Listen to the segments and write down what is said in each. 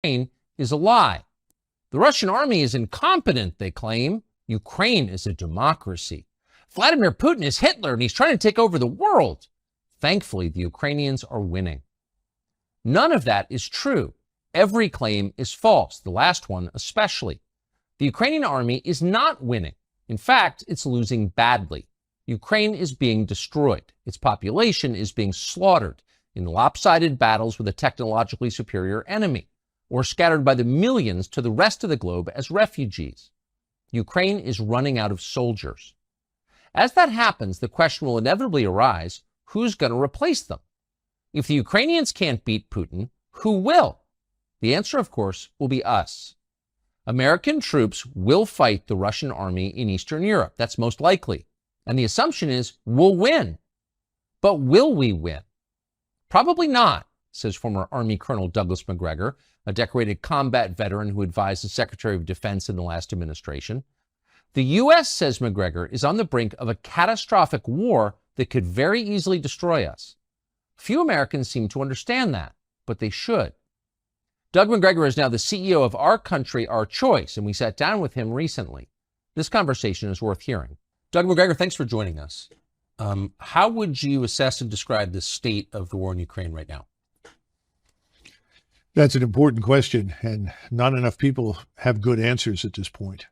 Ukraine is a lie. The Russian army is incompetent, they claim. Ukraine is a democracy. Vladimir Putin is Hitler and he's trying to take over the world. Thankfully, the Ukrainians are winning. None of that is true. Every claim is false, the last one especially. The Ukrainian army is not winning. In fact, it's losing badly. Ukraine is being destroyed. Its population is being slaughtered in lopsided battles with a technologically superior enemy, or scattered by the millions to the rest of the globe as refugees. Ukraine is running out of soldiers. As that happens, the question will inevitably arise, who's going to replace them? If the Ukrainians can't beat Putin, who will? The answer, of course, will be us. American troops will fight the Russian army in Eastern Europe. That's most likely. And the assumption is we'll win. But will we win? Probably not, says former Army Colonel Douglas Macgregor, a decorated combat veteran who advised the Secretary of Defense in the last administration. The U.S., says Macgregor, is on the brink of a catastrophic war that could very easily destroy us. Few Americans seem to understand that, but they should. Doug Macgregor is now the CEO of Our Country, Our Choice, and we sat down with him recently. This conversation is worth hearing. Doug Macgregor, thanks for joining us. How would you assess and describe the state of the war in Ukraine right now? That's an important question, and not enough people have good answers at this point.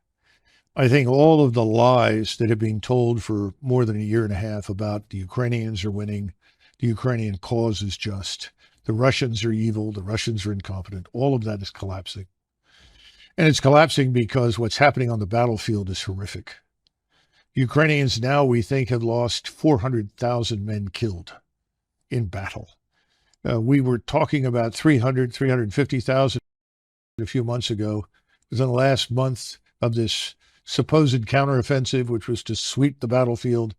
I think all of the lies that have been told for more than a year and a half about the Ukrainians are winning, the Ukrainian cause is just, the Russians are evil, the Russians are incompetent, all of that is collapsing. And it's collapsing because what's happening on the battlefield is horrific. Ukrainians now, we think, have lost 400,000 men killed in battle. We were talking about 350,000 a few months ago. Within the last month of this supposed counteroffensive, which was to sweep the battlefield,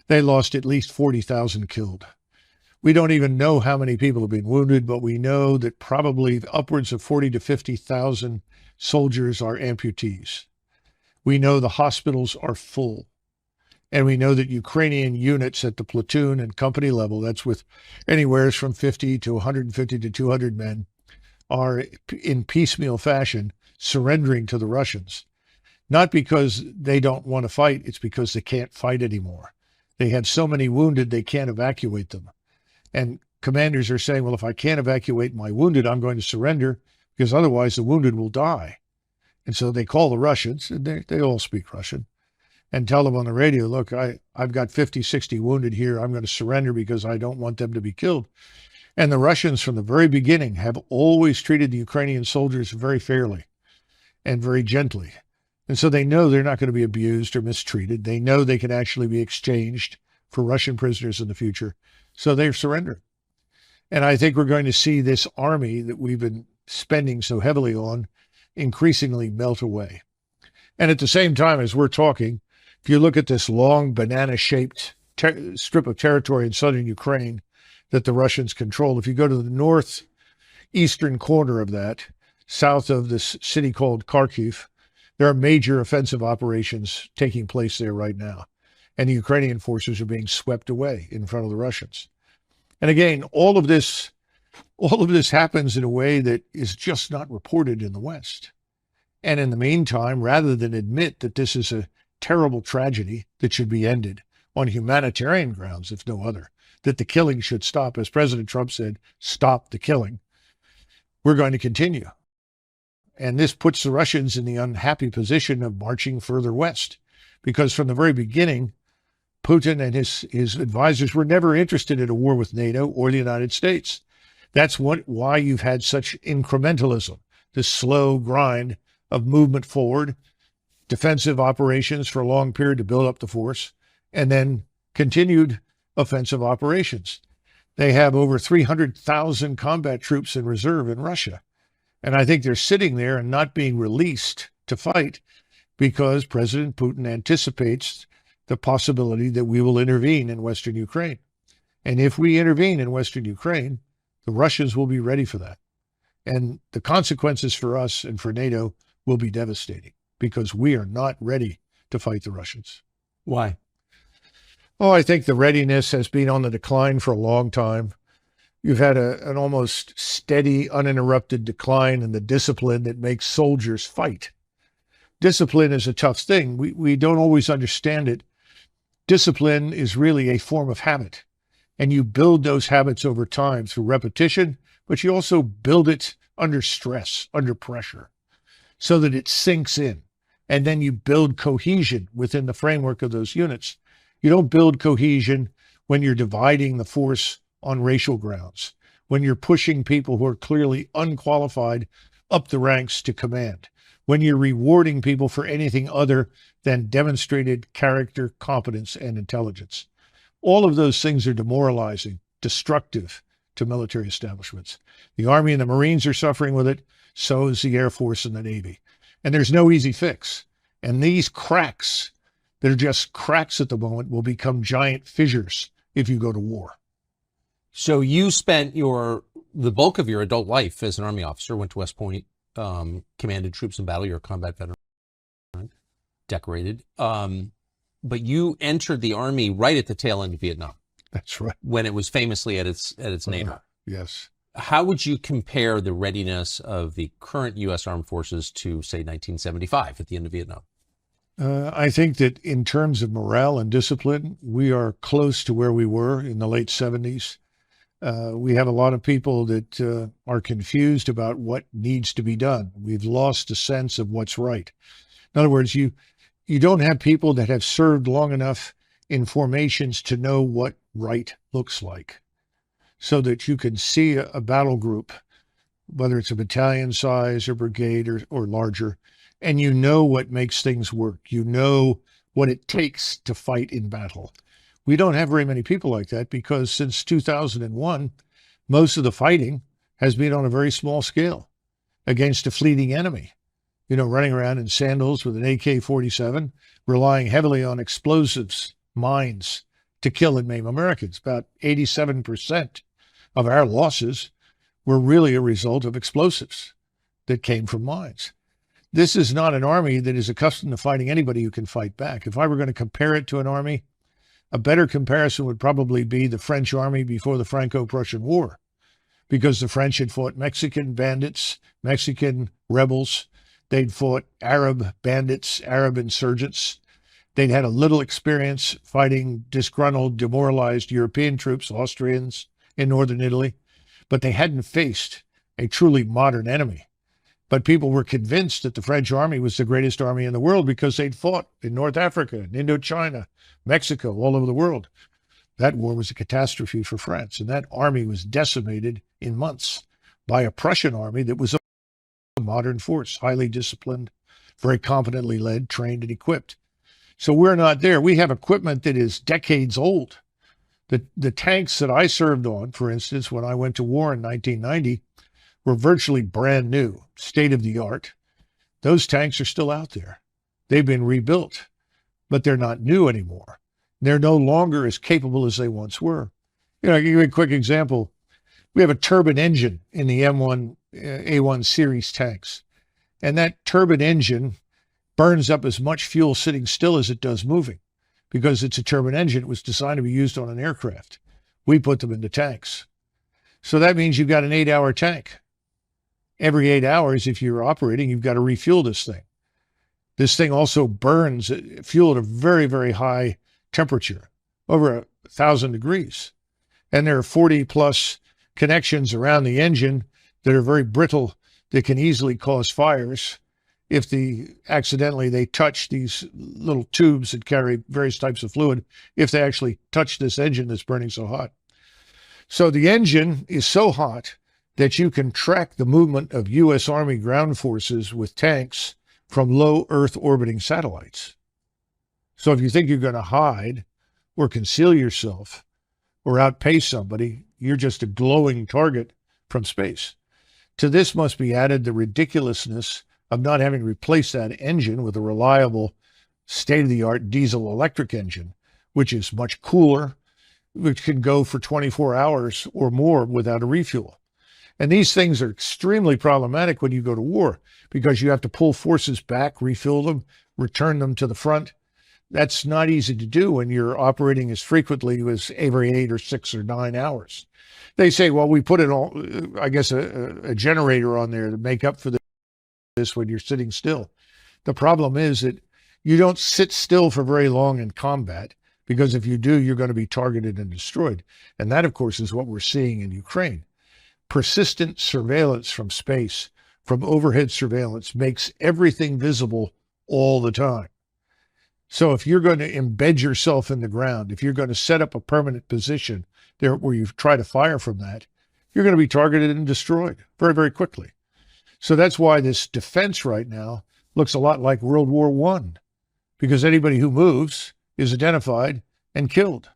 they lost at least 40,000 killed. We don't even know how many people have been wounded, but we know that probably upwards of 40 to 50,000 soldiers are amputees. We know the hospitals are full. And we know that Ukrainian units at the platoon and company level, that's with anywhere from 50 to 150 to 200 men, are in piecemeal fashion surrendering to the Russians. Not because they don't want to fight, it's because they can't fight anymore. They have so many wounded, they can't evacuate them. And commanders are saying, well, if I can't evacuate my wounded, I'm going to surrender because otherwise the wounded will die. And so they call the Russians, and they all speak Russian, and tell them on the radio, look, I've got 50, 60 wounded here. I'm going to surrender because I don't want them to be killed. And the Russians from the very beginning have always treated the Ukrainian soldiers very fairly and very gently. And so they know they're not going to be abused or mistreated. They know they can actually be exchanged for Russian prisoners in the future. So they're surrendering. And I think we're going to see this army that we've been spending so heavily on increasingly melt away. And at the same time as we're talking, if you look at this long banana-shaped strip of territory in southern Ukraine that the Russians control, if you go to the northeastern corner of that, south of this city called Kharkiv, there are major offensive operations taking place there right now. And the Ukrainian forces are being swept away in front of the Russians. And again, all of this happens in a way that is just not reported in the West. And in the meantime, rather than admit that this is a terrible tragedy that should be ended on humanitarian grounds, if no other, that the killing should stop, as President Trump said, stop the killing, we're going to continue. And this puts the Russians in the unhappy position of marching further west, because from the very beginning, Putin and his advisors were never interested in a war with NATO or the United States. That's why you've had such incrementalism, this slow grind of movement forward, defensive operations for a long period to build up the force, and then continued offensive operations. They have over 300,000 combat troops in reserve in Russia. And I think they're sitting there and not being released to fight because President Putin anticipates the possibility that we will intervene in Western Ukraine. And if we intervene in Western Ukraine, the Russians will be ready for that. And the consequences for us and for NATO will be devastating because we are not ready to fight the Russians. Why? Oh, I think the readiness has been on the decline for a long time. You've had an almost steady, uninterrupted decline in the discipline that makes soldiers fight. Discipline is a tough thing. We don't always understand it. Discipline is really a form of habit, and you build those habits over time through repetition, but you also build it under stress, under pressure, so that it sinks in. And then you build cohesion within the framework of those units. You don't build cohesion when you're dividing the force on racial grounds, when you're pushing people who are clearly unqualified up the ranks to command, when you're rewarding people for anything other than demonstrated character, competence, and intelligence. All of those things are demoralizing, destructive to military establishments. The Army and the Marines are suffering with it. So is the Air Force and the Navy. And there's no easy fix. And these cracks that are just cracks at the moment will become giant fissures if you go to war. So you spent the bulk of your adult life as an Army officer, went to West Point, commanded troops in battle. You're a combat veteran, decorated. But you entered the Army right at the tail end of Vietnam. That's right. When it was famously at its nadir. Yes. How would you compare the readiness of the current U.S. Armed Forces to, say, 1975 at the end of Vietnam? I think that in terms of morale and discipline, we are close to where we were in the late 70s. We have a lot of people that are confused about what needs to be done. We've lost a sense of what's right. In other words, you don't have people that have served long enough in formations to know what right looks like, so that you can see a battle group, whether it's a battalion size or brigade or larger, and you know what makes things work. You know what it takes to fight in battle. We don't have very many people like that because since 2001, most of the fighting has been on a very small scale against a fleeting enemy. You know, running around in sandals with an AK-47, relying heavily on explosives, mines to kill and maim Americans. About 87% of our losses were really a result of explosives that came from mines. This is not an army that is accustomed to fighting anybody who can fight back. If I were going to compare it to an army, a better comparison would probably be the French army before the Franco-Prussian War, because the French had fought Mexican bandits, Mexican rebels. They'd fought Arab bandits, Arab insurgents. They'd had a little experience fighting disgruntled, demoralized European troops, Austrians in northern Italy, but they hadn't faced a truly modern enemy. But people were convinced that the French army was the greatest army in the world because they'd fought in North Africa, in Indochina, Mexico, all over the world. That war was a catastrophe for France, and that army was decimated in months by a Prussian army that was a modern force, highly disciplined, very competently led, trained, and equipped. So we're not there. We have equipment that is decades old. The tanks that I served on, for instance, when I went to war in 1990, were virtually brand new, state of the art. Those tanks are still out there. They've been rebuilt, but they're not new anymore. They're no longer as capable as they once were. You know, I'll give you a quick example. We have a turbine engine in the M1, A1 series tanks, and that turbine engine burns up as much fuel sitting still as it does moving, because it's a turbine engine. It was designed to be used on an aircraft. We put them into tanks. So that means you've got an 8-hour tank. Every 8 hours, if you're operating, you've got to refuel this thing. This thing also burns fuel at a very, very high temperature, over 1,000 degrees. And there are 40 plus connections around the engine that are very brittle, that can easily cause fires if accidentally they touch these little tubes that carry various types of fluid, if they actually touch this engine that's burning so hot. So the engine is so hot that you can track the movement of U.S. Army ground forces with tanks from low Earth orbiting satellites. So if you think you're going to hide or conceal yourself or outpace somebody, you're just a glowing target from space. To this must be added the ridiculousness of not having replaced that engine with a reliable, state-of-the-art diesel-electric engine, which is much cooler, which can go for 24 hours or more without a refuel. And these things are extremely problematic when you go to war, because you have to pull forces back, refuel them, return them to the front. That's not easy to do when you're operating as frequently as every 8 or 6 or 9 hours. They say, well, we put I guess, a generator on there to make up for this when you're sitting still. The problem is that you don't sit still for very long in combat, because if you do, you're going to be targeted and destroyed. And that, of course, is what we're seeing in Ukraine. Persistent surveillance from space, from overhead surveillance, makes everything visible all the time. So if you're going to embed yourself in the ground, if you're going to set up a permanent position there where you try to fire from that, you're going to be targeted and destroyed very, very quickly. So that's why this defense right now looks a lot like World War I, because anybody who moves is identified and killed.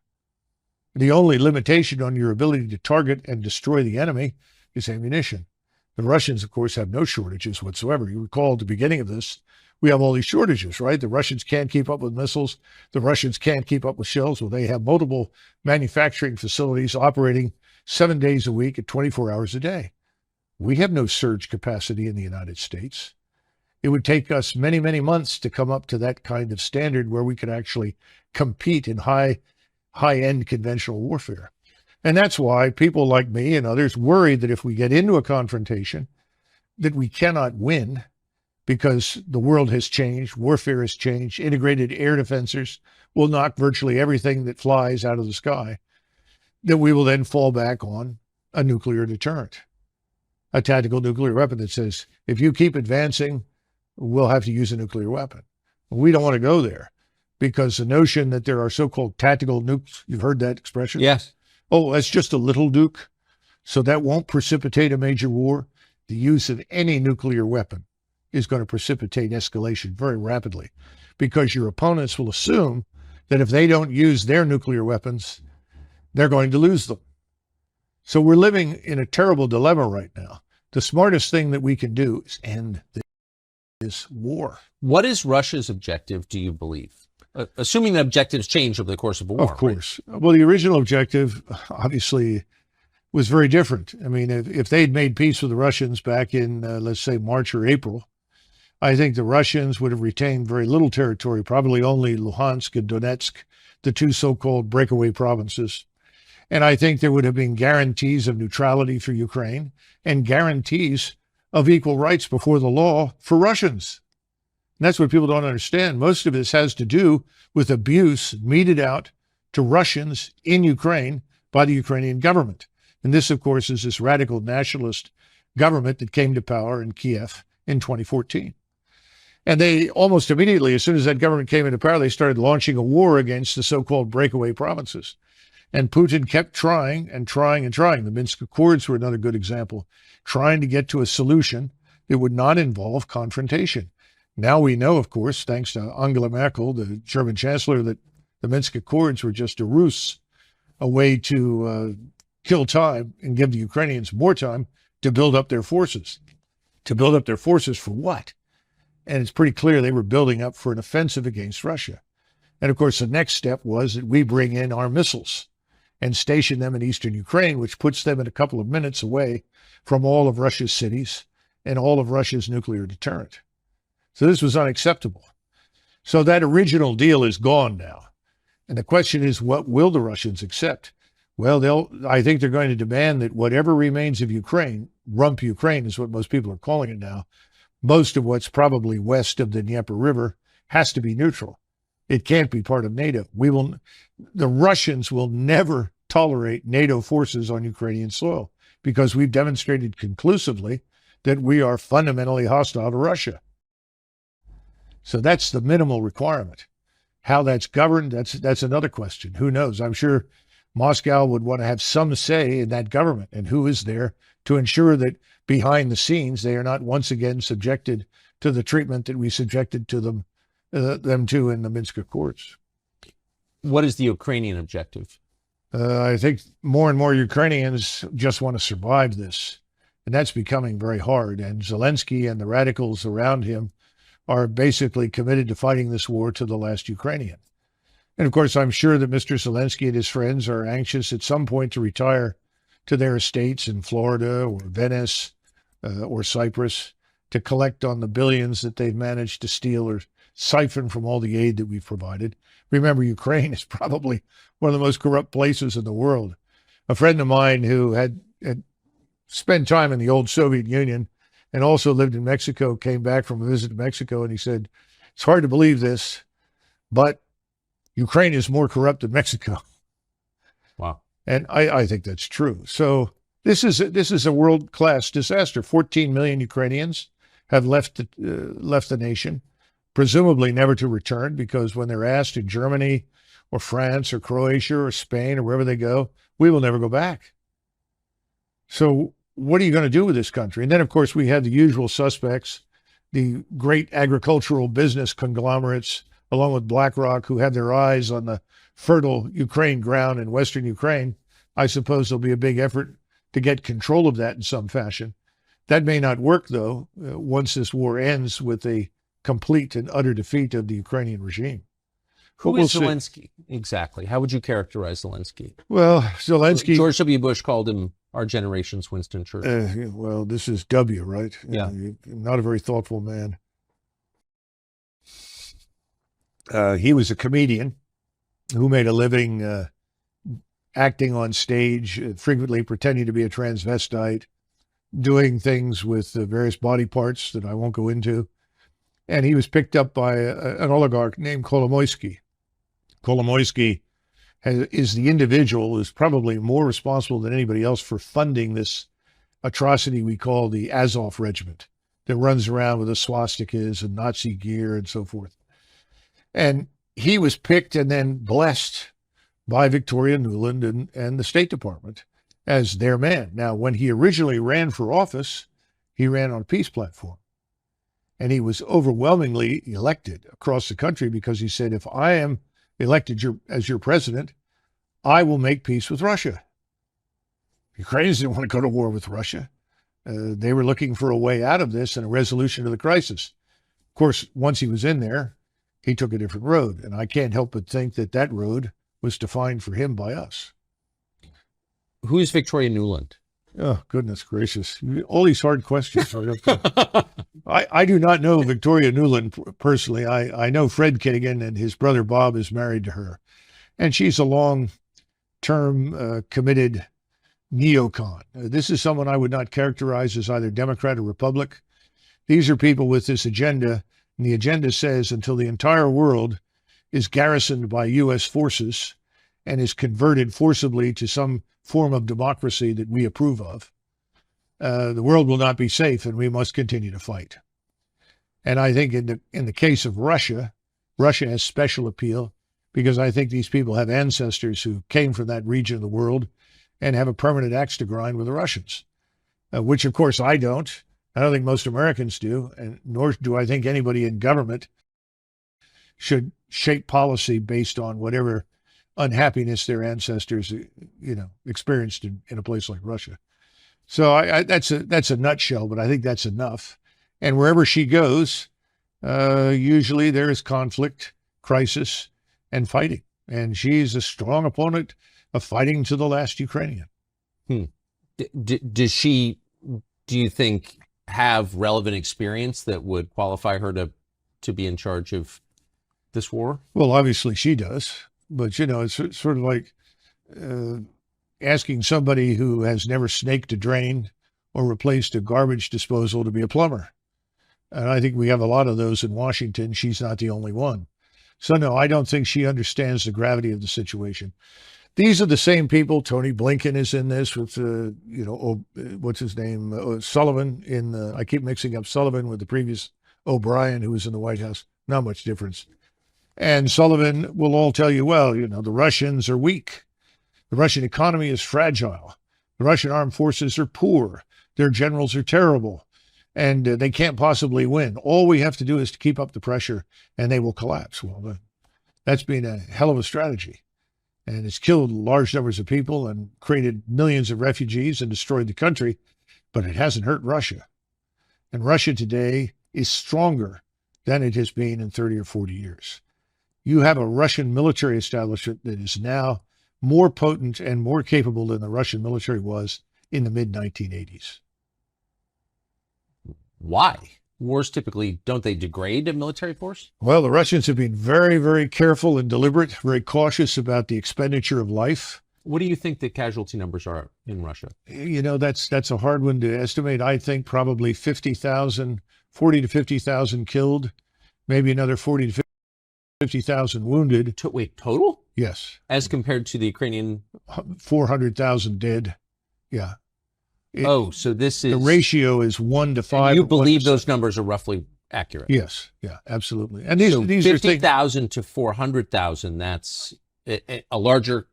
The only limitation on your ability to target and destroy the enemy is ammunition. The Russians, of course, have no shortages whatsoever. You recall at the beginning of this, we have all these shortages, right? The Russians can't keep up with missiles. The Russians can't keep up with shells. Well, they have multiple manufacturing facilities operating 7 days a week at 24 hours a day. We have no surge capacity in the United States. It would take us many, many months to come up to that kind of standard where we could actually compete in high-end conventional warfare. And that's why people like me and others worry that if we get into a confrontation, that we cannot win, because the world has changed, warfare has changed, integrated air defenses will knock virtually everything that flies out of the sky, that we will then fall back on a nuclear deterrent, a tactical nuclear weapon that says, if you keep advancing, we'll have to use a nuclear weapon. We don't want to go there, because the notion that there are so-called tactical nukes, you've heard that expression? Yes. Oh, that's just a little nuke, so that won't precipitate a major war. The use of any nuclear weapon is going to precipitate escalation very rapidly, because your opponents will assume that if they don't use their nuclear weapons, they're going to lose them. So we're living in a terrible dilemma right now. The smartest thing that we can do is end this war. What is Russia's objective, do you believe? Assuming the objectives change over the course of a war. Of course. Right? Well, the original objective, obviously, was very different. I mean, if they'd made peace with the Russians back in, let's say, March or April, I think the Russians would have retained very little territory, probably only Luhansk and Donetsk, the two so-called breakaway provinces. And I think there would have been guarantees of neutrality for Ukraine and guarantees of equal rights before the law for Russians. And that's what people don't understand. Most of this has to do with abuse meted out to Russians in Ukraine by the Ukrainian government. And this, of course, is this radical nationalist government that came to power in Kiev in 2014. And they almost immediately, as soon as that government came into power, they started launching a war against the so-called breakaway provinces. And Putin kept trying and trying and trying. The Minsk Accords were another good example, trying to get to a solution that would not involve confrontation. Now we know, of course, thanks to Angela Merkel, the German chancellor, that the Minsk Accords were just a ruse, a way to kill time and give the Ukrainians more time to build up their forces. To build up their forces for what? And it's pretty clear they were building up for an offensive against Russia. And of course, the next step was that we bring in our missiles and station them in eastern Ukraine, which puts them in a couple of minutes away from all of Russia's cities and all of Russia's nuclear deterrent. So this was unacceptable. So that original deal is gone now. And the question is, what will the Russians accept? Well, I think they're going to demand that whatever remains of Ukraine, rump Ukraine is what most people are calling it now, most of what's probably west of the Dnieper River, has to be neutral. It can't be part of NATO. The Russians will never tolerate NATO forces on Ukrainian soil, because we've demonstrated conclusively that we are fundamentally hostile to Russia. So that's the minimal requirement. How that's governed, that's another question. Who knows? I'm sure Moscow would want to have some say in that government, and who is there to ensure that behind the scenes they are not once again subjected to the treatment that we subjected to them to in the Minsk Accords. What is the Ukrainian objective? I think more and more Ukrainians just want to survive this, and that's becoming very hard. And Zelensky and the radicals around him are basically committed to fighting this war to the last Ukrainian. And of course, I'm sure that Mr. Zelensky and his friends are anxious at some point to retire to their estates in Florida or Venice or Cyprus to collect on the billions that they've managed to steal or siphon from all the aid that we've provided. Remember, Ukraine is probably one of the most corrupt places in the world. A friend of mine who had spent time in the old Soviet Union and also lived in Mexico came back from a visit to Mexico, and he said, it's hard to believe this, but Ukraine is more corrupt than Mexico. Wow. And I think that's true. So this is a world-class disaster. 14 million Ukrainians have left the nation, presumably never to return, because when they're asked in Germany or France or Croatia or Spain or wherever they go, we will never go back. So what are you going to do with this country? And then, of course, we have the usual suspects, the great agricultural business conglomerates, along with BlackRock, who have their eyes on the fertile Ukraine ground in Western Ukraine. I suppose there'll be a big effort to get control of that in some fashion. That may not work, though, once this war ends with a complete and utter defeat of the Ukrainian regime. Who is Zelensky? Exactly. How would you characterize Zelensky? Well, Zelensky... George W. Bush called him our generation's Winston Churchill. Well, this is W, right? Yeah. Not a very thoughtful man. He was a comedian who made a living acting on stage, frequently pretending to be a transvestite, doing things with various body parts that I won't go into. And he was picked up by an oligarch named Kolomoisky. Kolomoisky is the individual who's probably more responsible than anybody else for funding this atrocity we call the Azov Regiment that runs around with the swastikas and Nazi gear and so forth. And he was picked and then blessed by Victoria Nuland and the State Department as their man. Now, when he originally ran for office, he ran on a peace platform. And he was overwhelmingly elected across the country because he said, if I am elected as your president, I will make peace with Russia. Ukrainians didn't want to go to war with Russia. They were looking for a way out of this and a resolution to the crisis. Of course, once he was in there, he took a different road. And I can't help but think that that road was defined for him by us. Who is Victoria Nuland? Oh, goodness gracious. All these hard questions. I do not know Victoria Nuland personally. I know Fred Kinnigan, and his brother Bob is married to her. And she's a long-term committed neocon. This is someone I would not characterize as either Democrat or Republic. These are people with this agenda, and the agenda says until the entire world is garrisoned by U.S. forces and is converted forcibly to some form of democracy that we approve of, the world will not be safe, and we must continue to fight. And I think in the case of Russia, Russia has special appeal because I think these people have ancestors who came from that region of the world and have a permanent axe to grind with the Russians, which of course I don't. I don't think most Americans do, and nor do I think anybody in government should shape policy based on whatever unhappiness their ancestors, experienced in a place like Russia. So that's a nutshell, but I think that's enough. And wherever she goes, usually there is conflict, crisis, and fighting. And she's a strong opponent of fighting to the last Ukrainian. Does she, do you think, have relevant experience that would qualify her to be in charge of this war? Well, obviously she does. But, it's sort of like asking somebody who has never snaked a drain or replaced a garbage disposal to be a plumber. And I think we have a lot of those in Washington. She's not the only one. So, no, I don't think she understands the gravity of the situation. These are the same people. Tony Blinken is in this with, what's his name? Sullivan I keep mixing up Sullivan with the previous O'Brien, who was in the White House. Not much difference. And Sullivan will all tell you, well, the Russians are weak. The Russian economy is fragile. The Russian armed forces are poor. Their generals are terrible. And they can't possibly win. All we have to do is to keep up the pressure and they will collapse. Well, that's been a hell of a strategy. And it's killed large numbers of people and created millions of refugees and destroyed the country. But it hasn't hurt Russia. And Russia today is stronger than it has been in 30 or 40 years. You have a Russian military establishment that is now more potent and more capable than the Russian military was in the mid-1980s. Why? Wars typically, don't they degrade a military force? Well, the Russians have been very, very careful and deliberate, very cautious about the expenditure of life. What do you think the casualty numbers are in Russia? You know, that's a hard one to estimate. I think probably 50,000, 40 to 50,000 killed, maybe another 40 to 50,000 wounded. Wait, total? Yes. As compared to the Ukrainian? 400,000 dead. Yeah. So this is... The ratio is 1 to 5. You believe those numbers are roughly accurate? Yes. Yeah, absolutely. And these are 50,000 to 400,000, that's a larger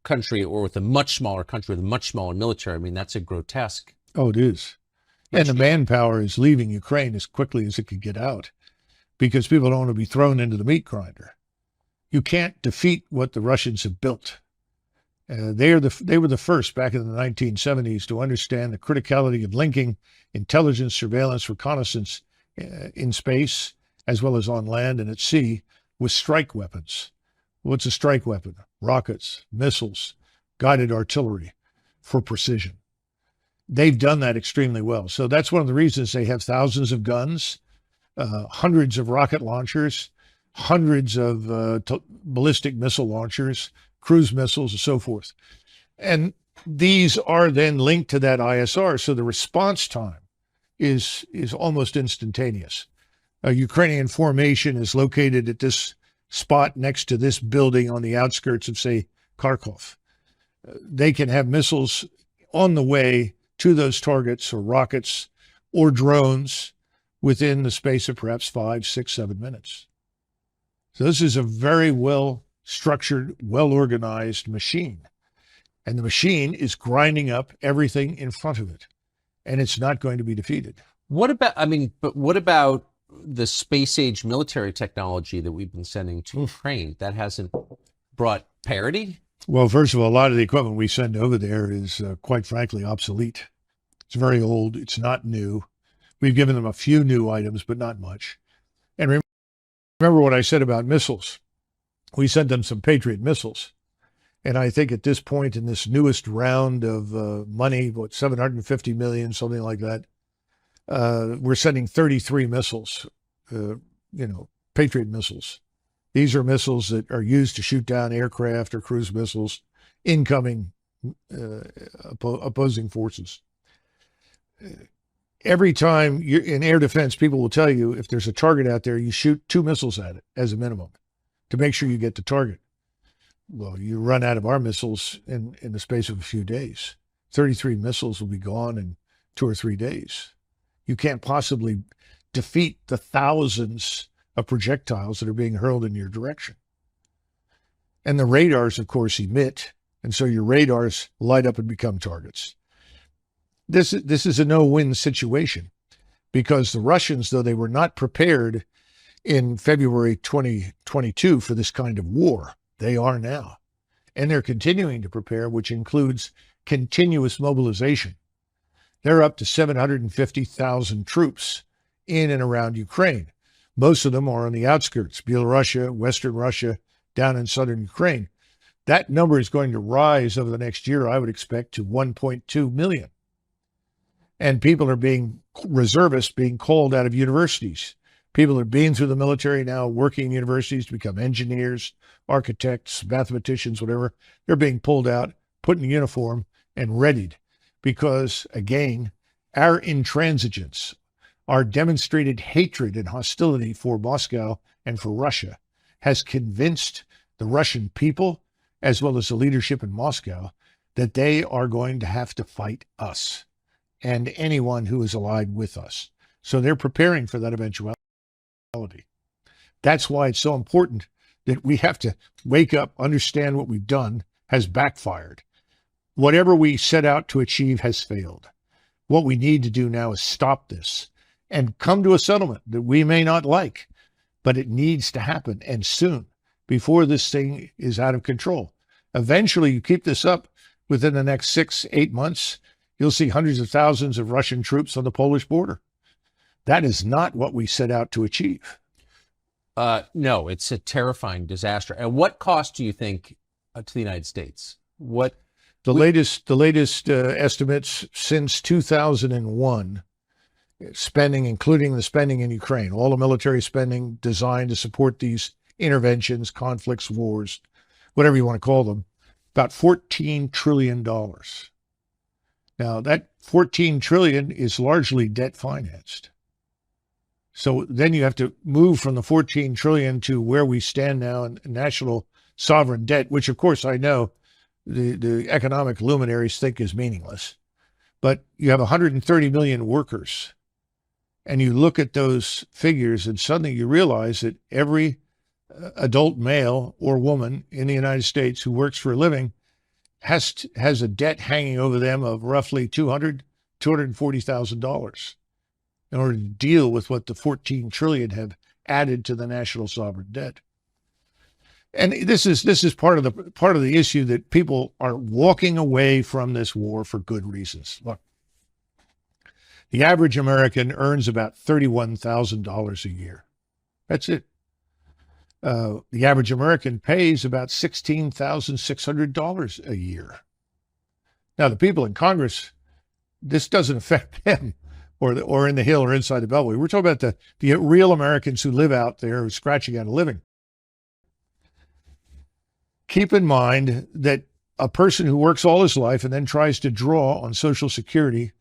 country, or with a much smaller country with a much smaller military. I mean, that's a grotesque. Oh, it is. And the manpower is leaving Ukraine as quickly as it could get out because people don't want to be thrown into the meat grinder. You can't defeat what the Russians have built. They were the first back in the 1970s to understand the criticality of linking intelligence, surveillance, reconnaissance in space, as well as on land and at sea, with strike weapons. What's a strike weapon? Rockets, missiles, guided artillery for precision. They've done that extremely well. So that's one of the reasons they have thousands of guns, hundreds of rocket launchers, hundreds of ballistic missile launchers, cruise missiles, and so forth. And these are then linked to that ISR. So the response time is almost instantaneous. A Ukrainian formation is located at this spot next to this building on the outskirts of, say, Kharkov. They can have missiles on the way to those targets, or rockets or drones, within the space of perhaps 5, 6, 7 minutes. So this is a very well structured, well-organized machine. And the machine is grinding up everything in front of it. And it's not going to be defeated. What about the space-age military technology that we've been sending to Ukraine? That hasn't brought parity? Well, first of all, a lot of the equipment we send over there is, quite frankly, obsolete. It's very old. It's not new. We've given them a few new items, but not much. And remember what I said about missiles. We sent them some Patriot missiles. And I think at this point in this newest round of money, what, $750 million, something like that, we're sending 33 missiles, Patriot missiles. These are missiles that are used to shoot down aircraft or cruise missiles, incoming opposing forces. Every time you're in air defense, people will tell you if there's a target out there, you shoot 2 missiles at it as a minimum to make sure you get the target. Well, you run out of our missiles in the space of a few days. 33 missiles will be gone in 2 or 3 days. You can't possibly defeat the thousands of projectiles that are being hurled in your direction. And the radars, of course, emit, and so your radars light up and become targets. This is a no-win situation because the Russians, though they were not prepared in February 2022 for this kind of war, they are now. And they're continuing to prepare, which includes continuous mobilization. They're up to 750,000 troops in and around Ukraine. Most of them are on the outskirts, Belarusia, Western Russia, down in southern Ukraine. That number is going to rise over the next year, I would expect, to 1.2 million. And people are reservists being called out of universities. People are being through the military now, working in universities to become engineers, architects, mathematicians, whatever. They're being pulled out, put in uniform, and readied. Because, again, our intransigence, our demonstrated hatred and hostility for Moscow and for Russia has convinced the Russian people, as well as the leadership in Moscow, that they are going to have to fight us and anyone who is allied with us. So they're preparing for that eventuality. That's why it's so important that we have to wake up, understand what we've done has backfired. Whatever we set out to achieve has failed. What we need to do now is stop this and come to a settlement that we may not like, but it needs to happen, and soon, before this thing is out of control. Eventually, you keep this up within the next 6, 8 months, you'll see hundreds of thousands of Russian troops on the Polish border. That is not what we set out to achieve. No, it's a terrifying disaster. At what cost do you think to the United States? The latest estimates since 2001 spending, including the spending in Ukraine, all the military spending designed to support these interventions, conflicts, wars, whatever you want to call them, about $14 trillion. Now, that 14 trillion is largely debt financed. So then you have to move from the 14 trillion to where we stand now in national sovereign debt, which of course I know the economic luminaries think is meaningless. But you have 130 million workers. And you look at those figures and suddenly you realize that every adult male or woman in the United States who works for a living has a debt hanging over them of roughly $240,000 in order to deal with what the 14 trillion have added to the national sovereign debt. And this is part of the issue that people are walking away from this war for good reasons. Look, the average American earns about $31,000 a year. That's it. The average American pays about $16,600 a year. Now, the people in Congress, this doesn't affect them, or in the Hill or inside the Beltway. We're talking about the real Americans who live out there who are scratching out a living. Keep in mind that a person who works all his life and then tries to draw on Social Security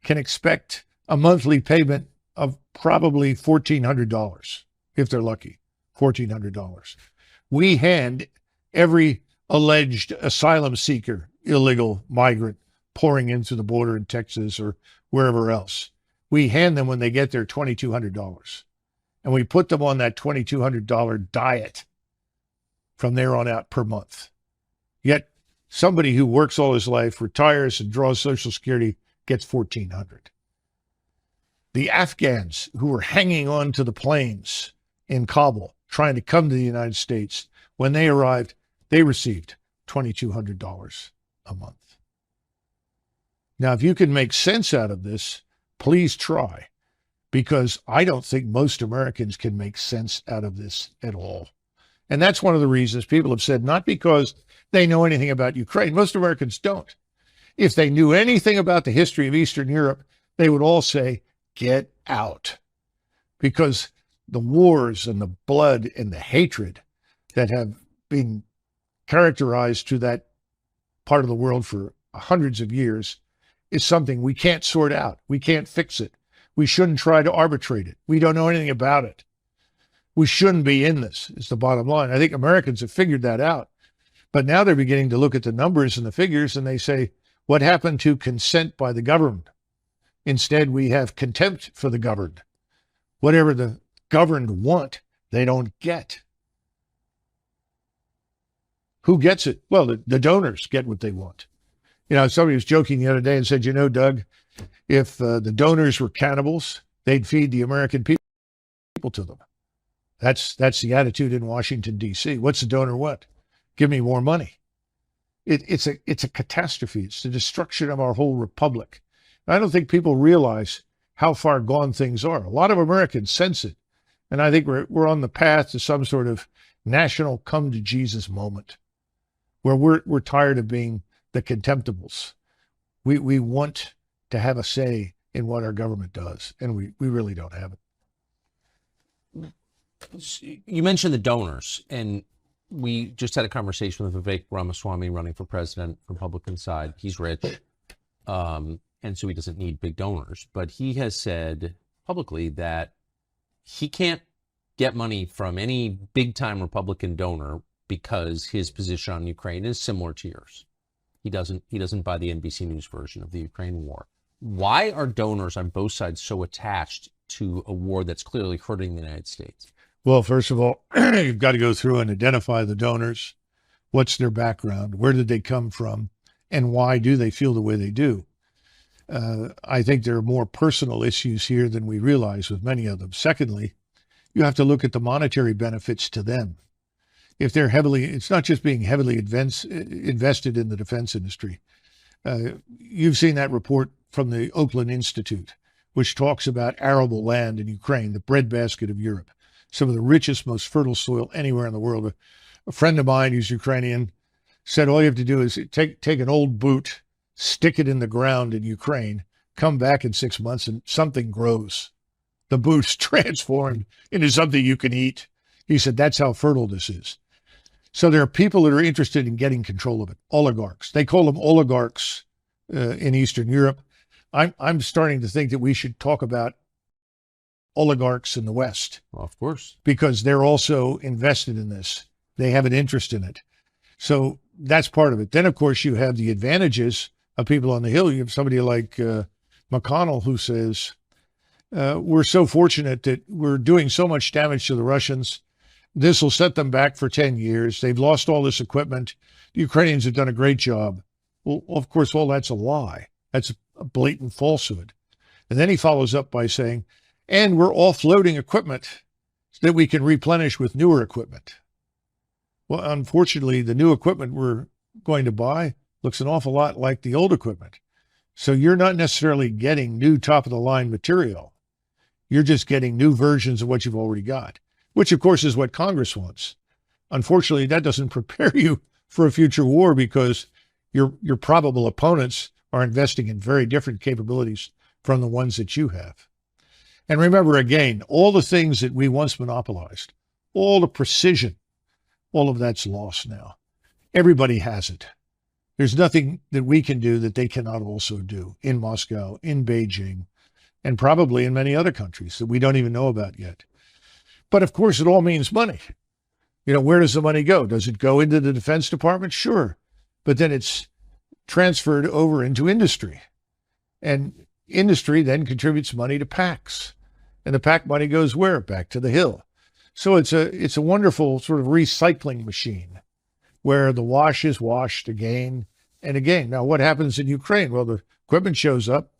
can expect a monthly payment of probably $1,400 if they're lucky. $1,400. We hand every alleged asylum seeker, illegal migrant pouring into the border in Texas or wherever else, we hand them when they get there $2,200. And we put them on that $2,200 diet from there on out per month. Yet somebody who works all his life, retires and draws Social Security gets $1,400. The Afghans who were hanging on to the planes in Kabul trying to come to the United States, when they arrived, they received $2,200 a month. Now, if you can make sense out of this, please try, because I don't think most Americans can make sense out of this at all. And that's one of the reasons people have said, not because they know anything about Ukraine. Most Americans don't. If they knew anything about the history of Eastern Europe, they would all say, get out. Because the wars and the blood and the hatred that have been characterized to that part of the world for hundreds of years is something we can't sort out. We can't fix it. We shouldn't try to arbitrate it. We don't know anything about it. We shouldn't be in this, is the bottom line. I think Americans have figured that out. But now they're beginning to look at the numbers and the figures and they say, what happened to consent by the governed? Instead, we have contempt for the governed. Whatever the governed want, they don't get. Who gets it? Well, the donors get what they want. You know, somebody was joking the other day and said, you know, Doug, if the donors were cannibals, they'd feed the American people to them. That's the attitude in Washington, D.C. What's the donor want? Give me more money. It's a catastrophe. It's the destruction of our whole republic. And I don't think people realize how far gone things are. A lot of Americans sense it. And I think we're on the path to some sort of national come to Jesus moment where we're tired of being the contemptibles. We want to have a say in what our government does, and we really don't have it. You mentioned the donors, and we just had a conversation with Vivek Ramaswamy running for president, Republican side. He's rich, and so he doesn't need big donors. But he has said publicly that he can't get money from any big-time Republican donor because his position on Ukraine is similar to yours. He doesn't buy the NBC News version of the Ukraine war. Why are donors on both sides so attached to a war that's clearly hurting the United States? Well, first of all, you've got to go through and identify the donors. What's their background? Where did they come from? And why do they feel the way they do? I think there are more personal issues here than we realize with many of them. Secondly, you have to look at the monetary benefits to them. If they're it's not just being heavily invested in the defense industry. You've seen that report from the Oakland Institute, which talks about arable land in Ukraine, the breadbasket of Europe, some of the richest, most fertile soil anywhere in the world. A friend of mine who's Ukrainian said all you have to do is take an old boot, stick it in the ground in Ukraine, come back in 6 months and something grows. The boot's transformed into something you can eat. He said, that's how fertile this is. So there are people that are interested in getting control of it. Oligarchs. They call them oligarchs in Eastern Europe. I'm starting to think that we should talk about oligarchs in the West. Well, of course. Because they're also invested in this. They have an interest in it. So that's part of it. Then, of course, you have the advantages of people on the Hill. You have somebody like McConnell who says, we're so fortunate that we're doing so much damage to the Russians. This will set them back for 10 years. They've lost all this equipment. The Ukrainians have done a great job. Well, of course, all that's a lie. That's a blatant falsehood. And then he follows up by saying, and we're offloading equipment that we can replenish with newer equipment. Well, unfortunately, the new equipment we're going to buy looks an awful lot like the old equipment. So you're not necessarily getting new top-of-the-line material. You're just getting new versions of what you've already got, which, of course, is what Congress wants. Unfortunately, that doesn't prepare you for a future war because your probable opponents are investing in very different capabilities from the ones that you have. And remember, again, all the things that we once monopolized, all the precision, all of that's lost now. Everybody has it. There's nothing that we can do that they cannot also do in Moscow, in Beijing, and probably in many other countries that we don't even know about yet. But of course, it all means money. You know, where does the money go? Does it go into the Defense Department? Sure. But then it's transferred over into industry. And industry then contributes money to PACs. And the PAC money goes where? Back to the Hill. So it's a wonderful sort of recycling machine where the wash is washed again and again. Now, what happens in Ukraine? Well, the equipment shows up.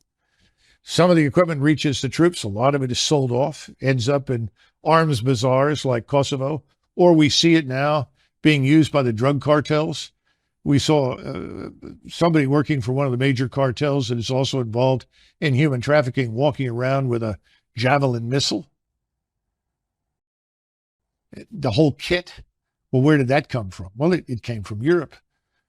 Some of the equipment reaches the troops. A lot of it is sold off, ends up in arms bazaars like Kosovo, or we see it now being used by the drug cartels. We saw somebody working for one of the major cartels that is also involved in human trafficking walking around with a Javelin missile. The whole kit. Well, where did that come from? Well, it came from Europe.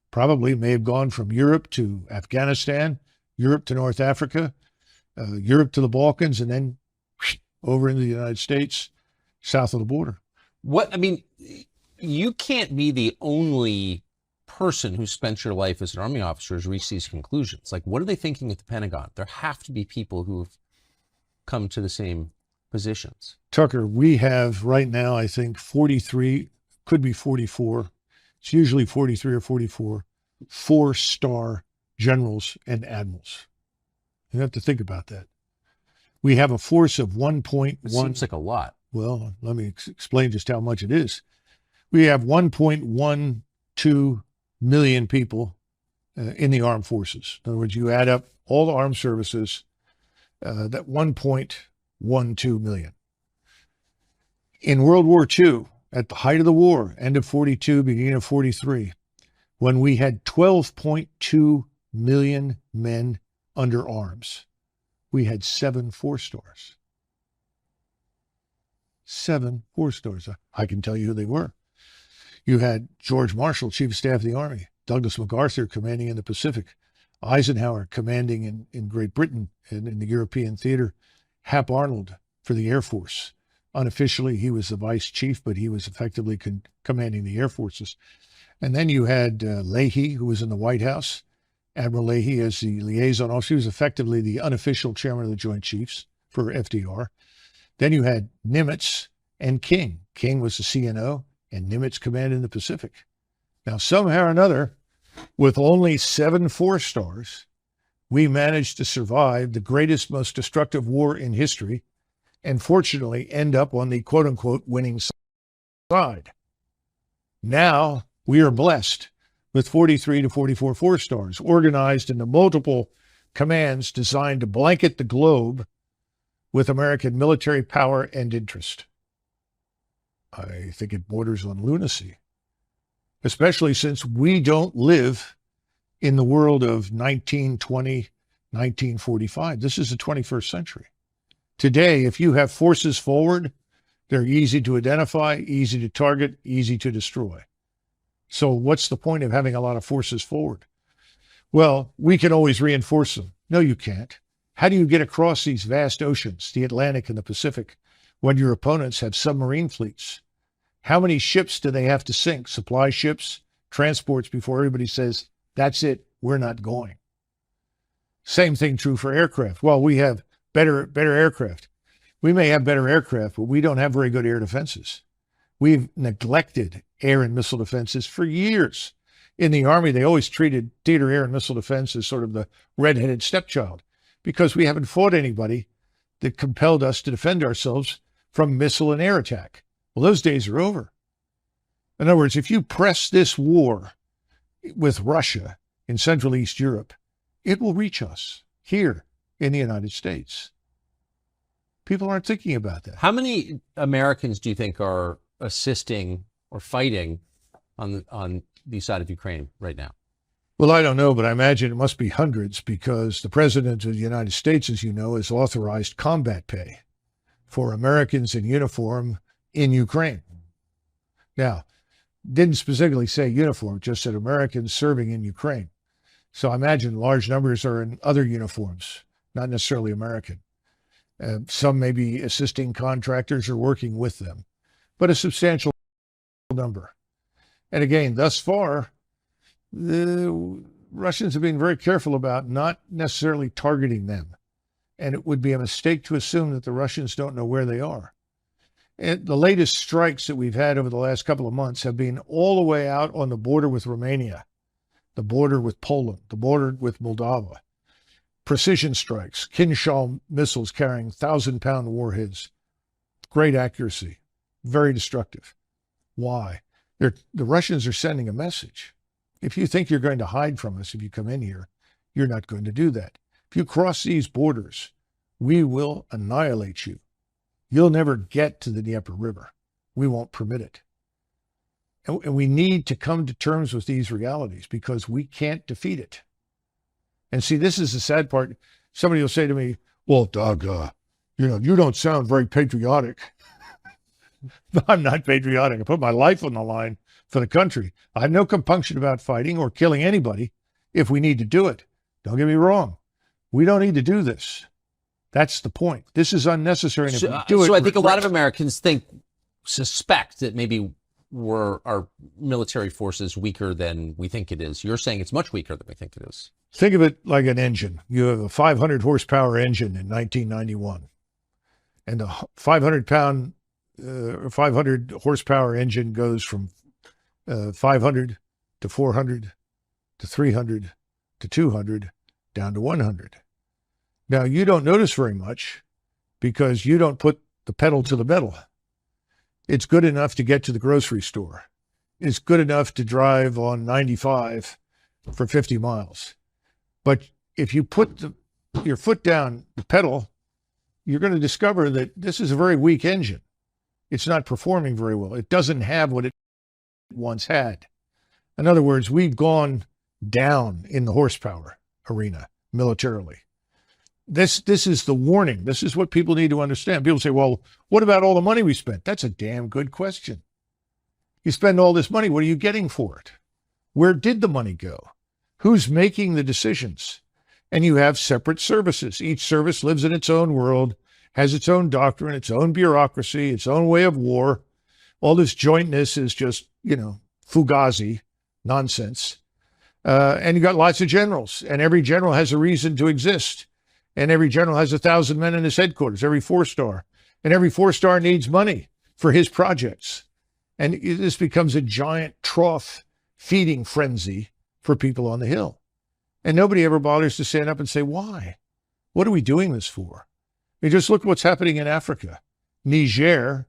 Probably may have gone from Europe to Afghanistan, Europe to North Africa, Europe to the Balkans, and then over into the United States, south of the border. What, I mean, you can't be the only person who spent your life as an Army officer who's reached these conclusions. Like, what are they thinking at the Pentagon? There have to be people who've come to the same positions. Tucker, we have right now, I think, 43, could be 44. It's usually 43 or 44, 4-star generals and admirals. You have to think about that. We have a force of 1.1. It seems like a lot. Well, let me explain just how much it is. We have 1.12 million people in the armed forces. In other words, you add up all the armed services, that 1.12 million. In World War II, at the height of the war, end of 42, beginning of 43, when we had 12.2 million men under arms, we had 7 4-stars. 7 4-stars. I can tell you who they were. You had George Marshall, Chief of Staff of the Army, Douglas MacArthur commanding in the Pacific, Eisenhower commanding in Great Britain and in the European theater, Hap Arnold for the Air Force. Unofficially, he was the vice chief, but he was effectively commanding the Air Forces. And then you had Leahy, who was in the White House, Admiral Leahy as the liaison officer. He was effectively the unofficial chairman of the Joint Chiefs for FDR. Then you had Nimitz and King. King was the CNO, and Nimitz commanded the Pacific. Now, somehow or another, with only 7 4-stars, we managed to survive the greatest, most destructive war in history, and fortunately end up on the quote-unquote winning side. Now, we are blessed with 43 to 44 4-stars, organized into multiple commands designed to blanket the globe with American military power and interest. I think it borders on lunacy, especially since we don't live in the world of 1920, 1945. This is the 21st century. Today, if you have forces forward, they're easy to identify, easy to target, easy to destroy. So what's the point of having a lot of forces forward? Well, we can always reinforce them. No, you can't. How do you get across these vast oceans, the Atlantic and the Pacific, when your opponents have submarine fleets? How many ships do they have to sink, supply ships, transports, before everybody says, that's it, we're not going? Same thing true for aircraft. Well, we have better aircraft. We may have better aircraft, but we don't have very good air defenses. We've neglected air and missile defenses for years. In the Army, they always treated theater air and missile defense as sort of the redheaded stepchild, because we haven't fought anybody that compelled us to defend ourselves from missile and air attack. Well, those days are over. In other words, if you press this war with Russia in Central East Europe, it will reach us here in the United States. People aren't thinking about that. How many Americans do you think are assisting or fighting on the side of Ukraine right now? Well, I don't know, but I imagine it must be hundreds, because the President of the United States, as you know, has authorized combat pay for Americans in uniform in Ukraine. Now, didn't specifically say uniform, just said Americans serving in Ukraine. So I imagine large numbers are in other uniforms, not necessarily American. Some may be assisting contractors or working with them, but a substantial number. And again, thus far, the Russians have been very careful about not necessarily targeting them. And it would be a mistake to assume that the Russians don't know where they are. And the latest strikes that we've had over the last couple of months have been all the way out on the border with Romania, the border with Poland, the border with Moldova. Precision strikes, Kinshal missiles carrying 1,000-pound warheads. Great accuracy, very destructive. Why? The Russians are sending a message. If you think you're going to hide from us if you come in here, you're not going to do that. If you cross these borders, we will annihilate you. You'll never get to the Dnieper River. We won't permit it. And we need to come to terms with these realities, because we can't defeat it. And see, this is the sad part. Somebody will say to me, well, Doug, you don't sound very patriotic. I'm not patriotic. I put my life on the line for the country. I have no compunction about fighting or killing anybody if we need to do it. Don't get me wrong. We don't need to do this. That's the point. This is unnecessary. And if we do it, so I think a lot of Americans suspect that maybe our military force is weaker than we think it is. You're saying it's much weaker than we think it is. Think of it like an engine. You have a 500 horsepower engine in 1991, and a 500 horsepower engine goes from 500 to 400 to 300 to 200 down to 100. Now, you don't notice very much because you don't put the pedal to the metal. It's good enough to get to the grocery store. It's good enough to drive on 95 for 50 miles. But if you put your foot down the pedal, you're going to discover that this is a very weak engine. It's not performing very well. It doesn't have what it once had. In other words, we've gone down in the horsepower arena militarily. This is the warning. This is what people need to understand. People say, well, what about all the money we spent? That's a damn good question. You spend all this money, what are you getting for it? Where did the money go? Who's making the decisions? And you have separate services. Each service lives in its own world, has its own doctrine, its own bureaucracy, its own way of war. All this jointness is just, fugazi nonsense. And you got lots of generals, and every general has a reason to exist. And every general has 1,000 men in his headquarters, every 4-star. And every 4-star needs money for his projects. And this becomes a giant trough feeding frenzy for people on the Hill. And nobody ever bothers to stand up and say, why? What are we doing this for? You just look at what's happening in Africa. Niger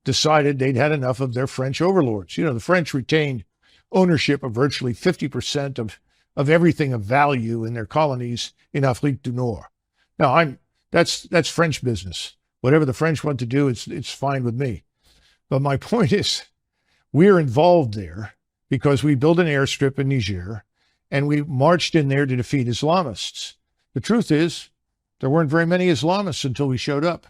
decided they'd had enough of their French overlords. The French retained ownership of virtually 50% of everything of value in their colonies in Afrique du Nord. Now, that's French business. Whatever the French want to do, it's fine with me. But my point is, we're involved there because we built an airstrip in Niger, and we marched in there to defeat Islamists. The truth is, there weren't very many Islamists until we showed up.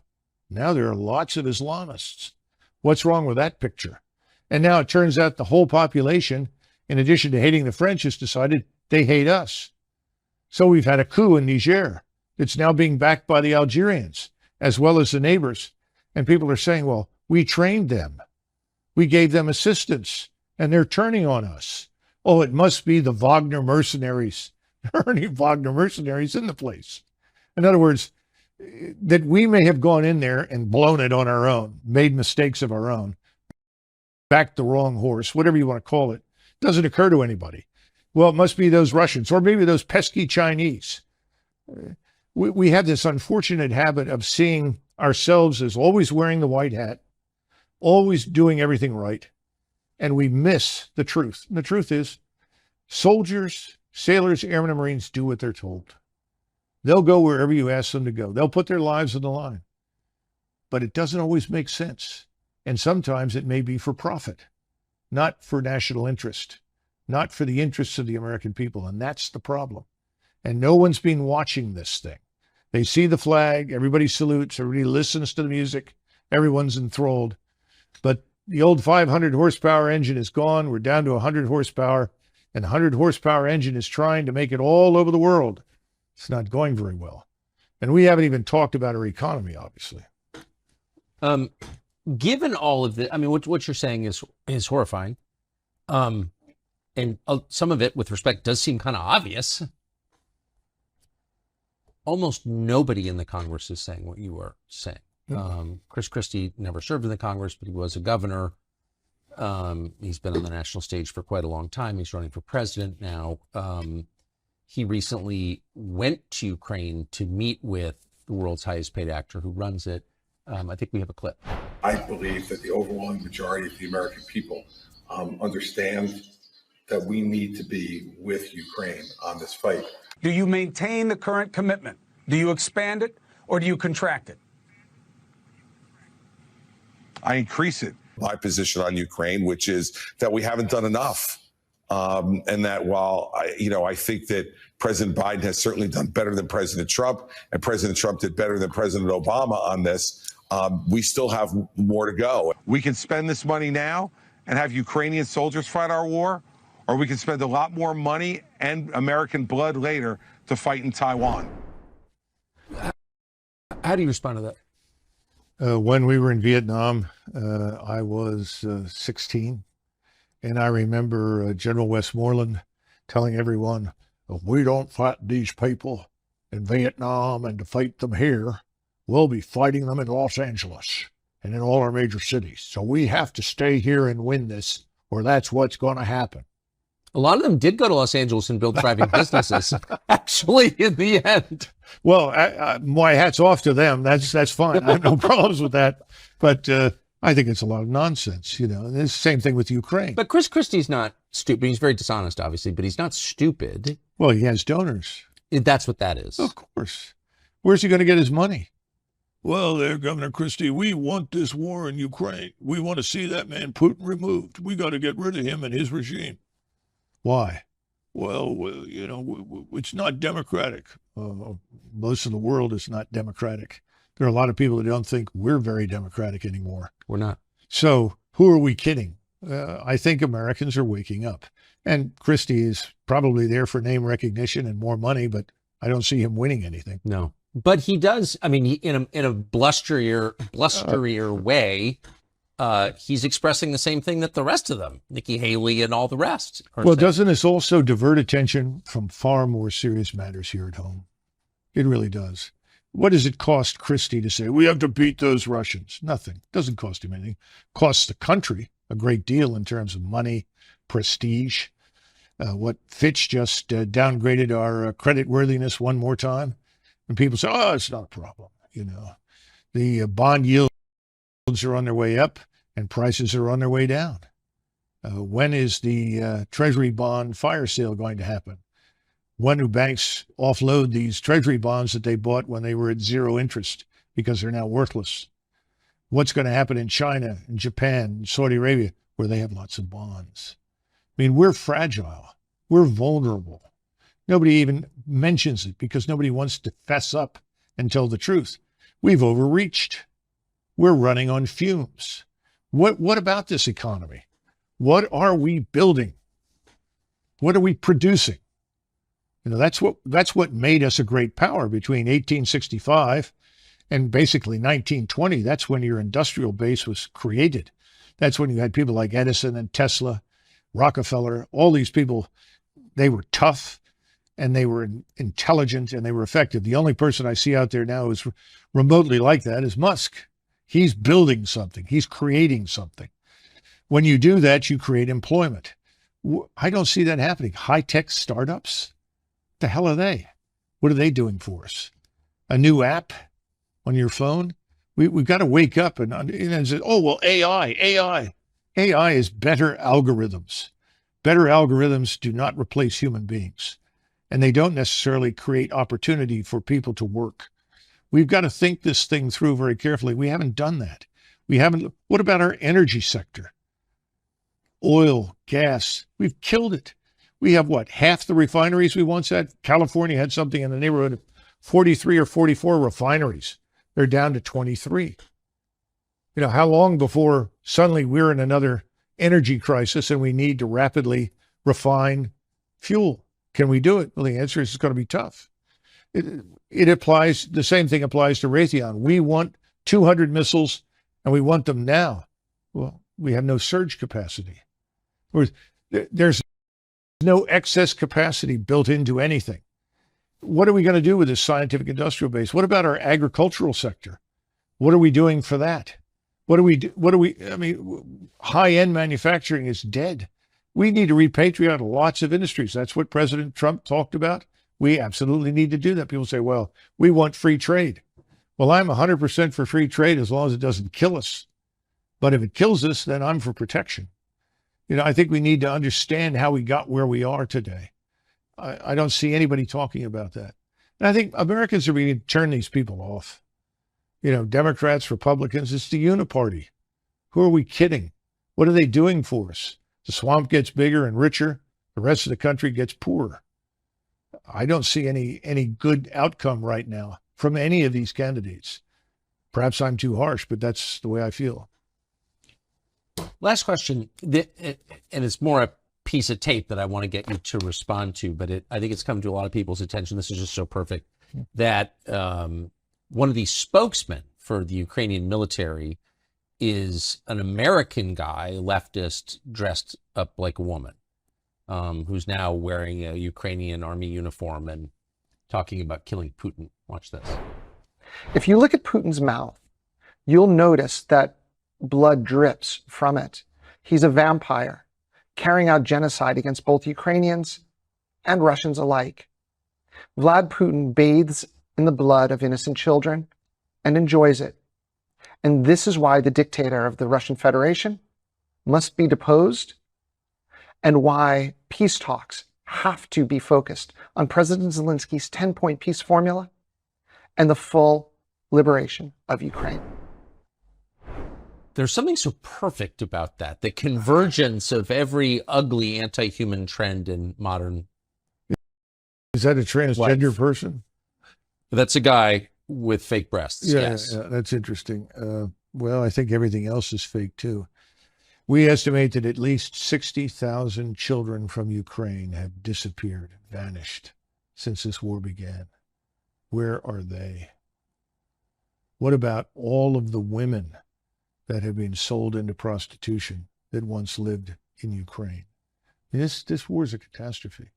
Now there are lots of Islamists. What's wrong with that picture? And now it turns out the whole population, in addition to hating the French, has decided they hate us. So we've had a coup in Niger. It's now being backed by the Algerians as well as the neighbors. And people are saying, well, we trained them. We gave them assistance, and they're turning on us. Oh, it must be the Wagner mercenaries. There aren't any Wagner mercenaries in the place. In other words, that we may have gone in there and blown it on our own, made mistakes of our own, backed the wrong horse, whatever you want to call it, doesn't occur to anybody. Well, it must be those Russians or maybe those pesky Chinese. We have this unfortunate habit of seeing ourselves as always wearing the white hat, always doing everything right, and we miss the truth. And the truth is, soldiers, sailors, airmen, and Marines do what they're told. They'll go wherever you ask them to go. They'll put their lives on the line. But it doesn't always make sense. And sometimes it may be for profit, not for national interest, not for the interests of the American people. And that's the problem. And no one's been watching this thing. They see the flag, everybody salutes, everybody listens to the music, everyone's enthralled. But the old 500 horsepower engine is gone. We're down to 100 horsepower, and the 100 horsepower engine is trying to make it all over the world. It's not going very well. And we haven't even talked about our economy, obviously. Given all of the, I mean, what you're saying is horrifying. And some of it, with respect, does seem kind of obvious. Almost nobody in the Congress is saying what you were saying. Chris Christie never served in the Congress, but he was a governor. He's been on the national stage for quite a long time. He's running for president now. He recently went to Ukraine to meet with the world's highest paid actor who runs it. I think we have a clip. I believe that the overwhelming majority of the American people understand that we need to be with Ukraine on this fight. Do you maintain the current commitment? Do you expand it, or do you contract it? I increase it. My position on Ukraine, which is that we haven't done enough. And that while I think that President Biden has certainly done better than President Trump, and President Trump did better than President Obama on this, we still have more to go. We can spend this money now and have Ukrainian soldiers fight our war, or we can spend a lot more money and American blood later to fight in Taiwan. How do you respond to that? When we were in Vietnam, I was 16. And I remember General Westmoreland telling everyone, if we don't fight these people in Vietnam and to fight them here, we'll be fighting them in Los Angeles and in all our major cities. So we have to stay here and win this, or that's what's going to happen. A lot of them did go to Los Angeles and build thriving businesses, actually, in the end. Well, my hat's off to them. That's fine. I have no problems with that. But I think it's a lot of nonsense, And it's the same thing with Ukraine. But Chris Christie's not stupid. He's very dishonest, obviously, but he's not stupid. Well, he has donors. That's what that is. Of course. Where's he going to get his money? Well, there, Governor Christie, we want this war in Ukraine. We want to see that man Putin removed. We got to get rid of him and his regime. Why? Well, it's not democratic. Most of the world is not democratic. There are a lot of people that don't think we're very democratic anymore. We're not. So who are we kidding? I think Americans are waking up. And Christie is probably there for name recognition and more money, but I don't see him winning anything. No. But he does, I mean, in a blusterier way, he's expressing the same thing that the rest of them, Nikki Haley and all the rest, are saying. Doesn't this also divert attention from far more serious matters here at home? It really does. What does it cost Christie to say, we have to beat those Russians? Nothing. It doesn't cost him anything. It costs the country a great deal in terms of money, prestige. What Fitch just downgraded our credit worthiness one more time. And people say, oh, it's not a problem. The bond yields are on their way up and prices are on their way down. When is the Treasury bond fire sale going to happen? When do banks offload these Treasury bonds that they bought when they were at zero interest because they're now worthless? What's going to happen in China, in Japan, in Saudi Arabia, where they have lots of bonds? I mean, we're fragile. We're vulnerable. Nobody even mentions it because nobody wants to fess up and tell the truth. We've overreached. We're running on fumes. What about this economy? What are we building? What are we producing? That's what made us a great power between 1865 and basically 1920. That's when your industrial base was created. That's when you had people like Edison and Tesla, Rockefeller, all these people. They were tough and they were intelligent and they were effective. The only person I see out there now who's remotely like that is Musk. He's building something. He's creating something. When you do that, you create employment. I don't see that happening. High-tech startups? What the hell are they? What are they doing for us? A new app on your phone? We've got to wake up and say, oh, well, AI. AI is better algorithms. Better algorithms do not replace human beings, and they don't necessarily create opportunity for people to work. We've got to think this thing through very carefully. We haven't done that. What about our energy sector? Oil, gas, we've killed it. We have half the refineries we once had? California had something in the neighborhood of 43 or 44 refineries. They're down to 23. How long before suddenly we're in another energy crisis and we need to rapidly refine fuel? Can we do it? Well, the answer is it's going to be tough. The same thing applies to Raytheon. We want 200 missiles and we want them now. Well, we have no surge capacity. There's no excess capacity built into anything. What are we going to do with this scientific industrial base? What about our agricultural sector? What are we doing for that? High-end manufacturing is dead. We need to repatriate lots of industries. That's what President Trump talked about. We absolutely need to do that. People say, well, we want free trade. Well, I'm 100% for free trade as long as it doesn't kill us. But if it kills us, then I'm for protection. I think we need to understand how we got where we are today. I don't see anybody talking about that. And I think Americans are beginning to turn these people off. Democrats, Republicans, it's the uniparty. Who are we kidding? What are they doing for us? The swamp gets bigger and richer. The rest of the country gets poorer. I don't see any good outcome right now from any of these candidates. Perhaps I'm too harsh, but that's the way I feel. Last question, and it's more a piece of tape that I want to get you to respond to, but I think it's come to a lot of people's attention. This is just so perfect that one of the spokesmen for the Ukrainian military is an American guy, leftist, dressed up like a woman, who's now wearing a Ukrainian army uniform and talking about killing Putin. Watch this. If you look at Putin's mouth, you'll notice that blood drips from it. He's a vampire, carrying out genocide against both Ukrainians and Russians alike. Vlad Putin bathes in the blood of innocent children and enjoys it. And this is why the dictator of the Russian Federation must be deposed, and why peace talks have to be focused on President Zelensky's 10-point peace formula and the full liberation of Ukraine. There's something so perfect about that, the convergence of every ugly anti-human trend in modern. Is that a transgender person? That's a guy with fake breasts. Yeah, yes. Yeah, that's interesting. Well, I think everything else is fake too. We estimate that at least 60,000 children from Ukraine have disappeared, vanished since this war began. Where are they? What about all of the women that have been sold into prostitution that once lived in Ukraine? This war is a catastrophe.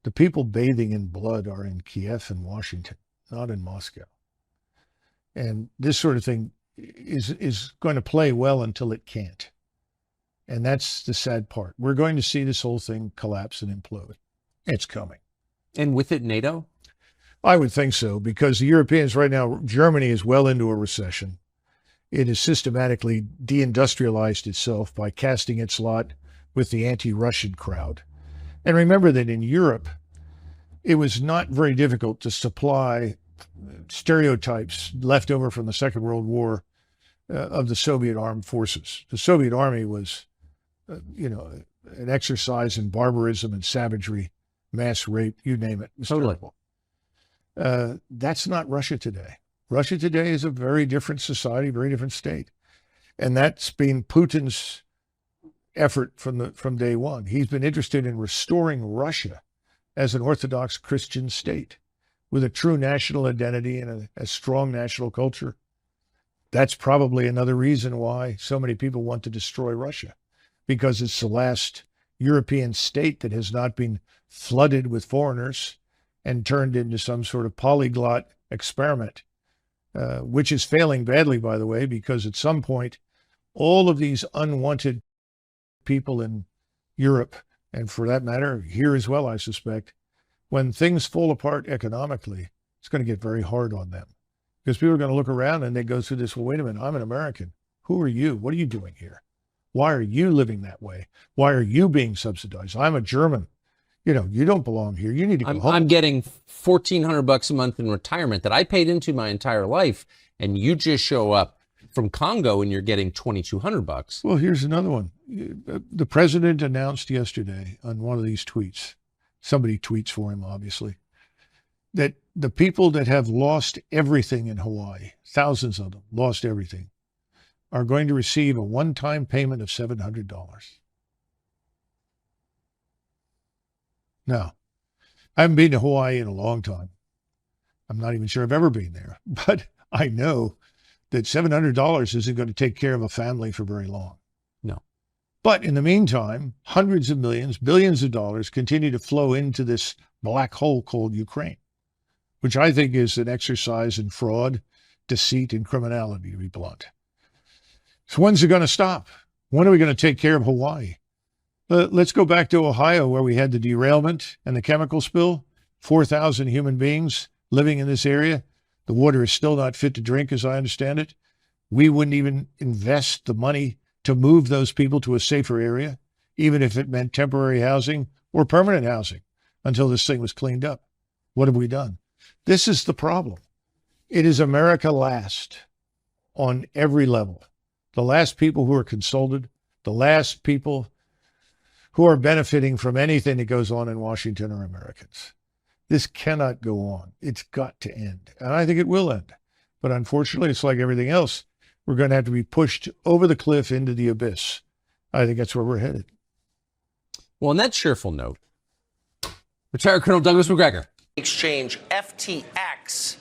The people bathing in blood are in Kiev and Washington, not in Moscow. And this sort of thing is going to play well until it can't. And that's the sad part. We're going to see this whole thing collapse and implode. It's coming. And with it, NATO? I would think so, because the Europeans right now, Germany is well into a recession. It has systematically deindustrialized itself by casting its lot with the anti-Russian crowd. And remember that in Europe, it was not very difficult to supply stereotypes left over from the Second World War of the Soviet armed forces. The Soviet army was, an exercise in barbarism and savagery, mass rape, you name it. It was Totally. terrible. That's not Russia today. Russia today is a very different society, very different state. And that's been Putin's effort from day one. He's been interested in restoring Russia as an Orthodox Christian state with a true national identity and a strong national culture. That's probably another reason why so many people want to destroy Russia, because it's the last European state that has not been flooded with foreigners and turned into some sort of polyglot experiment, which is failing badly, by the way, because at some point, all of these unwanted people in Europe, and for that matter, here as well, I suspect, when things fall apart economically, it's going to get very hard on them. Because people are going to look around and they go through this, well, wait a minute, I'm an American. Who are you? What are you doing here? Why are you living that way? Why are you being subsidized? I'm a German. You know, you don't belong here. You need to go home. I'm getting $1,400 a month in retirement that I paid into my entire life, and you just show up from Congo and you're getting $2,200. Well, here's another one. The president announced yesterday on one of these tweets, somebody tweets for him, obviously, that the people that have lost everything in Hawaii, thousands of them lost everything, are going to receive a one-time payment of $700. Now, I haven't been to Hawaii in a long time. I'm not even sure I've ever been there, but I know that $700 isn't going to take care of a family for very long. No. But in the meantime, hundreds of millions, billions of dollars continue to flow into this black hole called Ukraine, which I think is an exercise in fraud, deceit, and criminality, to be blunt. So when's it going to stop? When are we going to take care of Hawaii? Let's go back to Ohio, where we had the derailment and the chemical spill. 4,000 human beings living in this area. The water is still not fit to drink, as I understand it. We wouldn't even invest the money to move those people to a safer area, even if it meant temporary housing or permanent housing, until this thing was cleaned up. What have we done? This is the problem. It is America last on every level. The last people who are consulted, the last people who are benefiting from anything that goes on in Washington are Americans. This cannot go on. It's got to end. And I think it will end. But unfortunately, it's like everything else. We're going to have to be pushed over the cliff into the abyss. I think that's where we're headed. Well, on that cheerful note, retired Colonel Douglas Macgregor. Exchange FTX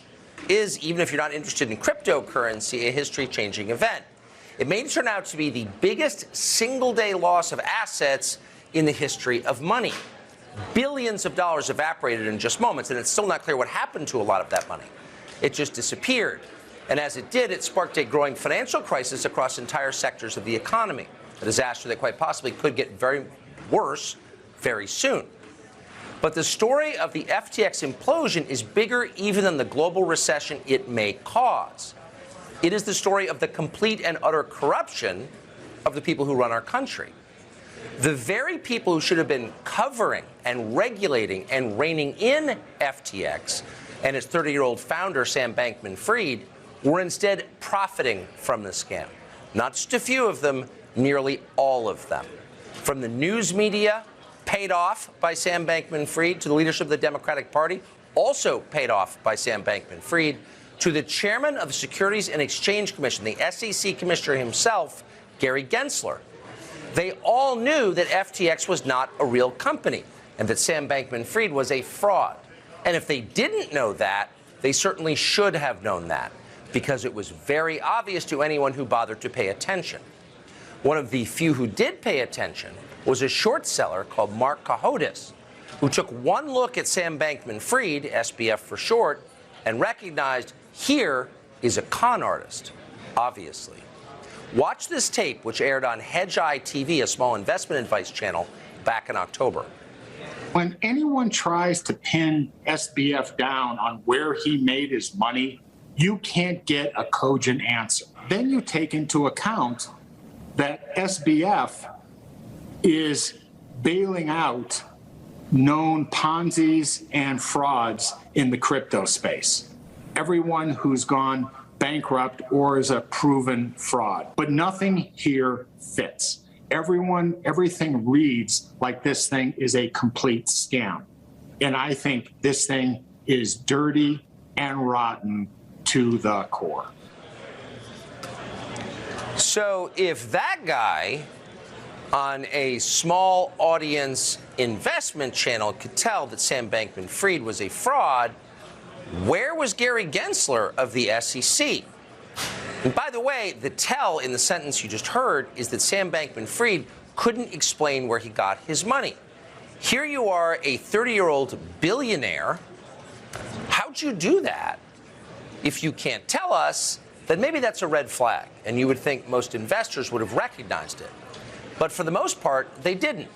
is, even if you're not interested in cryptocurrency, a history-changing event. It may turn out to be the biggest single-day loss of assets in the history of money. Billions of dollars evaporated in just moments, and it's still not clear what happened to a lot of that money. It just disappeared. And as it did, it sparked a growing financial crisis across entire sectors of the economy, a disaster that quite possibly could get very worse very soon. But the story of the FTX implosion is bigger even than the global recession it may cause. It is the story of the complete and utter corruption of the people who run our country. The very people who should have been covering and regulating and reining in FTX and its 30-year-old founder, Sam Bankman-Fried, were instead profiting from the scam. Not just a few of them, nearly all of them. From the news media, paid off by Sam Bankman-Fried, to the leadership of the Democratic Party, also paid off by Sam Bankman-Fried, to the chairman of the Securities and Exchange Commission, the SEC commissioner himself, Gary Gensler. They all knew that FTX was not a real company and that Sam Bankman-Fried was a fraud. And if they didn't know that, they certainly should have known that, because it was very obvious to anyone who bothered to pay attention. One of the few who did pay attention was a short seller called Mark Cohodes, who took one look at Sam Bankman-Fried, SBF for short, and recognized here is a con artist, obviously. Watch this tape, which aired on Hedge Eye TV, a small investment advice channel, back in October. When anyone tries to pin SBF down on where he made his money, you can't get a cogent answer. Then you take into account that SBF is bailing out known Ponzi's and frauds in the crypto space. Everyone who's gone bankrupt or is a proven fraud. But nothing here fits. Everything reads like this thing is a complete scam. And I think this thing is dirty and rotten to the core. So if that guy on a small audience investment channel could tell that Sam Bankman-Fried was a fraud, where was Gary Gensler of the SEC? And by the way, the tell in the sentence you just heard is that Sam Bankman-Fried couldn't explain where he got his money. Here you are, a 30-year-old billionaire. How'd you do that? If you can't tell us, then maybe that's a red flag, and you would think most investors would have recognized it. But for the most part, they didn't.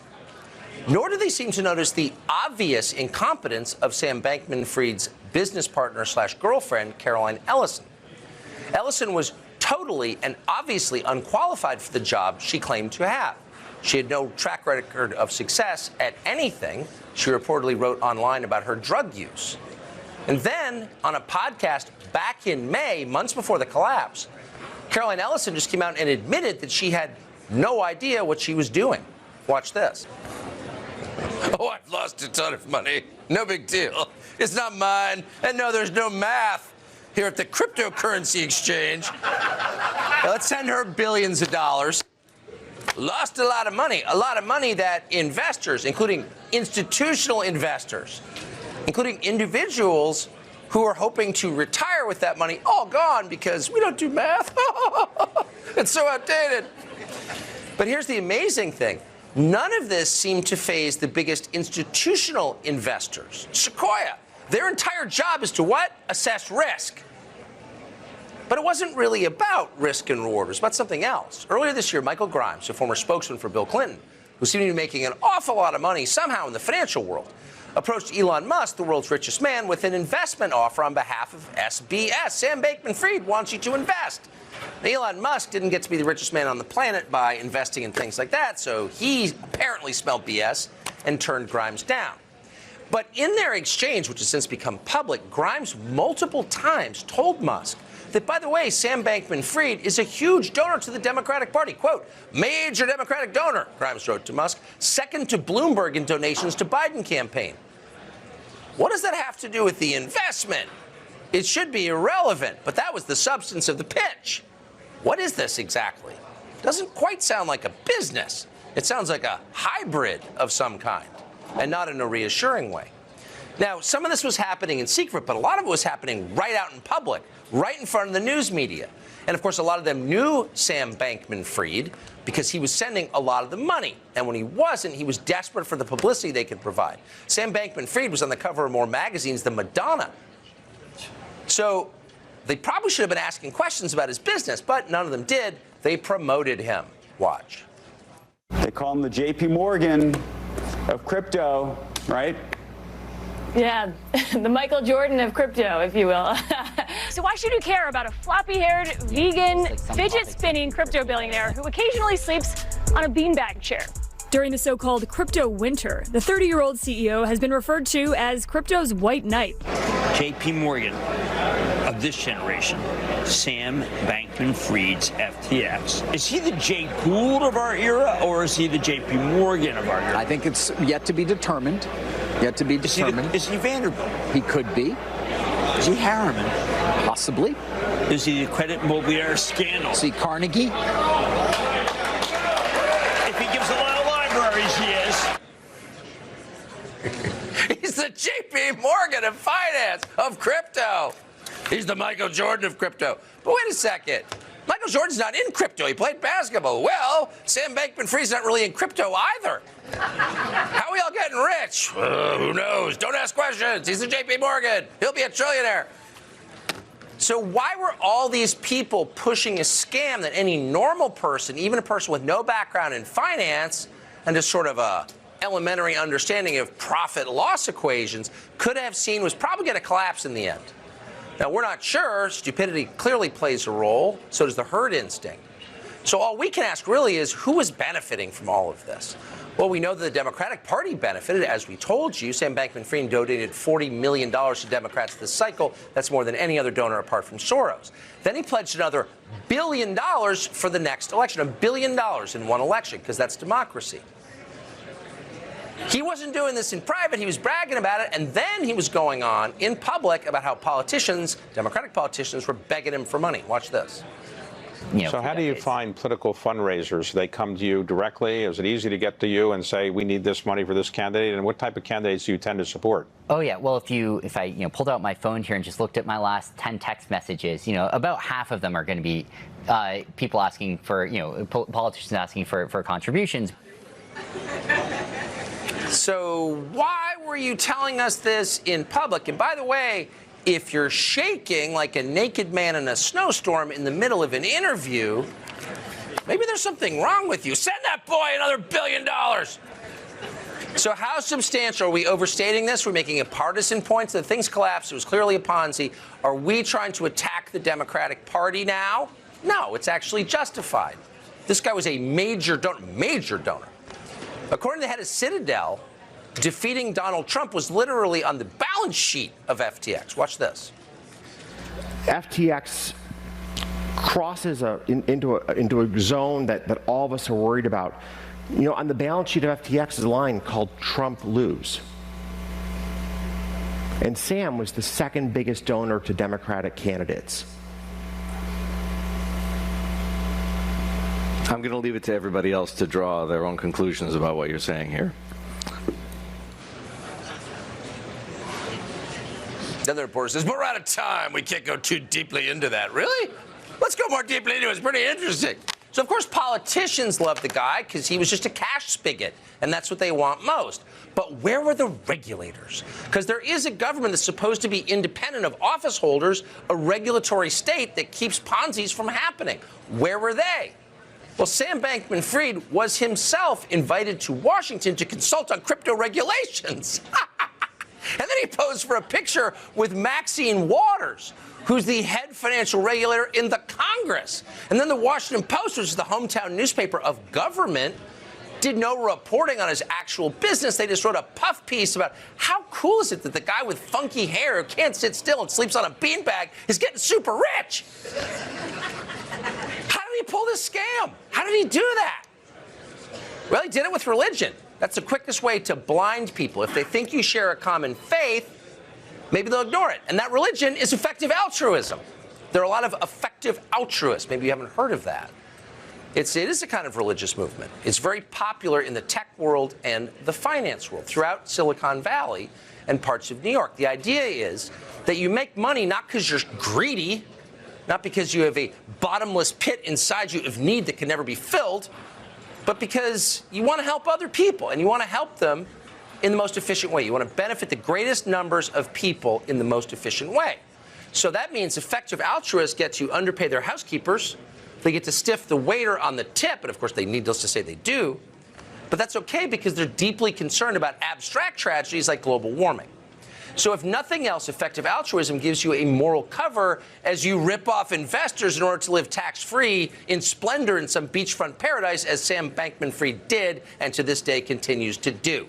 Nor do they seem to notice the obvious incompetence of Sam Bankman-Fried's business partner / girlfriend, Caroline Ellison. Ellison was totally and obviously unqualified for the job she claimed to have. She had no track record of success at anything. She reportedly wrote online about her drug use. And then, on a podcast back in May, months before the collapse, Caroline Ellison just came out and admitted that she had no idea what she was doing. Watch this. Oh, I've lost a ton of money. No big deal. It's not mine. And no, there's no math here at the cryptocurrency exchange. Now, let's send her billions of dollars. Lost a lot of money that investors, including institutional investors, including individuals who are hoping to retire with that money, all gone because we don't do math. It's so outdated. But here's the amazing thing. None of this seemed to faze the biggest institutional investors. Sequoia, their entire job is to what? Assess risk. But it wasn't really about risk and reward. It was about something else. Earlier this year, Michael Grimes, a former spokesman for Bill Clinton, who seemed to be making an awful lot of money somehow in the financial world, approached Elon Musk, the world's richest man, with an investment offer on behalf of SBS. Sam Bankman-Fried wants you to invest. Now, Elon Musk didn't get to be the richest man on the planet by investing in things like that, so he apparently smelled BS and turned Grimes down. But in their exchange, which has since become public, Grimes multiple times told Musk that, by the way, Sam Bankman-Fried is a huge donor to the Democratic Party. Quote, major Democratic donor, Grimes wrote to Musk, second to Bloomberg in donations to Biden campaign. What does that have to do with the investment? It should be irrelevant, but that was the substance of the pitch. What is this exactly? Doesn't quite sound like a business. It sounds like a hybrid of some kind, and not in a reassuring way. Now, some of this was happening in secret, but a lot of it was happening right out in public, right in front of the news media. And, of course, a lot of them knew Sam Bankman-Fried because he was sending a lot of the money. And when he wasn't, he was desperate for the publicity they could provide. Sam Bankman-Fried was on the cover of more magazines than Madonna. So they probably should have been asking questions about his business, but none of them did. They promoted him. Watch. They call him the JP Morgan of crypto, right? Yeah, the Michael Jordan of crypto, if you will. So why should you care about a floppy-haired, vegan, fidget-spinning crypto billionaire who occasionally sleeps on a beanbag chair? During the so-called crypto winter, the 30-year-old CEO has been referred to as crypto's white knight. JP Morgan of this generation, Sam Bankman-Fried's FTX. Is he the Jay Gould of our era, or is he the JP Morgan of our era? I think it's yet to be determined. Yet to be determined. Is he Vanderbilt? He could be. Is he Harriman? Possibly. Is he the Credit Mobilier scandal? Is he Carnegie? If he gives a lot of libraries, he is. He's the JP Morgan of finance, of crypto. He's the Michael Jordan of crypto. But wait a second. Michael Jordan's not in crypto. He played basketball. Well, Sam Bankman-Fried's not really in crypto either. How are we all getting rich? Who knows? Don't ask questions. He's the JP Morgan. He'll be a trillionaire. So why were all these people pushing a scam that any normal person, even a person with no background in finance and just sort of a elementary understanding of profit-loss equations, could have seen was probably going to collapse in the end? Now, we're not sure. Stupidity clearly plays a role. So does the herd instinct. So all we can ask really is, who is benefiting from all of this? Well, we know that the Democratic Party benefited. As we told you, Sam Bankman-Fried donated $40 million to Democrats this cycle. That's more than any other donor apart from Soros. Then he pledged another $1 billion for the next election, $1 billion in one election, because that's democracy. He wasn't doing this in private. He was bragging about it. And then he was going on in public about how politicians, Democratic politicians, were begging him for money. Watch this. So how do you find political fundraisers? They come to you directly? Is it easy to get to you and say, we need this money for this candidate? And what type of candidates do you tend to support? Oh yeah, well if I pulled out my phone here and just looked at my last 10 text messages, about half of them are going to be people asking for, politicians asking for contributions. So why were you telling us this in public? And by the way, if you're shaking like a naked man in a snowstorm in the middle of an interview, maybe there's something wrong with you. Send that boy another $1 billion. So how substantial are we overstating this? We're making a partisan point. So things collapsed. It was clearly a Ponzi. Are we trying to attack the Democratic Party now? No, it's actually justified. This guy was a major donor. According to the head of Citadel, defeating Donald Trump was literally on the balance sheet of FTX. Watch this. FTX crosses into a zone that all of us are worried about. On the balance sheet of FTX is a line called Trump lose. And Sam was the second biggest donor to Democratic candidates. I'm going to leave it to everybody else to draw their own conclusions about what you're saying here. Then the reporter says, we're out of time. We can't go too deeply into that. Really? Let's go more deeply into it. It's pretty interesting. So, of course, politicians love the guy because he was just a cash spigot, and that's what they want most. But where were the regulators? Because there is a government that's supposed to be independent of office holders, a regulatory state that keeps Ponzi's from happening. Where were they? Well, Sam Bankman-Fried was himself invited to Washington to consult on crypto regulations. And then he posed for a picture with Maxine Waters, who's the head financial regulator in the Congress. And then the Washington Post, which is the hometown newspaper of government, did no reporting on his actual business. They just wrote a puff piece about how cool is it that the guy with funky hair who can't sit still and sleeps on a beanbag is getting super rich. How did he pull this scam? How did he do that? Well, he did it with religion. That's the quickest way to blind people. If they think you share a common faith, maybe they'll ignore it. And that religion is effective altruism. There are a lot of effective altruists. Maybe you haven't heard of that. It is a kind of religious movement. It's very popular in the tech world and the finance world, throughout Silicon Valley and parts of New York. The idea is that you make money not because you're greedy, not because you have a bottomless pit inside you of need that can never be filled, but because you want to help other people, and you want to help them in the most efficient way. You want to benefit the greatest numbers of people in the most efficient way. So that means effective altruists get to underpay their housekeepers. They get to stiff the waiter on the tip, and of course they needless to say they do. But that's okay because they're deeply concerned about abstract tragedies like global warming. So if nothing else, effective altruism gives you a moral cover as you rip off investors in order to live tax-free in splendor in some beachfront paradise, as Sam Bankman-Fried did and to this day continues to do.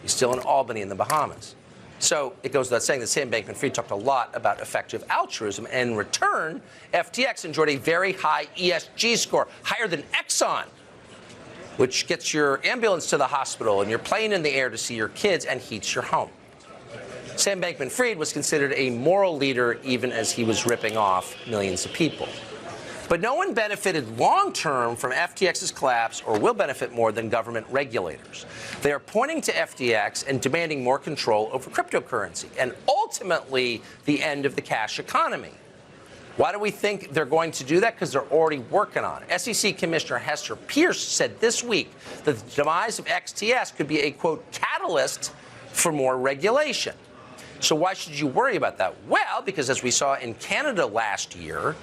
He's still in Albany in the Bahamas. So it goes without saying that Sam Bankman-Fried talked a lot about effective altruism, and in return, FTX enjoyed a very high ESG score, higher than Exxon, which gets your ambulance to the hospital and your plane in the air to see your kids and heats your home. Sam Bankman-Fried was considered a moral leader even as he was ripping off millions of people. But no one benefited long-term from FTX's collapse or will benefit more than government regulators. They are pointing to FTX and demanding more control over cryptocurrency and ultimately the end of the cash economy. Why do we think they're going to do that? Because they're already working on it. SEC Commissioner Hester Pierce said this week that the demise of XTS could be a, quote, catalyst for more regulation. So why should you worry about that? Well, because as we saw in Canada last year,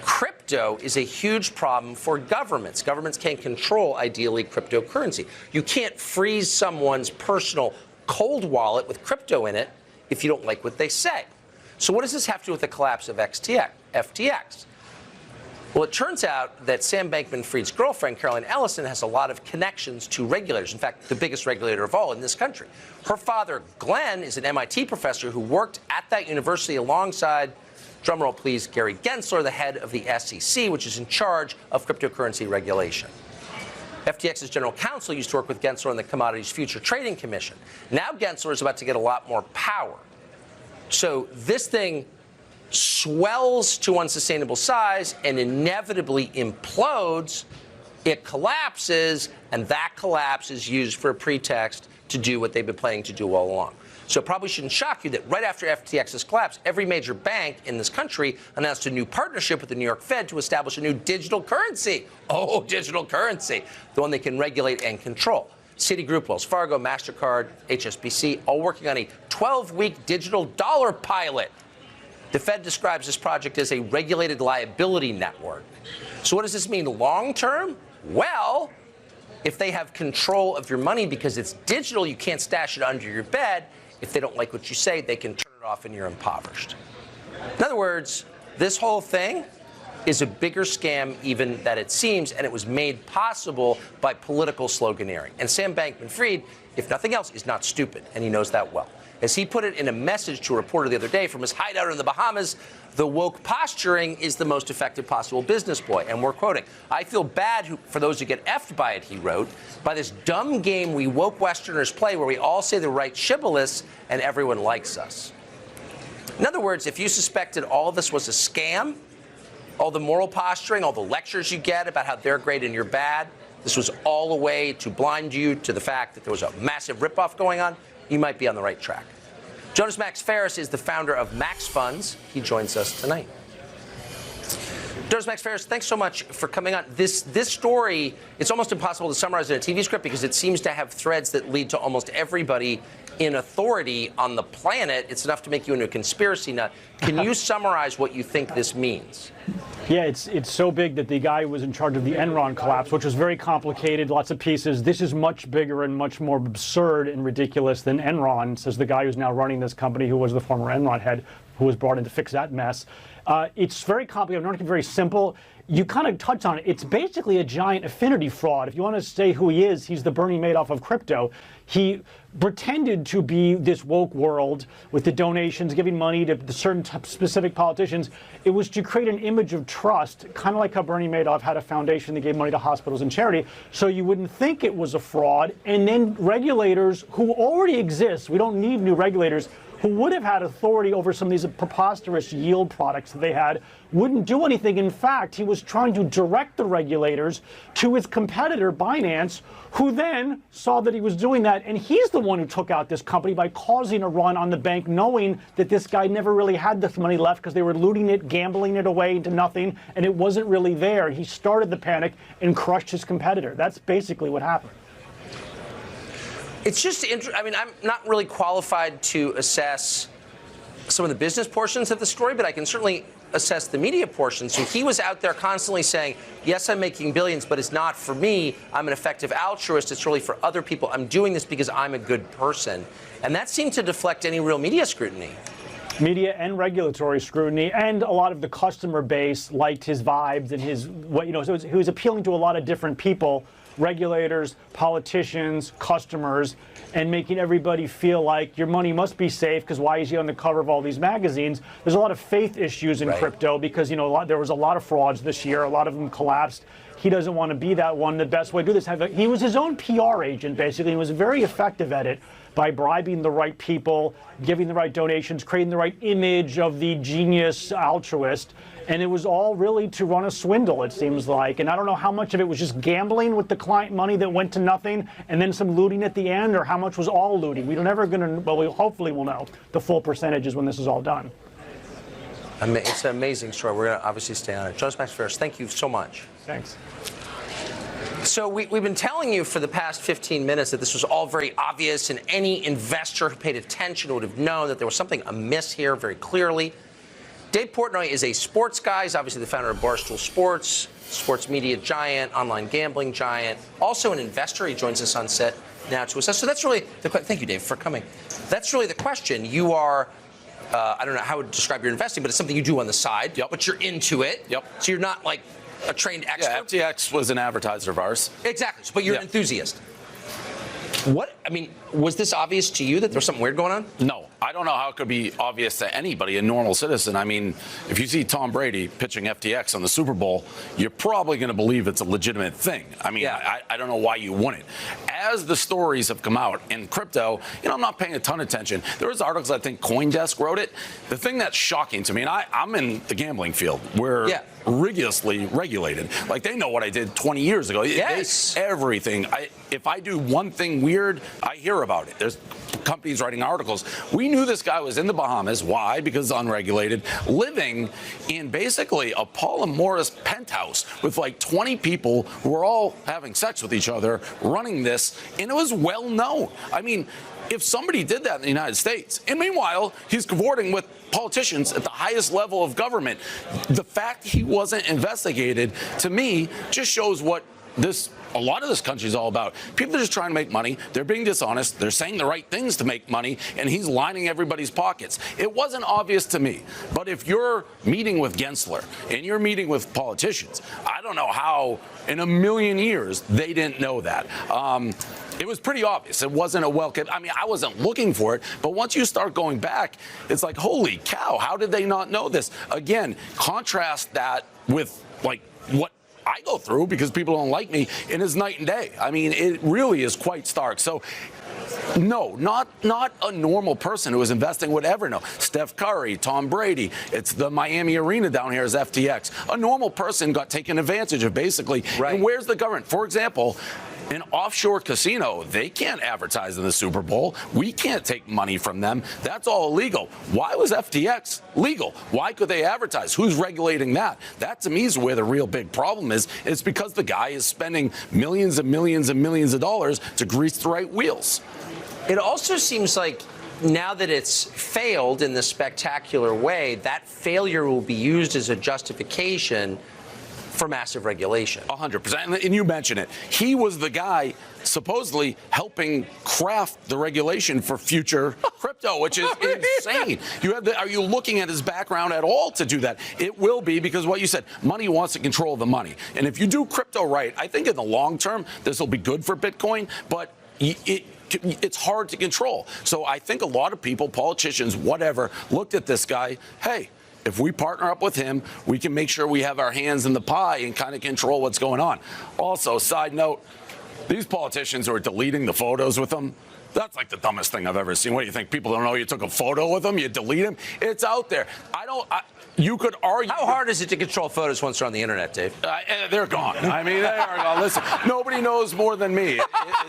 crypto is a huge problem for governments. Governments can't control, ideally, cryptocurrency. You can't freeze someone's personal cold wallet with crypto in it if you don't like what they say. So what does this have to do with the collapse of FTX? Well, it turns out that Sam Bankman-Fried's girlfriend, Caroline Ellison, has a lot of connections to regulators. In fact, the biggest regulator of all in this country. Her father, Glenn, is an MIT professor who worked at that university alongside, drumroll please, Gary Gensler, the head of the SEC, which is in charge of cryptocurrency regulation. FTX's general counsel used to work with Gensler on the Commodities Future Trading Commission. Now Gensler is about to get a lot more power. So this thing swells to unsustainable size and inevitably implodes, it collapses, and that collapse is used for a pretext to do what they've been planning to do all along. So it probably shouldn't shock you that right after FTX's collapse, every major bank in this country announced a new partnership with the New York Fed to establish a new digital currency. Oh, digital currency, the one they can regulate and control. Citigroup, Wells Fargo, MasterCard, HSBC, all working on a 12-week digital dollar pilot. The Fed describes this project as a regulated liability network. So what does this mean long term? Well, if they have control of your money because it's digital, you can't stash it under your bed. If they don't like what you say, they can turn it off and you're impoverished. In other words, this whole thing is a bigger scam even than it seems, and it was made possible by political sloganeering. And Sam Bankman-Fried, if nothing else, is not stupid, and he knows that well. As he put it in a message to a reporter the other day from his hideout in the Bahamas, the woke posturing is the most effective possible business ploy. And we're quoting, "I feel bad for those who get effed by it," he wrote, "by this dumb game we woke Westerners play where we all say the right shibboleths and everyone likes us." In other words, if you suspected all this was a scam, all the moral posturing, all the lectures you get about how they're great and you're bad, this was all a way to blind you to the fact that there was a massive ripoff going on, you might be on the right track. Jonas Max Ferris is the founder of Max Funds. He joins us tonight. Jonas Max Ferris, thanks so much for coming on. This story, it's almost impossible to summarize in a TV script because it seems to have threads that lead to almost everybody in authority on the planet. It's enough to make you into a conspiracy nut. Can you summarize what you think this means? Yeah, it's so big that the guy who was in charge of the Enron collapse, which was very complicated, lots of pieces. This is much bigger and much more absurd and ridiculous than Enron, says the guy who's now running this company, who was the former Enron head, who was brought in to fix that mess. It's very complicated. I'm not going to be very simple. You kind of touch on it. It's basically a giant affinity fraud. If you want to say who he is, he's the Bernie Madoff of crypto. He pretended to be this woke world with the donations, giving money to certain specific politicians. It was to create an image of trust, kind of like how Bernie Madoff had a foundation that gave money to hospitals and charity, so you wouldn't think it was a fraud. And then regulators who already exist, we don't need new regulators, who would have had authority over some of these preposterous yield products that they had, wouldn't do anything. In fact, he was trying to direct the regulators to his competitor, Binance, who then saw that he was doing that, and he's the one who took out this company by causing a run on the bank, knowing that this guy never really had this money left because they were looting it, gambling it away into nothing, and it wasn't really there. And he started the panic and crushed his competitor. That's basically what happened. It's just, I mean, I'm not really qualified to assess some of the business portions of the story, but I can certainly assess the media portion. So he was out there constantly saying, yes, I'm making billions, but it's not for me. I'm an effective altruist. It's really for other people. I'm doing this because I'm a good person. And that seemed to deflect any real media scrutiny. Media and regulatory scrutiny, and a lot of the customer base liked his vibes and his, so he was appealing to a lot of different people, regulators, politicians, customers, and making everybody feel like your money must be safe because why is he on the cover of all these magazines? There's a lot of faith issues in crypto because, there was a lot of frauds this year. A lot of them collapsed. He doesn't want to be that one. The best way to do this, he was his own PR agent, basically. He was very effective at it by bribing the right people, giving the right donations, creating the right image of the genius altruist. And it was all really to run a swindle, it seems like. And I don't know how much of it was just gambling with the client money that went to nothing and then some looting at the end, or how much was all looting. We're never going to, well, we hopefully will know the full percentages when this is all done. It's an amazing story. We're going to obviously stay on it. Jonas Max Ferris, thank you so much. Thanks. So we've been telling you for the past 15 minutes that this was all very obvious, and any investor who paid attention would have known that there was something amiss here very clearly. Dave Portnoy is a sports guy. He's obviously the founder of Barstool Sports, sports media giant, online gambling giant, also an investor. He joins us on set now to assess. So that's really the question. Thank you, Dave, for coming. That's really the question. You are, I don't know how to describe your investing, but it's something you do on the side. Yep. But you're into it. Yep. So you're not like a trained expert. Yeah, FTX was an advertiser of ours. Exactly. But you're an enthusiast. Was this obvious to you that there was something weird going on? No. I don't know how it could be obvious to anybody, a normal citizen. I mean, if you see Tom Brady pitching FTX on the Super Bowl, you're probably going to believe it's a legitimate thing. I mean, I don't know why you wouldn't. As the stories have come out in crypto, I'm not paying a ton of attention. There was articles, I think CoinDesk wrote it. The thing that's shocking to me, and I'm in the gambling field, we're rigorously regulated. Like, they know what I did 20 years ago. Yes. Everything. If I do one thing weird, I hear about it. There's companies writing articles. We knew this guy was in the Bahamas. Why? Because it's unregulated, living in basically a Paul and Morris penthouse with like 20 people who were all having sex with each other, running this, and it was well known. I mean, if somebody did that in the United States, and meanwhile, he's cavorting with politicians at the highest level of government, the fact he wasn't investigated, to me, just shows what a lot of this country is all about. People are just trying to make money. They're being dishonest. They're saying the right things to make money, and he's lining everybody's pockets. It wasn't obvious to me. But if you're meeting with Gensler and you're meeting with politicians, I don't know how in a million years they didn't know that. It was pretty obvious. It wasn't a welcome. I mean, I wasn't looking for it, but once you start going back, it's like, holy cow, how did they not know this? Again, contrast that with like what I go through because people don't like me, and it's night and day. I mean, it really is quite stark. So, no, not a normal person who is investing would ever know. Steph Curry, Tom Brady, it's the Miami Arena down here is FTX. A normal person got taken advantage of, basically. Right. And where's the government? For example, an offshore casino, they can't advertise in the Super Bowl. We can't take money from them. That's all illegal. Why was FTX legal? Why could they advertise? Who's regulating that? That, to me, is where the real big problem is. It's because the guy is spending millions and millions and millions of dollars to grease the right wheels. It also seems like now that it's failed in this spectacular way, that failure will be used as a justification for massive regulation. 100%. And you mentioned it. He was the guy supposedly helping craft the regulation for future crypto, which is insane. Are you looking at his background at all to do that? It will be, because what you said, money wants to control the money. And if you do crypto right, I think in the long term, this will be good for Bitcoin, but it's hard to control. So I think a lot of people, politicians, whatever, looked at this guy, hey, if we partner up with him, we can make sure we have our hands in the pie and kind of control what's going on. Also, side note, these politicians who are deleting the photos with them, that's like the dumbest thing I've ever seen. What do you think? People don't know you took a photo with them? You delete them? It's out there. You could argue. How hard is it to control photos once they're on the internet, Dave? They're gone. I mean, they are gone. Listen, nobody knows more than me.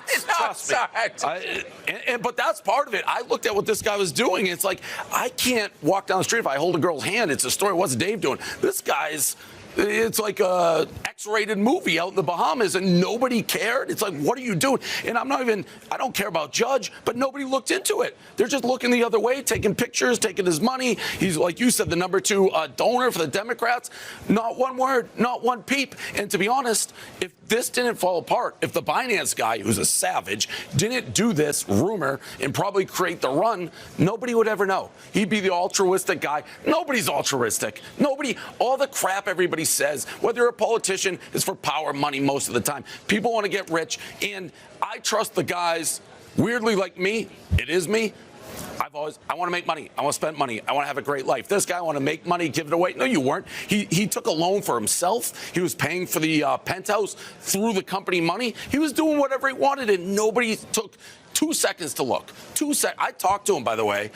Trust me. But that's part of it. I looked at what this guy was doing. It's like, I can't walk down the street if I hold a girl's hand. It's a story. What's Dave doing? This guy's. It's like a X-rated movie out in the Bahamas, and nobody cared. It's like, what are you doing? And I don't care about Judge, but nobody looked into it. They're just looking the other way, taking pictures, taking his money. He's, like you said, the number 2 donor for the Democrats. Not one word, not one peep. And to be honest, if this didn't fall apart, if the Binance guy, who's a savage, didn't do this rumor and probably create the run, nobody would ever know. He'd be the altruistic guy. Nobody's altruistic. All the crap everybody says, whether you're a politician, is for power, money most of the time. People want to get rich, and I trust the guys, weirdly like me, it is me. I want to make money. I want to spend money. I want to have a great life. This guy, I want to make money, give it away. No, you weren't. He took a loan for himself. He was paying for the penthouse through the company money. He was doing whatever he wanted, and nobody took 2 seconds to look. I talked to him, by the way,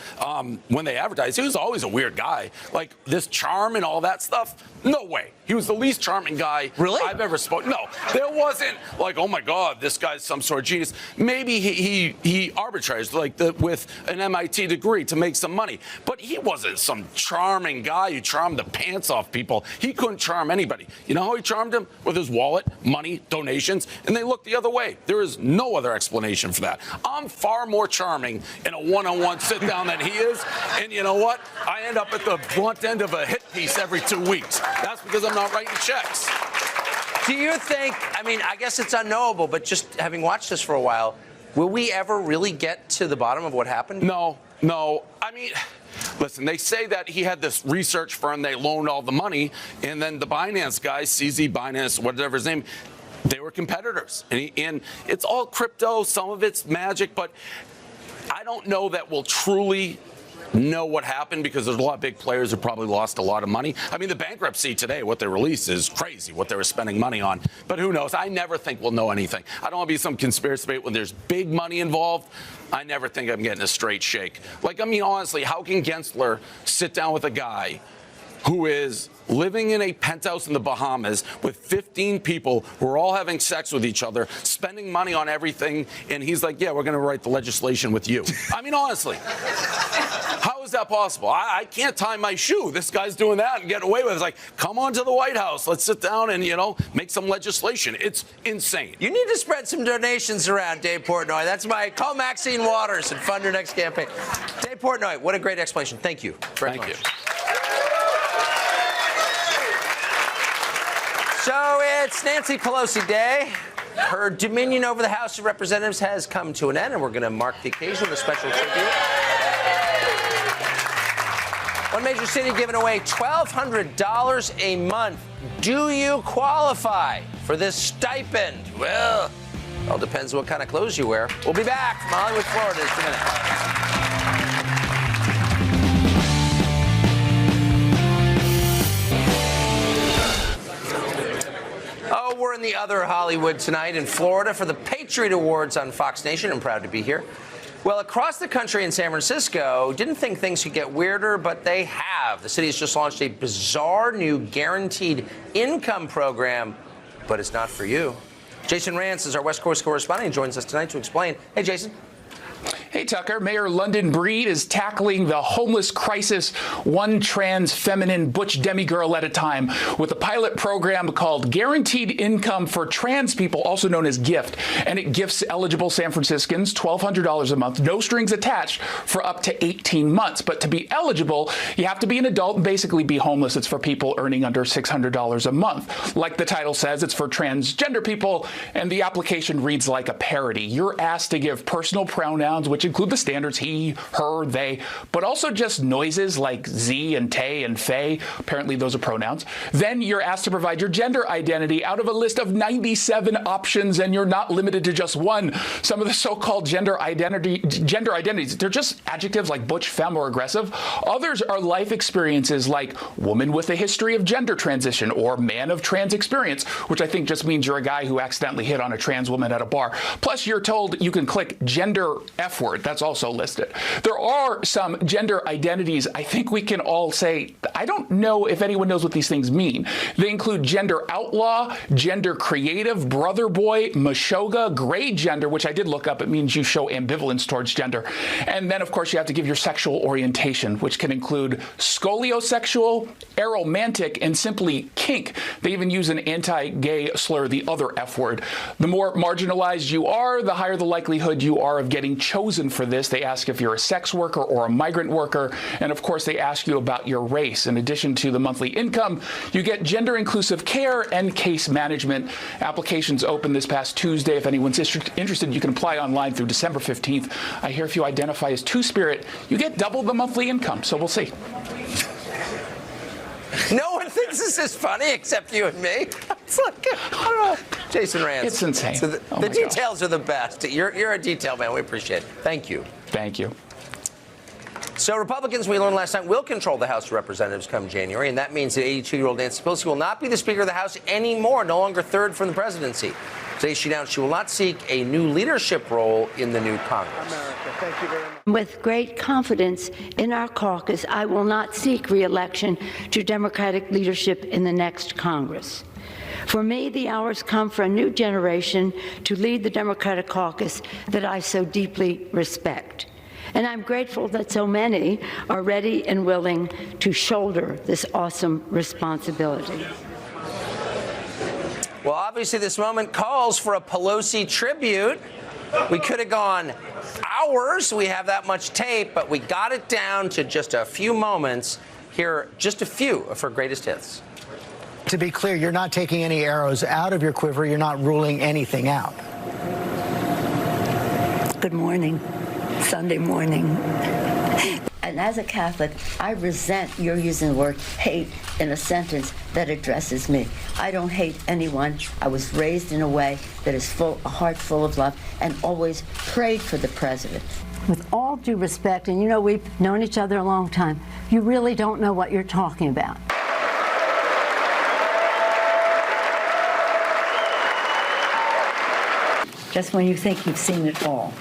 when they advertised. He was always a weird guy. Like, this charm and all that stuff, no way. He was the least charming guy I've ever spoken. No, there wasn't like, oh my God, this guy's some sort of genius. Maybe he arbitraged with an MIT degree to make some money, but he wasn't some charming guy who charmed the pants off people. He couldn't charm anybody. You know how he charmed them? With his wallet, money, donations, and they looked the other way. There is no other explanation for that. I'm far more charming in a one-on-one sit-down than he is, and you know what? I end up at the blunt end of a hit piece every 2 weeks. That's because I'm not writing checks. Do you think, I guess it's unknowable, but just having watched this for a while, will we ever really get to the bottom of what happened? No. Listen, they say that he had this research firm, they loaned all the money, and then the Binance guy, CZ Binance, whatever his name, they were competitors. And it's all crypto, some of it's magic, but I don't know that we'll truly know what happened because there's a lot of big players who probably lost a lot of money. I mean, the bankruptcy today, what they released is crazy, what they were spending money on. But who knows? I never think we'll know anything. I don't want to be some conspiracy theory when there's big money involved. I never think I'm getting a straight shake. Like, I mean, honestly, how can Gensler sit down with a guy who is living in a penthouse in the Bahamas with 15 people who are all having sex with each other, spending money on everything, and he's like, yeah, we're going to write the legislation with you. I mean, honestly, how is that possible? I can't tie my shoe. This guy's doing that and getting away with it. It's like, come on to the White House. Let's sit down and, make some legislation. It's insane. You need to spread some donations around, Dave Portnoy. That's call Maxine Waters and fund your next campaign. Dave Portnoy, what a great explanation. Thank you very much. So it's Nancy Pelosi Day. Her dominion over the House of Representatives has come to an end, and we're going to mark the occasion with a special tribute. One major city giving away $1,200 a month. Do you qualify for this stipend? Well, it all depends what kind of clothes you wear. We'll be back from Hollywood, Florida in just a minute. Oh, we're in the other Hollywood tonight in Florida for the Patriot Awards on Fox Nation. I'm proud to be here. Well, across the country in San Francisco, didn't think things could get weirder, but they have. The city has just launched a bizarre new guaranteed income program, but it's not for you. Jason Rance is our West Coast correspondent and joins us tonight to explain. Hey, Jason. Hey, Tucker. Mayor London Breed is tackling the homeless crisis one trans feminine butch demigirl at a time with a pilot program called Guaranteed Income for Trans People, also known as GIFT. And it gifts eligible San Franciscans $1,200 a month, no strings attached, for up to 18 months. But to be eligible, you have to be an adult and basically be homeless. It's for people earning under $600 a month. Like the title says, it's for transgender people, and the application reads like a parody. You're asked to give personal pronouns, which include the standards he, her, they, but also just noises like Z and Tay and Fay. Apparently those are pronouns. Then you're asked to provide your gender identity out of a list of 97 options, and you're not limited to just one. Some of the so-called gender identities, they're just adjectives like butch, femme, or aggressive. Others are life experiences like woman with a history of gender transition or man of trans experience, which I think just means you're a guy who accidentally hit on a trans woman at a bar. Plus, you're told you can click gender F word. That's also listed. There are some gender identities I think we can all say, I don't know if anyone knows what these things mean. They include gender outlaw, gender creative, brother boy, mashoga, gray gender, which I did look up. It means you show ambivalence towards gender. And then, of course, you have to give your sexual orientation, which can include scoliosexual, aromantic, and simply kink. They even use an anti-gay slur, the other F word. The more marginalized you are, the higher the likelihood you are of getting chosen for this. They ask if you're a sex worker or a migrant worker, and of course they ask you about your race. In addition to the monthly income, you get gender inclusive care and case management. Applications open this past Tuesday. If anyone's interested, you can apply online through December 15th. I hear if you identify as Two-Spirit, you get double the monthly income, so we'll see. No one thinks this is funny except you and me. It's like, I don't know. Jason Rance. It's insane. So the details are the best. You're a detail man. We appreciate it. Thank you. Thank you. So Republicans, we learned last night, will control the House of Representatives come January, and that means that 82-year-old Nancy Pelosi will not be the Speaker of the House anymore, no longer third from the presidency. Today she announced she will not seek a new leadership role in the new Congress. America, thank you very much. With great confidence in our caucus, I will not seek re-election to Democratic leadership in the next Congress. For me, the hours come for a new generation to lead the Democratic caucus that I so deeply respect. And I'm grateful that so many are ready and willing to shoulder this awesome responsibility. Well, obviously this moment calls for a Pelosi tribute. We could have gone hours. We have that much tape, but we got it down to just a few moments. Here are just a few of her greatest hits. To be clear, you're not taking any arrows out of your quiver. You're not ruling anything out. Good morning. Sunday morning. And as a Catholic, I resent your using the word hate in a sentence that addresses me. I don't hate anyone. I was raised in a way that is a heart full of love, and always prayed for the president. With all due respect, and you know we've known each other a long time, you really don't know what you're talking about. Just when you think you've seen it all,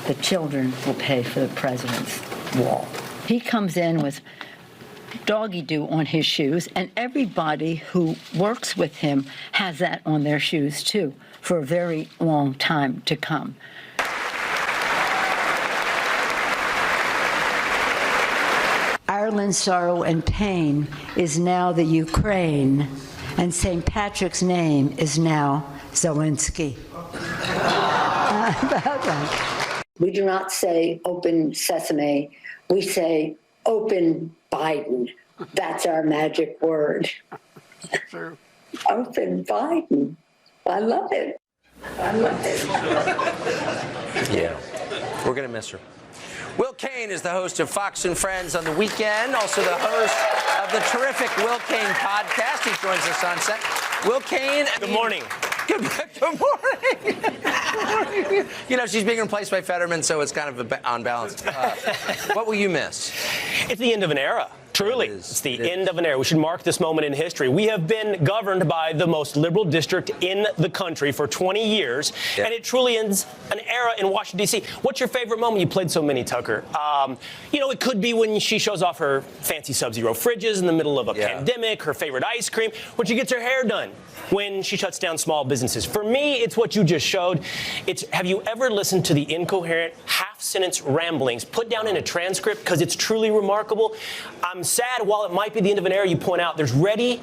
the children will pay for the president's wall. He comes in with doggy-doo on his shoes, and everybody who works with him has that on their shoes, too, for a very long time to come. Ireland's sorrow and pain is now the Ukraine, and St. Patrick's name is now Zelensky. We do not say open sesame. We say open Biden. That's our magic word. True. Open Biden. I love it. I love it. Yeah, we're going to miss her. Will Cain is the host of Fox and Friends on the weekend, also the host of the terrific Will Cain podcast. He joins us on set. Will Cain. Good morning. Good morning. You know, she's being replaced by Fetterman, so it's kind of unbalanced. What will you miss? It's the end of an era. Truly, it's the end of an era. We should mark this moment in history. We have been governed by the most liberal district in the country for 20 years, and it truly ends an era in Washington, D.C. What's your favorite moment? You played so many, Tucker. You know, it could be when she shows off her fancy Sub-Zero fridges in the middle of a pandemic, her favorite ice cream, when she gets her hair done, when she shuts down small businesses. For me, it's what you just showed. It's, have you ever listened to the incoherent, half-sentence ramblings put down in a transcript? Because it's truly remarkable. I'm sad, while it might be the end of an era, you point out there's ready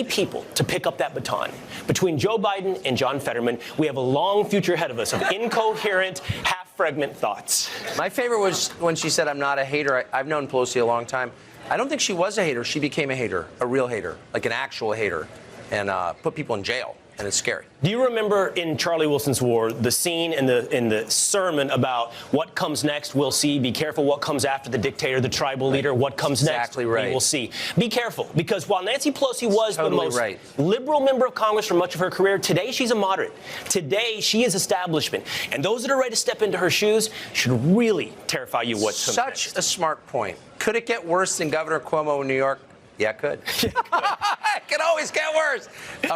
people to pick up that baton. Between Joe Biden and John Fetterman, we have a long future ahead of us of incoherent, half-fragment thoughts. My favorite was when she said, I'm not a hater. I've known Pelosi a long time. I don't think she was a hater. She became a hater, a real hater, like an actual hater, and put people in jail. And it's scary. Do you remember in Charlie Wilson's War, the scene in the sermon about what comes next, we'll see. Be careful what comes after the dictator, the tribal leader. What comes next, we will see. Be careful, because while Nancy Pelosi was the most liberal member of Congress for much of her career, today she's a moderate. Today she is establishment. And those that are ready to step into her shoes should really terrify you what comes next. Such a smart point. Could it get worse than Governor Cuomo in New York? Yeah, it could. It could always get worse.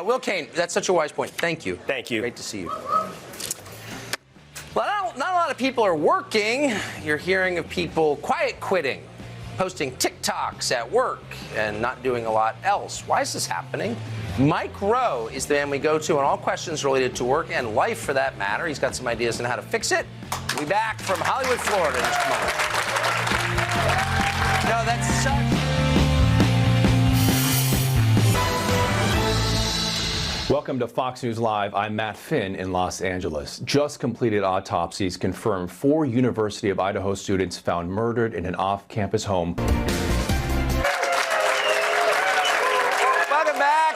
Will Cain, that's such a wise point. Thank you. Thank you. Great to see you. Well, not a lot of people are working. You're hearing of people quiet quitting, posting TikToks at work, and not doing a lot else. Why is this happening? Mike Rowe is the man we go to on all questions related to work and life, for that matter. He's got some ideas on how to fix it. We'll be back from Hollywood, Florida in just a moment. No, that's such... Welcome to Fox News Live. I'm Matt Finn in Los Angeles. Just completed autopsies confirm 4 University of Idaho students found murdered in an off-campus home. Welcome back.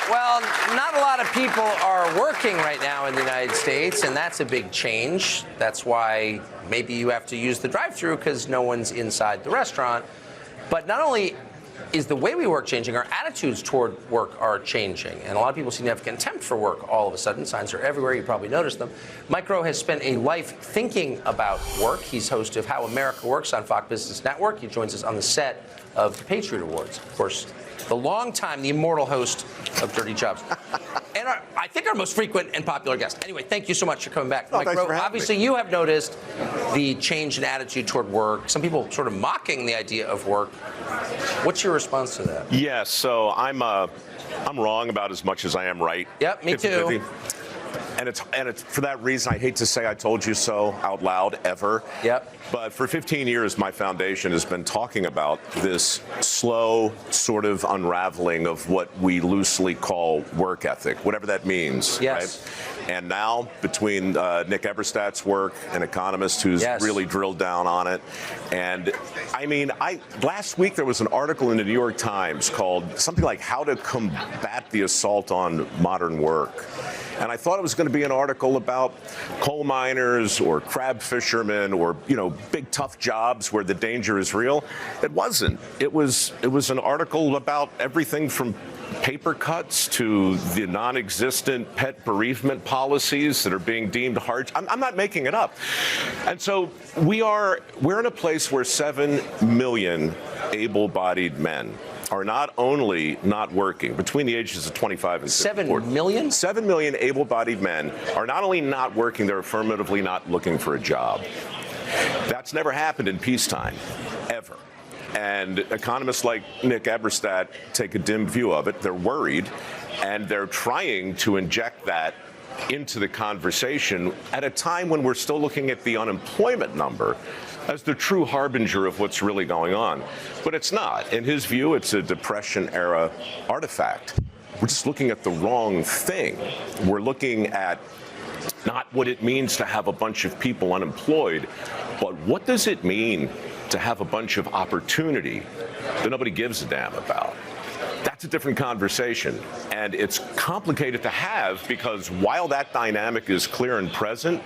Well, not a lot of people are working right now in the United States, and that's a big change. That's why maybe you have to use the drive-thru because no one's inside the restaurant. But not only is the way we work changing, our attitudes toward work are changing. And a lot of people seem to have contempt for work all of a sudden. Signs are everywhere. You probably noticed them. Mike Rowe has spent a life thinking about work. He's host of How America Works on Fox Business Network. He joins us on the set of the Patriot Awards. Of course, the immortal host of Dirty Jobs. And I think our most frequent and popular guest. Anyway, thank you so much for coming back. Oh, Mike Rowe, obviously you have noticed the change in attitude toward work. Some people sort of mocking the idea of work. What's your response to that? Yes, so I'm wrong about as much as I am right. Yep, me too. And it's for that reason, I hate to say I told you so out loud ever. Yep. But for 15 years, my foundation has been talking about this slow sort of unraveling of what we loosely call work ethic, whatever that means. Yes. Right? And now, between Nick Eberstadt's work, an economist who's really drilled down on it, and I mean, last week there was an article in the New York Times called something like "How to Combat the Assault on Modern Work." And I thought it was going to be an article about coal miners or crab fishermen or, you know, big tough jobs where the danger is real. It wasn't. It was an article about everything from paper cuts to the non-existent pet bereavement policies that are being deemed hard. I'm not making it up. And so we're in a place where 7 million able-bodied men are not only not working between the ages of 25 and 54. 7 million? 7 million able-bodied men are not only not working, they're affirmatively not looking for a job. That's never happened in peacetime, ever. And economists like Nick Eberstadt take a dim view of it. They're worried, and they're trying to inject that into the conversation at a time when we're still looking at the unemployment number as the true harbinger of what's really going on. But it's not. In his view, it's a Depression-era artifact. We're just looking at the wrong thing. We're looking at not what it means to have a bunch of people unemployed, but what does it mean to have a bunch of opportunity that nobody gives a damn about? That's a different conversation, and it's complicated to have because while that dynamic is clear and present,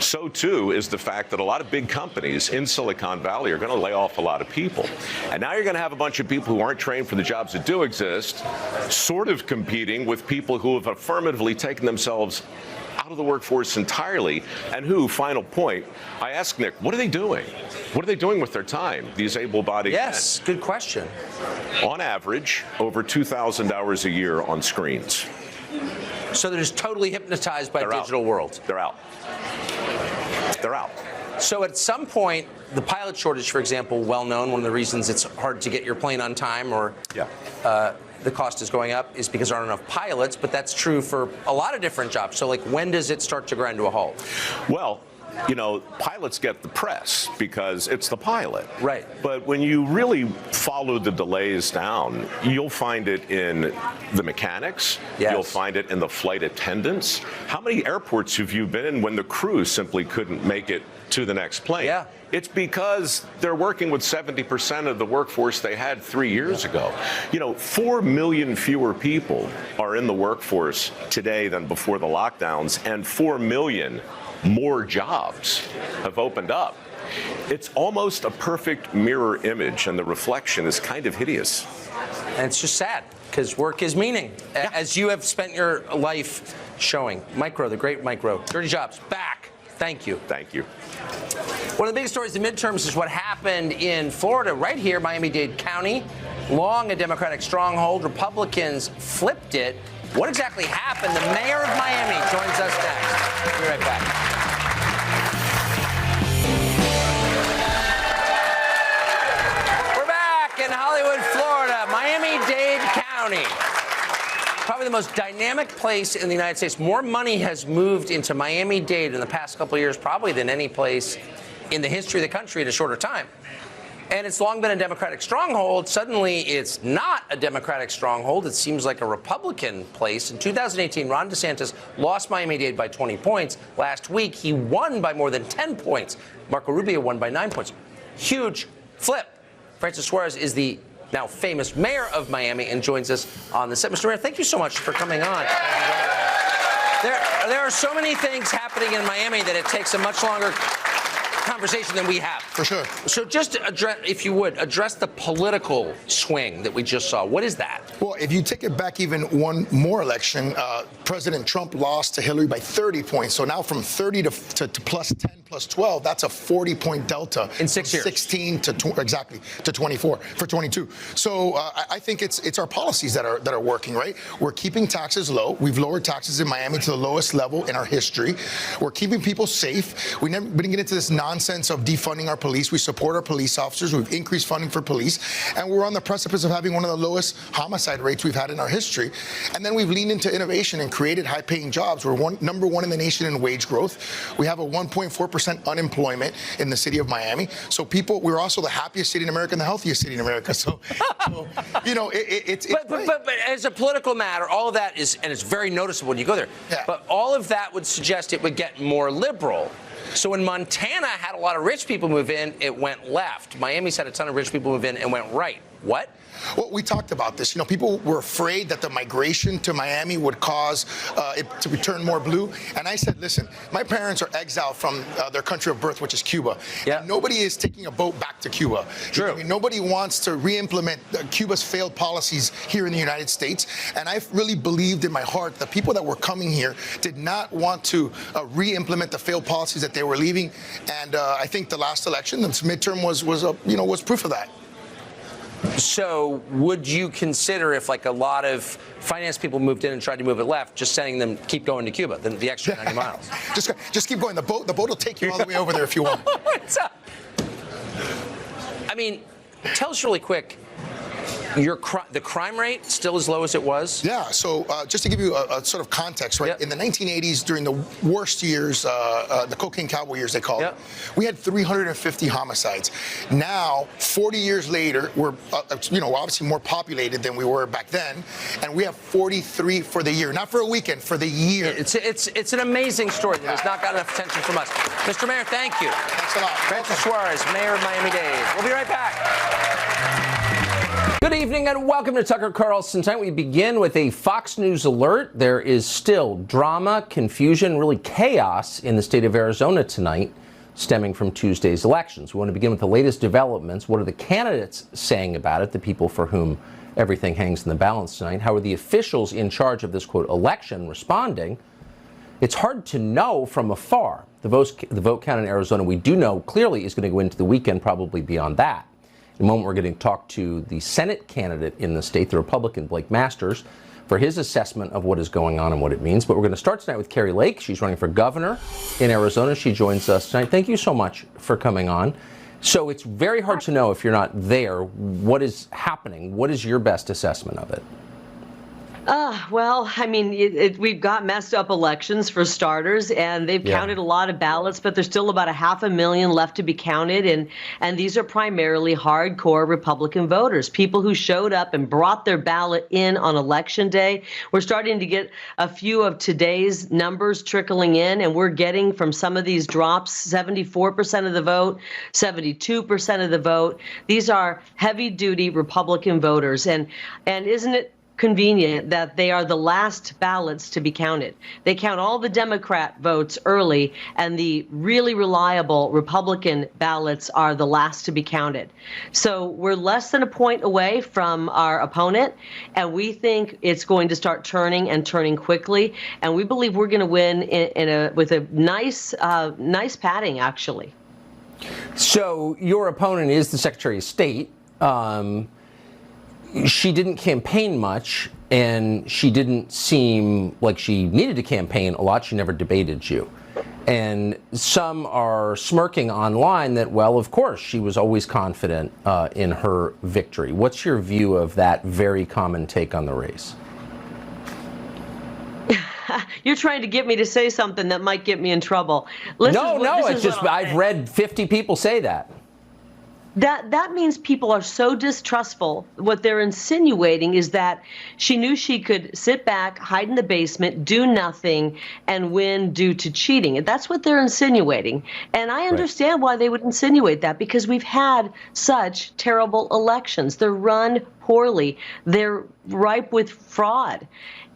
so too is the fact that a lot of big companies in Silicon Valley are going to lay off a lot of people. And now you're going to have a bunch of people who aren't trained for the jobs that do exist, sort of competing with people who have affirmatively taken themselves out of the workforce entirely, and who, final point, I asked Nick, what are they doing? What are they doing with their time, these able-bodied men? Yes, good question. On average, over 2,000 hours a year on screens. So they're just totally hypnotized by digital world. They're out. They're out. So at some point, the pilot shortage, for example, well known, one of the reasons it's hard to get your plane on time or the cost is going up is because there aren't enough pilots, but that's true for a lot of different jobs. So, like, when does it start to grind to a halt? Well, you know, pilots get the press because it's the pilot. Right. But when you really follow the delays down, you'll find it in the mechanics. Yes. You'll find it in the flight attendants. How many airports have you been in when the crew simply couldn't make it to the next plane? Yeah. It's because they're working with 70% of the workforce they had 3 years ago. You know, 4 million fewer people are in the workforce today than before the lockdowns, and 4 million more jobs have opened up. It's almost a perfect mirror image, and the reflection is kind of hideous. And it's just sad, because work is meaning, as you have spent your life showing. Micro, the great Micro. Dirty Jobs, back. Thank you. Thank you. One of the biggest stories of the midterms is what happened in Florida, right here, Miami-Dade County. Long a Democratic stronghold. Republicans flipped it. What exactly happened? The mayor of Miami joins us next. We'll be right back. We're back in Hollywood, Florida, Miami-Dade County. Probably the most dynamic place in the United States. More money has moved into Miami-Dade in the past couple of years, probably than any place in the history of the country in a shorter time. And it's long been a Democratic stronghold. Suddenly, it's not a Democratic stronghold. It seems like a Republican place. In 2018, Ron DeSantis lost Miami-Dade by 20 points. Last week, he won by more than 10 points. Marco Rubio won by 9 points. Huge flip. Francis Suarez is the now famous mayor of Miami and joins us on the set. Mr. Mayor, thank you so much for coming on. There are so many things happening in Miami that it takes a much longer conversation than we have. For sure. So just address, if you would, address the political swing that we just saw. What is that? Well, if you take it back even one more election, President Trump lost to Hillary by 30 points. So now from 30 to plus 10, plus 12, that's a 40-point delta. In 6 years. 16 to to 24 for 22. So I think it's our policies that are working, right? We're keeping taxes low. We've lowered taxes in Miami to the lowest level in our history. We're keeping people safe. We didn't get into this nonsense of defunding our police. We support our police officers. We've increased funding for police. And we're on the precipice of having one of the lowest homicide rates we've had in our history. And then we've leaned into innovation and created high-paying jobs. We're number one in the nation in wage growth. We have a 1.4% unemployment in the city of Miami. So we're also the happiest city in America and the healthiest city in America. So you know, it's but as a political matter, all of that is, and it's very noticeable when you go there. Yeah. But all of that would suggest it would get more liberal. So when Montana had a lot of rich people move in, it went left. Miami's had a ton of rich people move in and went right. What? Well, we talked about this. People were afraid that the migration to Miami would cause it to turn more blue. And I said, listen, my parents are exiled from their country of birth, which is Cuba. Yeah. And nobody is taking a boat back to Cuba. True. I mean, nobody wants to re-implement Cuba's failed policies here in the United States. And I really believed in my heart the people that were coming here did not want to re-implement the failed policies that they were leaving. And I think the last election, this midterm, was proof of that. So would you consider, if like a lot of finance people moved in and tried to move it left, just sending them keep going to Cuba, the extra 90 miles? Just keep going. The boat will take you all the way over there if you want. I mean, tell us really quick. The crime rate still as low as it was? Yeah, so just to give you a sort of context, right? Yep. In the 1980s, during the worst years, the cocaine cowboy years, they call it, we had 350 homicides. Now, 40 years later, we're obviously more populated than we were back then, and we have 43 for the year. Not for a weekend, for the year. It's an amazing story that has not got enough attention from us. Mr. Mayor, thank you. Thanks a lot. Francis Suarez, Mayor of Miami-Dade. We'll be right back. Good evening and welcome to Tucker Carlson Tonight. We begin with a Fox News alert. There is still drama, confusion, really chaos in the state of Arizona tonight, stemming from Tuesday's elections. We want to begin with the latest developments. What are the candidates saying about it, the people for whom everything hangs in the balance tonight? How are the officials in charge of this, quote, election responding? It's hard to know from afar. The vote count in Arizona, we do know clearly, is going to go into the weekend, probably beyond that. In a moment, we're going to talk to the Senate candidate in the state, the Republican Blake Masters, for his assessment of what is going on and what it means. But we're going to start tonight with Kari Lake. She's running for governor in Arizona. She joins us tonight. Thank you so much for coming on. So it's very hard to know if you're not there what is happening. What is your best assessment of it? Well, I mean, we've got messed up elections for starters, and they've counted a lot of ballots, but there's still about 500,000 left to be counted. And these are primarily hardcore Republican voters, people who showed up and brought their ballot in on Election Day. We're starting to get a few of today's numbers trickling in, and we're getting from some of these drops 74% of the vote, 72% of the vote. These are heavy-duty Republican voters. And isn't it convenient that they are the last ballots to be counted? They count all the Democrat votes early, and the really reliable Republican ballots are the last to be counted. So we're less than a point away from our opponent, and we think it's going to start turning and turning quickly. And we believe we're going to win with a nice padding, actually. So your opponent is the Secretary of State. She didn't campaign much, and she didn't seem like she needed to campaign a lot. She never debated you. And some are smirking online that, well, of course, she was always confident in her victory. What's your view of that very common take on the race? You're trying to get me to say something that might get me in trouble. It's just I've read 50 people say that. That means people are so distrustful. What they're insinuating is that she knew she could sit back, hide in the basement, do nothing, and win due to cheating. And that's what they're insinuating. And I understand why they would insinuate that, because we've had such terrible elections. They're run poorly. They're ripe with fraud.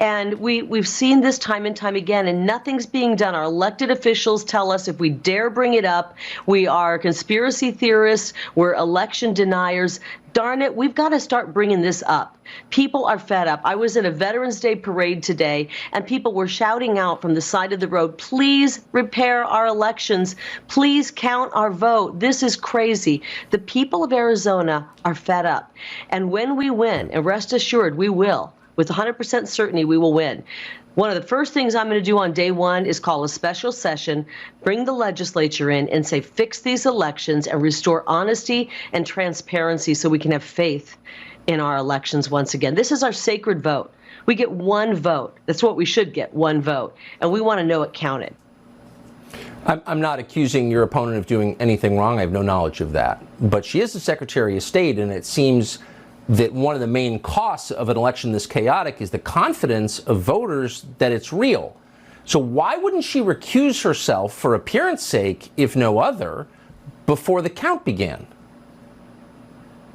And we've seen this time and time again, and nothing's being done. Our elected officials tell us if we dare bring it up, we are conspiracy theorists, we're election deniers. Darn it, we've got to start bringing this up. People are fed up. I was at a Veterans Day parade today, and people were shouting out from the side of the road, please repair our elections. Please count our vote. This is crazy. The people of Arizona are fed up. And when we win, and rest assured we will, with 100% certainty we will win. One of the first things I'm going to do on day one is call a special session, bring the legislature in, and say, fix these elections and restore honesty and transparency so we can have faith in our elections once again. This is our sacred vote. We get one vote. That's what we should get, one vote. And we want to know it counted. I'm not accusing your opponent of doing anything wrong. I have no knowledge of that. But she is the Secretary of State, and it seems that one of the main costs of an election this chaotic is the confidence of voters that it's real. So why wouldn't she recuse herself for appearance sake, if no other, before the count began?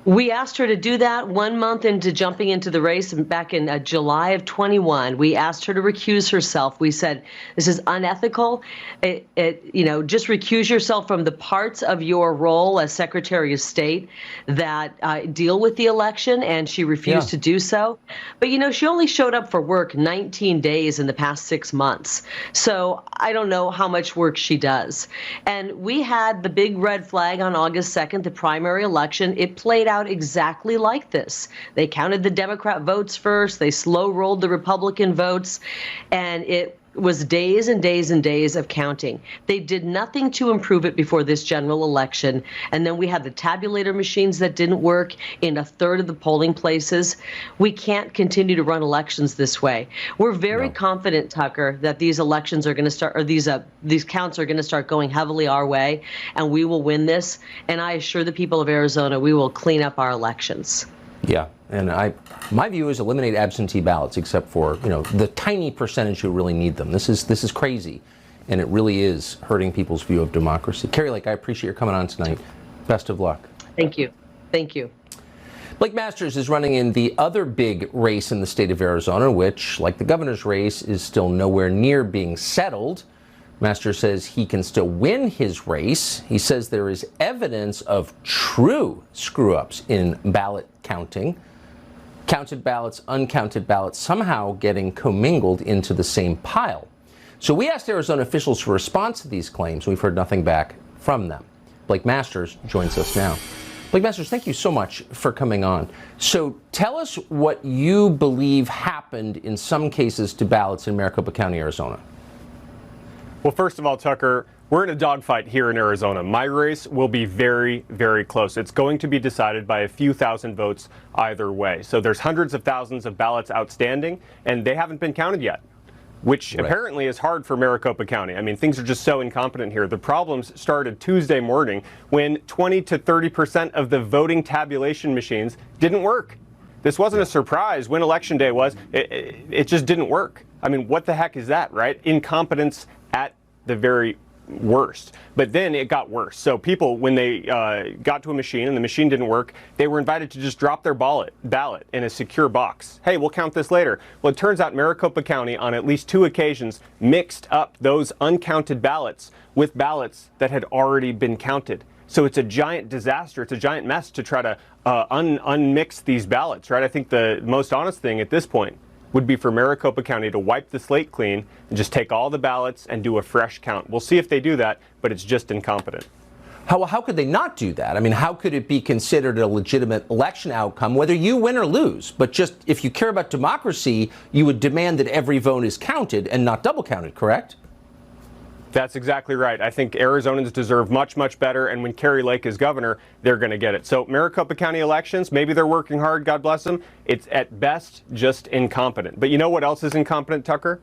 We asked her to do that 1 month into jumping into the race back in July of 21. We asked her to recuse herself. We said, this is unethical. Just recuse yourself from the parts of your role as Secretary of State that deal with the election, and she refused to do so. But, she only showed up for work 19 days in the past 6 months. So I don't know how much work she does. And we had the big red flag on August 2nd, the primary election. It played out exactly like this. They counted the Democrat votes first, they slow rolled the Republican votes, and it was days and days and days of counting. They did nothing to improve it before this general election, and then we had the tabulator machines that didn't work in a third of the polling places. We can't continue to run elections this way. We're very confident, Tucker, that these elections are going to start, or these counts are going to start going heavily our way, and we will win this. And I assure the people of Arizona, we will clean up our elections. Yeah, and my view is eliminate absentee ballots, except for the tiny percentage who really need them. This is crazy, and it really is hurting people's view of democracy. Carrie Lake, I appreciate your coming on tonight. Best of luck. Thank you. Thank you. Blake Masters is running in the other big race in the state of Arizona, which, like the governor's race, is still nowhere near being settled. Masters says he can still win his race. He says there is evidence of true screw-ups in ballot counting. Counted ballots, uncounted ballots, somehow getting commingled into the same pile. So we asked Arizona officials for a response to these claims. We've heard nothing back from them. Blake Masters joins us now. Blake Masters, thank you so much for coming on. So tell us what you believe happened in some cases to ballots in Maricopa County, Arizona. Well, first of all, Tucker, we're in a dogfight here in Arizona. My race will be very, very close. It's going to be decided by a few thousand votes either way. So there's hundreds of thousands of ballots outstanding, and they haven't been counted yet, which apparently is hard for Maricopa County. I mean, things are just so incompetent here. The problems started Tuesday morning when 20 to 30% of the voting tabulation machines didn't work. This wasn't a surprise when Election Day was. It just didn't work. I mean, what the heck is that, right? Incompetence at the very worst. But then it got worse. So people, when they got to a machine and the machine didn't work, they were invited to just drop their ballot in a secure box. Hey, we'll count this later. Well, it turns out Maricopa County on at least 2 occasions mixed up those uncounted ballots with ballots that had already been counted. So it's a giant disaster. It's a giant mess to try to unmix these ballots, right? I think the most honest thing at this point would be for Maricopa County to wipe the slate clean and just take all the ballots and do a fresh count. We'll see if they do that, but it's just incompetent. How could they not do that? I mean, how could it be considered a legitimate election outcome, whether you win or lose? But just if you care about democracy, you would demand that every vote is counted and not double counted, correct? That's exactly right. I think Arizonans deserve much, much better, and when Carrie Lake is governor, they're going to get it. So Maricopa County elections, maybe they're working hard, God bless them. It's at best just incompetent. But you know what else is incompetent, Tucker?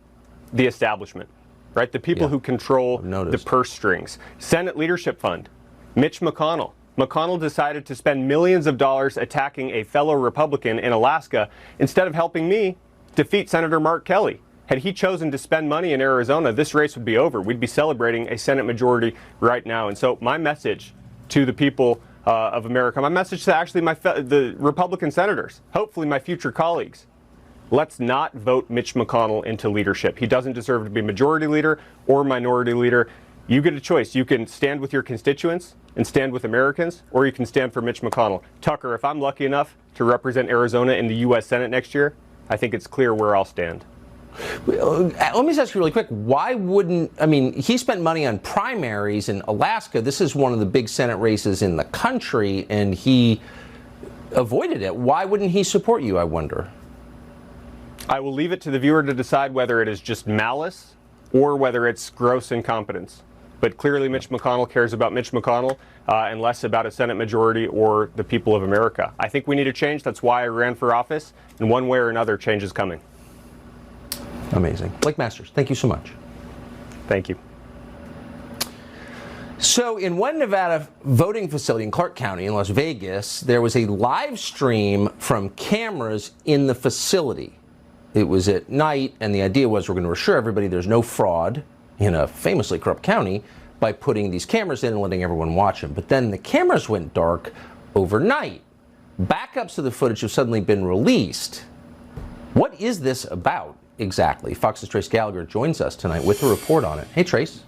The establishment, right? The people who control the purse strings. Senate Leadership Fund, Mitch McConnell. McConnell decided to spend millions of dollars attacking a fellow Republican in Alaska instead of helping me defeat Senator Mark Kelly. Had he chosen to spend money in Arizona, this race would be over. We'd be celebrating a Senate majority right now. And so my message to the people of America, my message to actually the Republican senators, hopefully my future colleagues, let's not vote Mitch McConnell into leadership. He doesn't deserve to be majority leader or minority leader. You get a choice. You can stand with your constituents and stand with Americans, or you can stand for Mitch McConnell. Tucker, if I'm lucky enough to represent Arizona in the U.S. Senate next year, I think it's clear where I'll stand. Let me just ask you really quick, why wouldn't, I mean, he spent money on primaries in Alaska. This is one of the big Senate races in the country, and he avoided it. Why wouldn't he support you, I wonder? I will leave it to the viewer to decide whether it is just malice or whether it's gross incompetence. But clearly Mitch McConnell cares about Mitch McConnell and less about a Senate majority or the people of America. I think we need a change. That's why I ran for office. And one way or another, change is coming. Amazing. Blake Masters, thank you so much. Thank you. So in one Nevada voting facility in Clark County in Las Vegas, there was a live stream from cameras in the facility. It was at night, and the idea was we're going to assure everybody there's no fraud in a famously corrupt county by putting these cameras in and letting everyone watch them. But then the cameras went dark overnight. Backups of the footage have suddenly been released. What is this about exactly? Fox's Trace Gallagher joins us tonight with a report on it. Hey, Trace.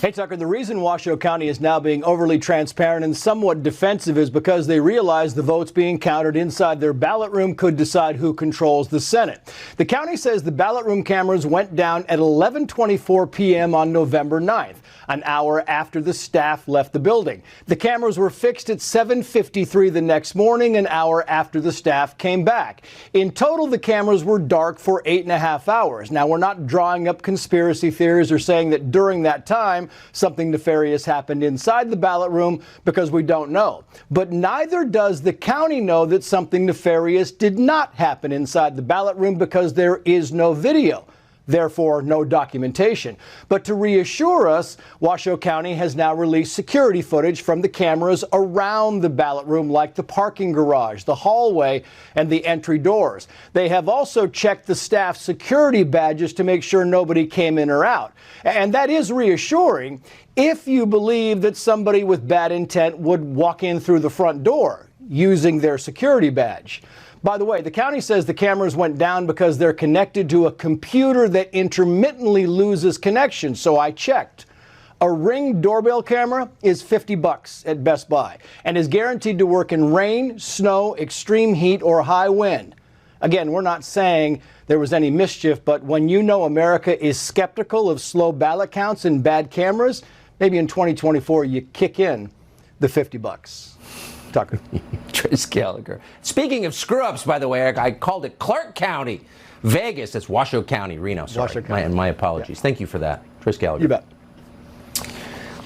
Hey, Tucker, the reason Washoe County is now being overly transparent and somewhat defensive is because they realize the votes being counted inside their ballot room could decide who controls the Senate. The county says the ballot room cameras went down at 11:24 p.m. on November 9th, an hour after the staff left the building. The cameras were fixed at 7:53 the next morning, an hour after the staff came back. In total, the cameras were dark for 8.5 hours. Now, we're not drawing up conspiracy theories or saying that during that time something nefarious happened inside the ballot room, because we don't know. But neither does the county know that something nefarious did not happen inside the ballot room, because there is no video. Therefore, no documentation. But to reassure us, Washoe County has now released security footage from the cameras around the ballot room, like the parking garage, the hallway, and the entry doors. They have also checked the staff security badges to make sure nobody came in or out. And that is reassuring if you believe that somebody with bad intent would walk in through the front door using their security badge. By the way, the county says the cameras went down because they're connected to a computer that intermittently loses connection, so I checked. A Ring doorbell camera is $50 at Best Buy and is guaranteed to work in rain, snow, extreme heat, or high wind. Again, we're not saying there was any mischief, but when you know America is skeptical of slow ballot counts and bad cameras, maybe in 2024 you kick in the $50. Tucker. Trace Gallagher. Speaking of screw-ups, by the way, I called it Clark County. Vegas, that's Washoe County, Reno. Sorry, Washoe County. My apologies. Yeah. Thank you for that, Trace Gallagher. You bet.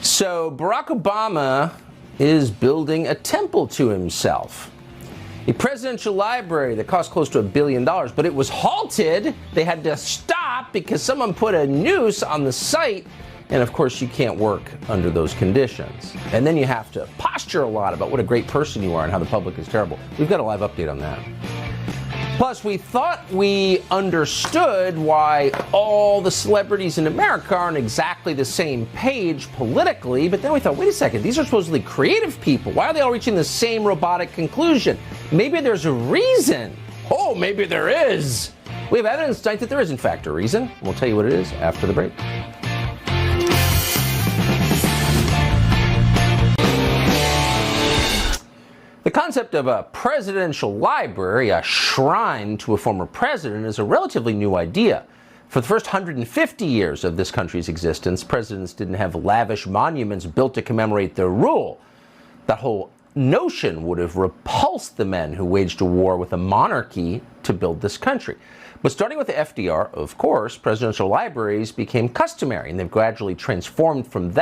So Barack Obama is building a temple to himself. A presidential library that cost close to $1 billion, but it was halted. They had to stop because someone put a noose on the site. And of course, you can't work under those conditions. And then you have to posture a lot about what a great person you are and how the public is terrible. We've got a live update on that. Plus, we thought we understood why all the celebrities in America aren't exactly the same page politically, but then we thought, wait a second, these are supposedly creative people. Why are they all reaching the same robotic conclusion? Maybe there's a reason. Oh, maybe there is. We have evidence tonight that there is, in fact, a reason. We'll tell you what it is after the break. The concept of a presidential library, a shrine to a former president, is a relatively new idea. For the first 150 years of this country's existence, presidents didn't have lavish monuments built to commemorate their rule. That whole notion would have repulsed the men who waged a war with a monarchy to build this country. But starting with the FDR, of course, presidential libraries became customary, and they've gradually transformed from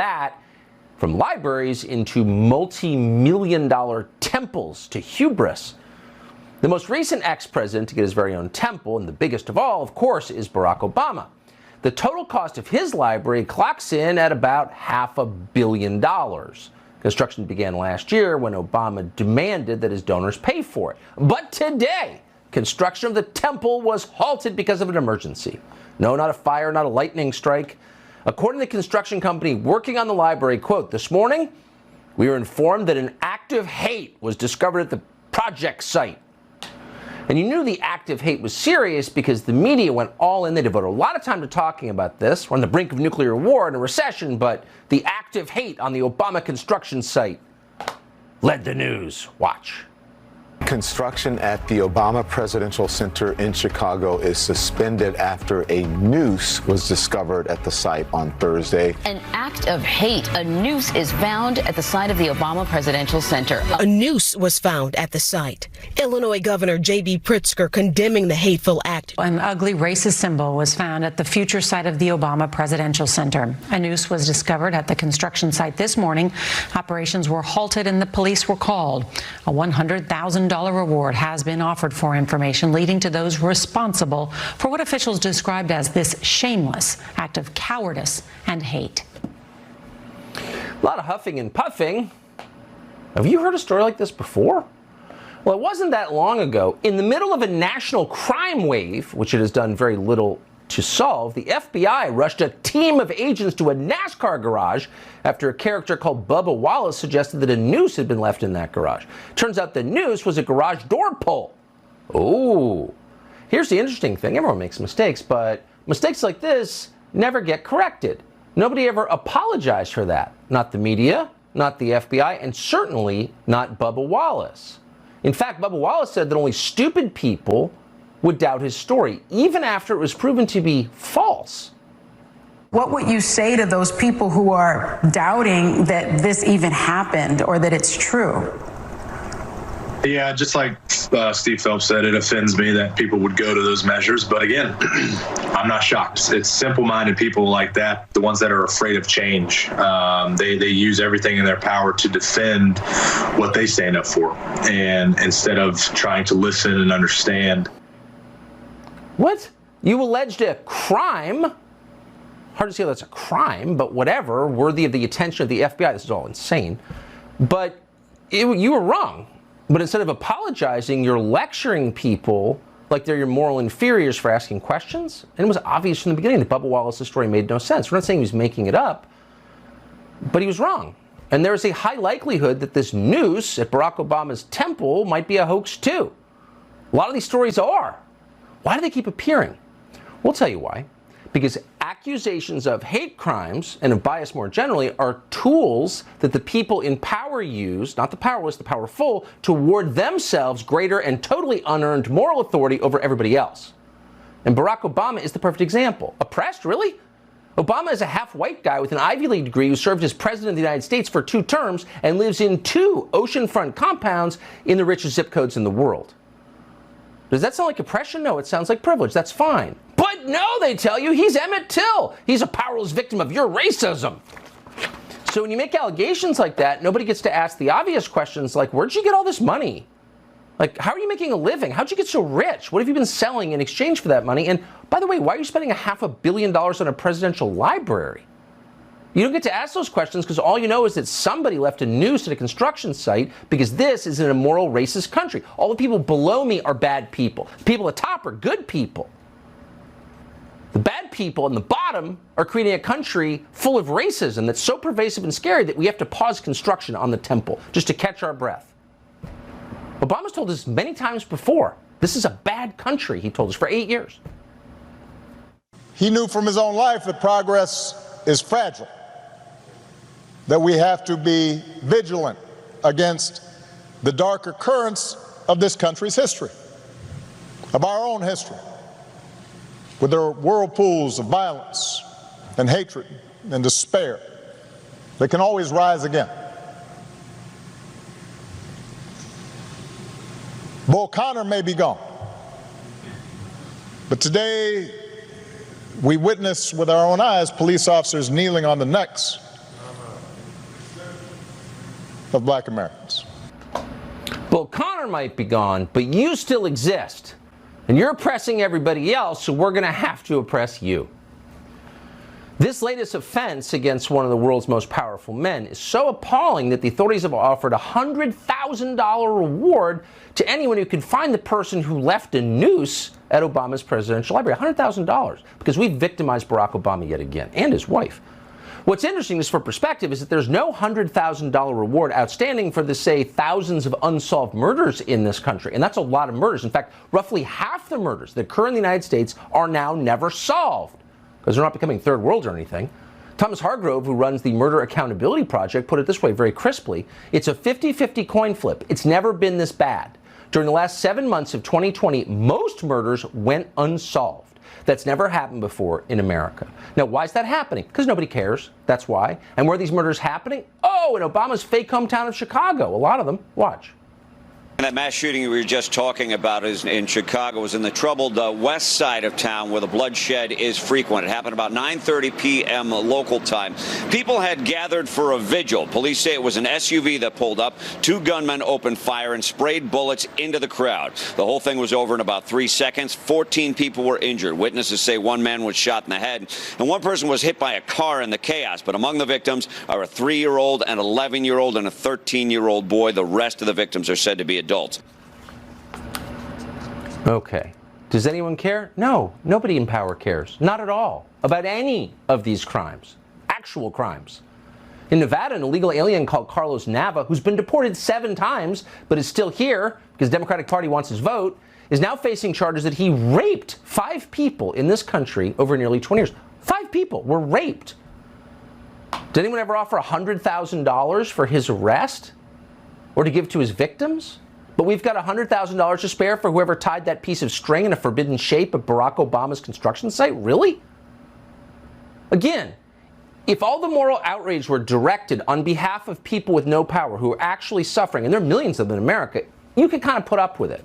libraries into multi-million-dollar temples to hubris. The most recent ex-president to get his very own temple, and the biggest of all, of course, is Barack Obama. The total cost of his library clocks in at about $500 million. Construction began last year when Obama demanded that his donors pay for it. But today, construction of the temple was halted because of an emergency. No, not a fire, not a lightning strike. According to the construction company working on the library, quote, "This morning, we were informed that an act of hate was discovered at the project site." And you knew the act of hate was serious because the media went all in. They devoted a lot of time to talking about this. We're on the brink of nuclear war and a recession, but the act of hate on the Obama construction site led the news. Watch. Construction at the Obama Presidential Center in Chicago is suspended after a noose was discovered at the site on Thursday. An act of hate. A noose is found at the site of the Obama Presidential Center. A noose was found at the site. Illinois Governor J.B. Pritzker condemning the hateful act. An ugly racist symbol was found at the future site of the Obama Presidential Center. A noose was discovered at the construction site this morning. Operations were halted and the police were called. A $100,000 reward has been offered for information leading to those responsible for what officials described as this shameless act of cowardice and hate. A lot of huffing and puffing. Have you heard a story like this before? Well, it wasn't that long ago, in the middle of a national crime wave, which it has done very little to solve, the FBI rushed a team of agents to a NASCAR garage after a character called Bubba Wallace suggested that a noose had been left in that garage. Turns out the noose was a garage door pull. Oh, here's the interesting thing. Everyone makes mistakes, but mistakes like this never get corrected. Nobody ever apologized for that. Not the media, not the FBI, and certainly not Bubba Wallace. In fact, Bubba Wallace said that only stupid people would doubt his story, even after it was proven to be false. What would you say to those people who are doubting that this even happened or that it's true? Yeah, just like Steve Phelps said, it offends me that people would go to those measures. But again, I'm not shocked. It's simple-minded people like that, the ones that are afraid of change. They use everything in their power to defend what they stand up for, and instead of trying to listen and understand. What? You alleged a crime? Hard to see how that's a crime, but whatever, worthy of the attention of the FBI. This is all insane. But you were wrong. But instead of apologizing, you're lecturing people like they're your moral inferiors for asking questions. And it was obvious from the beginning that Bubba Wallace's story made no sense. We're not saying he was making it up, but he was wrong. And there is a high likelihood that this noose at Barack Obama's temple might be a hoax too. A lot of these stories are. Why do they keep appearing? We'll tell you why. Because accusations of hate crimes and of bias more generally are tools that the people in power use, not the powerless, the powerful, to award themselves greater and totally unearned moral authority over everybody else. And Barack Obama is the perfect example. Oppressed, really? Obama is a half-white guy with an Ivy League degree who served as president of the United States for 2 terms and lives in 2 oceanfront compounds in the richest zip codes in the world. Does that sound like oppression? No, it sounds like privilege. That's fine. But no, they tell you, he's Emmett Till. He's a powerless victim of your racism. So when you make allegations like that, nobody gets to ask the obvious questions like, where'd you get all this money? Like, how are you making a living? How'd you get so rich? What have you been selling in exchange for that money? And by the way, why are you spending $500 million on a presidential library? You don't get to ask those questions because all you know is that somebody left a noose at a construction site because this is an immoral, racist country. All the people below me are bad people. The people at the top are good people. The bad people in the bottom are creating a country full of racism that's so pervasive and scary that we have to pause construction on the temple just to catch our breath. Obama's told us many times before, this is a bad country, he told us, for 8 years. He knew from his own life that progress is fragile, that we have to be vigilant against the darker currents of this country's history, of our own history, with their whirlpools of violence and hatred and despair that can always rise again. Bull Connor may be gone, but today we witness with our own eyes police officers kneeling on the necks of black Americans. Bull Connor might be gone, but you still exist. And you're oppressing everybody else, so we're going to have to oppress you. This latest offense against one of the world's most powerful men is so appalling that the authorities have offered a $100,000 reward to anyone who can find the person who left a noose at Obama's presidential library. $100,000, because we've victimized Barack Obama yet again, and his wife. What's interesting, just for perspective, is that there's no $100,000 reward outstanding for the, say, thousands of unsolved murders in this country. And that's a lot of murders. In fact, roughly half the murders that occur in the United States are now never solved, because they're not becoming third world or anything. Thomas Hargrove, who runs the Murder Accountability Project, put it this way very crisply. It's a 50-50 coin flip. It's never been this bad. During the last 7 months of 2020, most murders went unsolved. That's never happened before in America. Now, why is that happening? Because nobody cares. That's why. And where are these murders happening? Oh, in Obama's fake hometown of Chicago. A lot of them. Watch. And that mass shooting we were just talking about is in Chicago, was in the troubled west side of town where the bloodshed is frequent. It happened about 9:30 p.m. local time. People had gathered for a vigil. Police say it was an SUV that pulled up. 2 gunmen opened fire and sprayed bullets into the crowd. The whole thing was over in about 3 seconds. 14 people were injured. Witnesses say 1 man was shot in the head and 1 person was hit by a car in the chaos. But among the victims are a 3-year-old, an 11-year-old, and a 13-year-old boy. The rest of the victims are said to be adults. Okay. Does anyone care? No, nobody in power cares. Not at all about any of these crimes, actual crimes. In Nevada, an illegal alien called Carlos Nava, who's been deported 7 times but is still here because the Democratic Party wants his vote, is now facing charges that he raped 5 people in this country over nearly 20 years. 5 people were raped. Did anyone ever offer $100,000 for his arrest or to give to his victims? But we've got $100,000 to spare for whoever tied that piece of string in a forbidden shape at Barack Obama's construction site? Really? Again, if all the moral outrage were directed on behalf of people with no power who are actually suffering, and there are millions of them in America, you could kind of put up with it.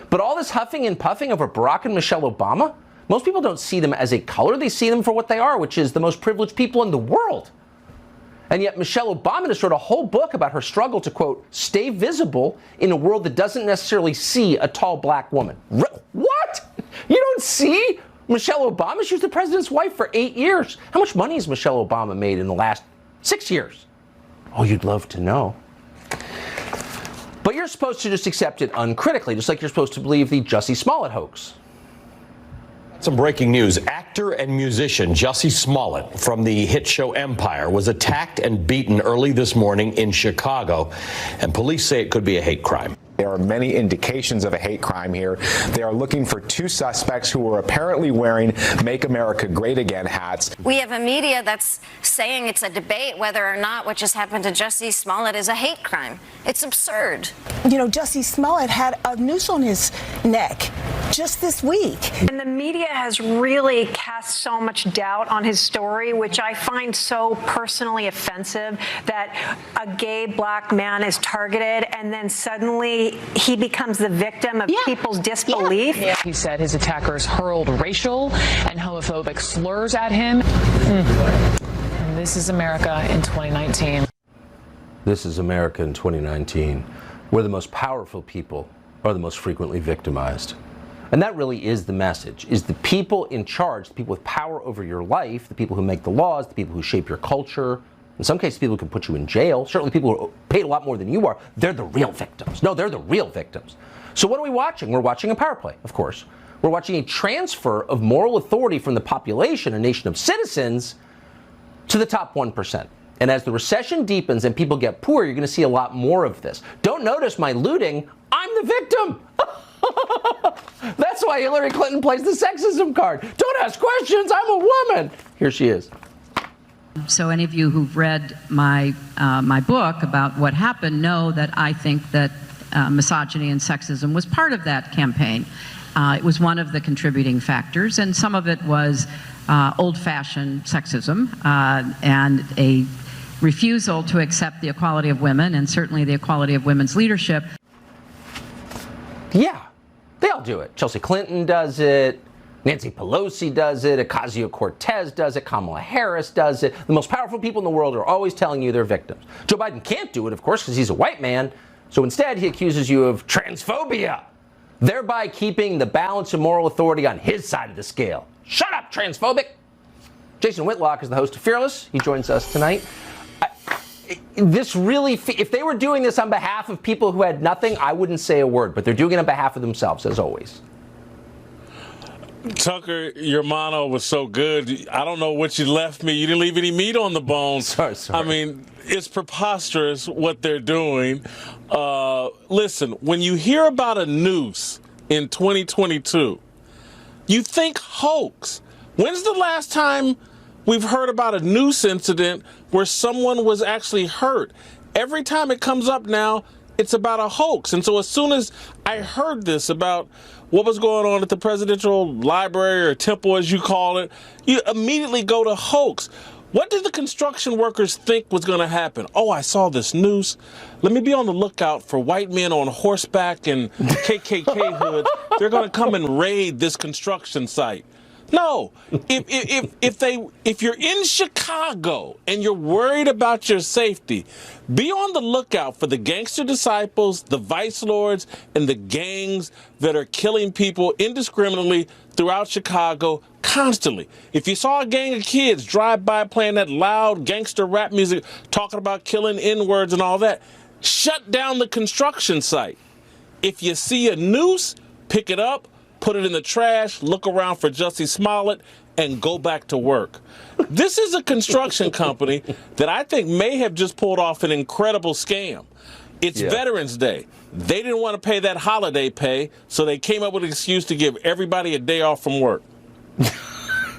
But all this huffing and puffing over Barack and Michelle Obama, most people don't see them as a color. They see them for what they are, which is the most privileged people in the world. And yet Michelle Obama just wrote a whole book about her struggle to, quote, stay visible in a world that doesn't necessarily see a tall black woman. What? You don't see Michelle Obama? She was the president's wife for 8 years. How much money has Michelle Obama made in the last 6 years? Oh, you'd love to know. But you're supposed to just accept it uncritically, just like you're supposed to believe the Jussie Smollett hoax. Some breaking news. Actor and musician Jussie Smollett from the hit show Empire was attacked and beaten early this morning in Chicago, and police say it could be a hate crime. There are many indications of a hate crime here. They are looking for 2 suspects who were apparently wearing Make America Great Again hats. We have a media that's saying it's a debate whether or not what just happened to Jussie Smollett is a hate crime. It's absurd. You know, Jussie Smollett had a noose on his neck just this week. And the media has really cast so much doubt on his story, which I find so personally offensive, that a gay black man is targeted and then suddenly he becomes the victim of people's disbelief. He said his attackers hurled racial and homophobic slurs at him. And this is America in 2019. This is America in 2019, where the most powerful people are the most frequently victimized. And that really is the message, is the people in charge, the people with power over your life, the people who make the laws, the people who shape your culture, in some cases people who can put you in jail, certainly people who are paid a lot more than you are, they're the real victims. No, they're the real victims. So what are we watching? We're watching a power play, of course. We're watching a transfer of moral authority from the population, a nation of citizens, to the top 1%. And as the recession deepens and people get poor, you're going to see a lot more of this. Don't notice my looting. I'm the victim. That's why Hillary Clinton plays the sexism card. Don't ask questions. I'm a woman. Here she is. So any of you who've read my book about what happened know that I think that misogyny and sexism was part of that campaign. It was one of the contributing factors, and some of it was old-fashioned sexism and a refusal to accept the equality of women, and certainly the equality of women's leadership. Yeah, they all do it. Chelsea Clinton does it. Nancy Pelosi does it. Ocasio-Cortez does it. Kamala Harris does it. The most powerful people in the world are always telling you they're victims. Joe Biden can't do it, of course, because he's a white man. So instead, he accuses you of transphobia, thereby keeping the balance of moral authority on his side of the scale. Shut up, transphobic. Jason Whitlock is the host of Fearless. He joins us tonight. This really, if they were doing this on behalf of people who had nothing, I wouldn't say a word, but they're doing it on behalf of themselves, as always. Tucker, your mono was so good. I don't know what you left me. You didn't leave any meat on the bones. Sorry. I mean, it's preposterous what they're doing. Listen, when you hear about a noose in 2022, you think hoax. When's the last time we've heard about a noose incident where someone was actually hurt? Every time it comes up now, it's about a hoax. And so as soon as I heard this about what was going on at the presidential library or temple, as you call it, you immediately go to hoax. What did the construction workers think was going to happen? Oh, I saw this noose. Let me be on the lookout for white men on horseback and KKK hoods. They're going to come and raid this construction site. No, if you're in Chicago and you're worried about your safety, be on the lookout for the gangster disciples, the vice lords, and the gangs that are killing people indiscriminately throughout Chicago constantly. If you saw a gang of kids drive by playing that loud gangster rap music, talking about killing N-words and all that, shut down the construction site. If you see a noose, pick it up, put it in the trash, look around for Jussie Smollett, and go back to work. This is a construction company that I think may have just pulled off an incredible scam. It's Veterans Day. They didn't want to pay that holiday pay, so they came up with an excuse to give everybody a day off from work. I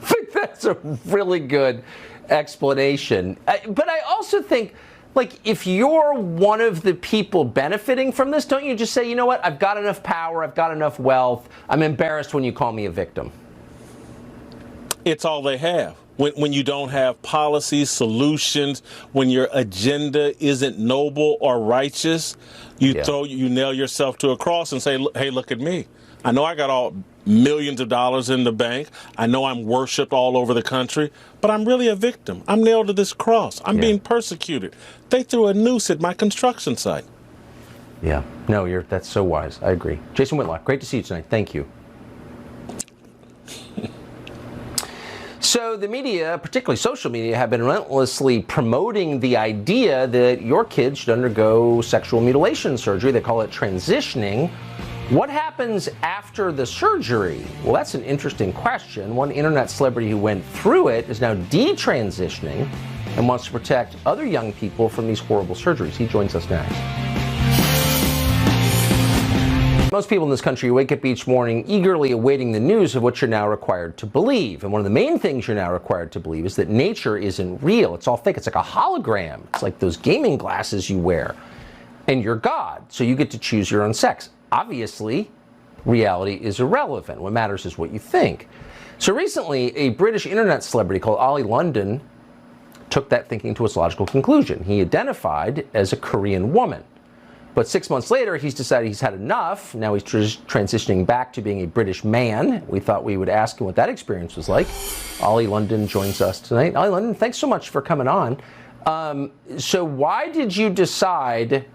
think that's a really good explanation. But I also think, like, if you're one of the people benefiting from this, don't you just say, you know what, I've got enough power, I've got enough wealth, I'm embarrassed when you call me a victim? It's all they have. When you don't have policies, solutions, when your agenda isn't noble or righteous, you nail yourself to a cross and say, hey, look at me. I know I got all millions of dollars in the bank. I know I'm worshipped all over the country, but I'm really a victim. I'm nailed to this cross. I'm being persecuted. They threw a noose at my construction site. Yeah. No, that's so wise. I agree. Jason Whitlock, great to see you tonight. Thank you. So the media, particularly social media, have been relentlessly promoting the idea that your kids should undergo sexual mutilation surgery. They call it transitioning. What happens after the surgery? Well, that's an interesting question. One internet celebrity who went through it is now detransitioning and wants to protect other young people from these horrible surgeries. He joins us next. Most people in this country wake up each morning eagerly awaiting the news of what you're now required to believe. And one of the main things you're now required to believe is that nature isn't real. It's all fake. It's like a hologram. It's like those gaming glasses you wear. And you're God, so you get to choose your own sex. Obviously, reality is irrelevant. What matters is what you think. So recently, a British internet celebrity called Ollie London took that thinking to its logical conclusion. He identified as a Korean woman. But 6 months later, he's decided he's had enough. Now he's transitioning back to being a British man. We thought we would ask him what that experience was like. Ollie London joins us tonight. Ollie London, thanks so much for coming on. So why did you decide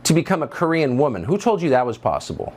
to become a Korean woman? Who told you that was possible?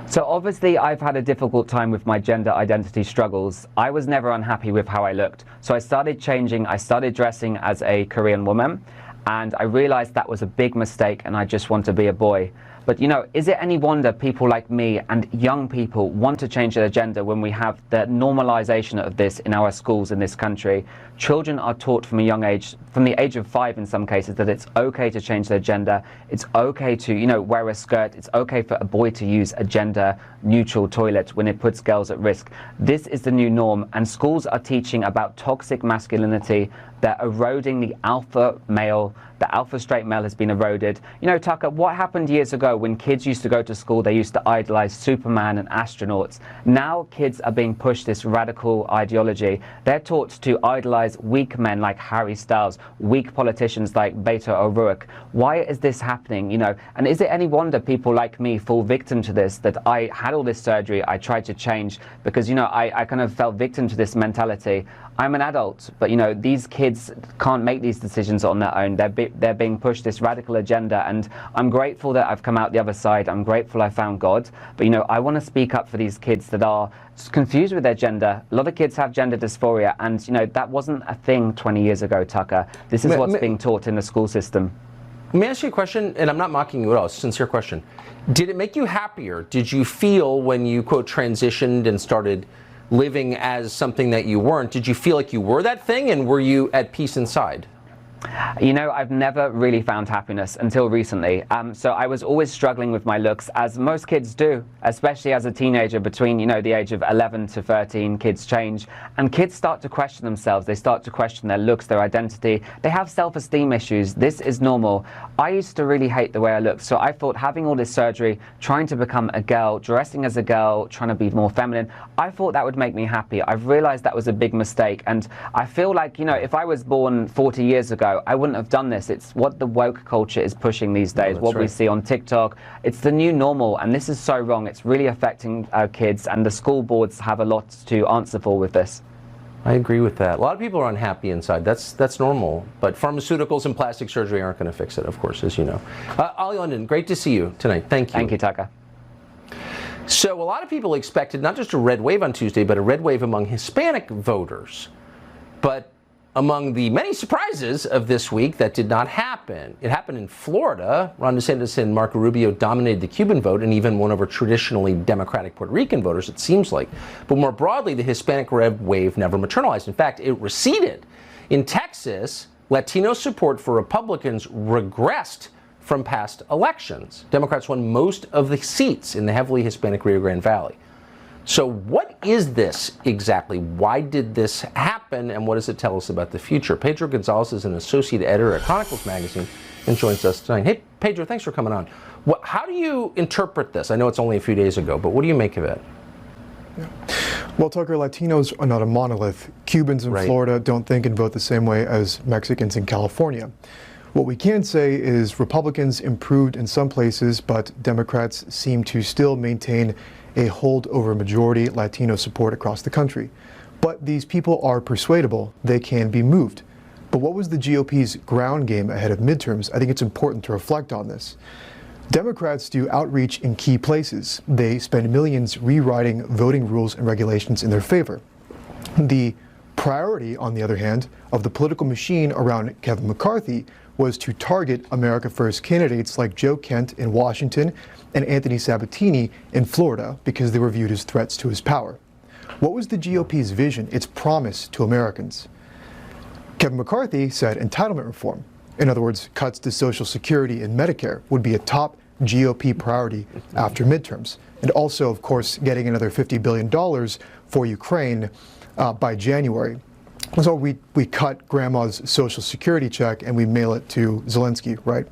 So obviously I've had a difficult time with my gender identity struggles. I was never unhappy with how I looked. So I started changing. I started dressing as a Korean woman. And I realized that was a big mistake and I just want to be a boy. But you know, is it any wonder people like me and young people want to change their gender when we have the normalization of this in our schools in this country? Children are taught from a young age, from the age of 5 in some cases, that it's okay to change their gender. It's okay to, you know, wear a skirt. It's okay for a boy to use a gender-neutral toilet when it puts girls at risk. This is the new norm, and schools are teaching about toxic masculinity. They're eroding the alpha male. The alpha straight male has been eroded. You know, Tucker, what happened years ago when kids used to go to school, they used to idolize Superman and astronauts. Now kids are being pushed this radical ideology. They're taught to idolize weak men like Harry Styles, weak politicians like Beto O'Rourke. Why is this happening, you know? And is it any wonder people like me fall victim to this, that I had all this surgery, I tried to change because, you know, I kind of fell victim to this mentality. I'm an adult, but, you know, these kids can't make these decisions on their own. They're being pushed this radical agenda, and I'm grateful that I've come out the other side. I'm grateful I found God. But, you know, I want to speak up for these kids that are confused with their gender. A lot of kids have gender dysphoria, and, you know, that wasn't a thing 20 years ago, Tucker. This is what's being taught in the school system. Let me ask you a question, and I'm not mocking you at all. It's a sincere question. Did it make you happier? Did you feel when you, quote, transitioned and started living as something that you weren't, did you feel like you were that thing, and were you at peace inside? You know, I've never really found happiness until recently. So I was always struggling with my looks, as most kids do, especially as a teenager. Between, you know, the age of 11 to 13, kids change, and kids start to question themselves. They start to question their looks, their identity. They have self-esteem issues. This is normal. I used to really hate the way I looked, so I thought having all this surgery, trying to become a girl, dressing as a girl, trying to be more feminine, I thought that would make me happy. I've realized that was a big mistake, and I feel like, you know, if I was born 40 years ago, I wouldn't have done this. It's what the woke culture is pushing these days, what we see on TikTok. It's the new normal, and this is so wrong. It's really affecting our kids, and the school boards have a lot to answer for with this. I agree with that. A lot of people are unhappy inside. That's normal. But pharmaceuticals and plastic surgery aren't going to fix it, of course, as you know. Ollie London, great to see you tonight. Thank you. Thank you, Tucker. So a lot of people expected not just a red wave on Tuesday, but a red wave among Hispanic voters. But among the many surprises of this week that did not happen. It happened in Florida. Ron DeSantis and Marco Rubio dominated the Cuban vote and even won over traditionally Democratic Puerto Rican voters, it seems like. But more broadly, the Hispanic red wave never materialized. In fact, it receded. In Texas, Latino support for Republicans regressed from past elections. Democrats won most of the seats in the heavily Hispanic Rio Grande Valley. So what is this exactly? Why did this happen, and what does it tell us about the future? Pedro Gonzalez is an associate editor at Chronicles Magazine and joins us tonight. Hey, Pedro, thanks for coming on. How do you interpret this? I know it's only a few days ago, but what do you make of it? Well, Tucker, Latinos are not a monolith. Cubans in Florida don't think and vote the same way as Mexicans in California. What we can say is Republicans improved in some places, but Democrats seem to still maintain a holdover majority Latino support across the country. But these people are persuadable. They can be moved. But what was the GOP's ground game ahead of midterms? I think it's important to reflect on this. Democrats do outreach in key places. They spend millions rewriting voting rules and regulations in their favor. The priority, on the other hand, of the political machine around Kevin McCarthy was to target America First candidates like Joe Kent in Washington and Anthony Sabatini in Florida because they were viewed as threats to his power. What was the GOP's vision, its promise to Americans? Kevin McCarthy said entitlement reform. In other words, cuts to Social Security and Medicare would be a top GOP priority after midterms. And also, of course, getting another $50 billion for Ukraine by January. So we cut grandma's Social Security check and we mail it to Zelensky, right?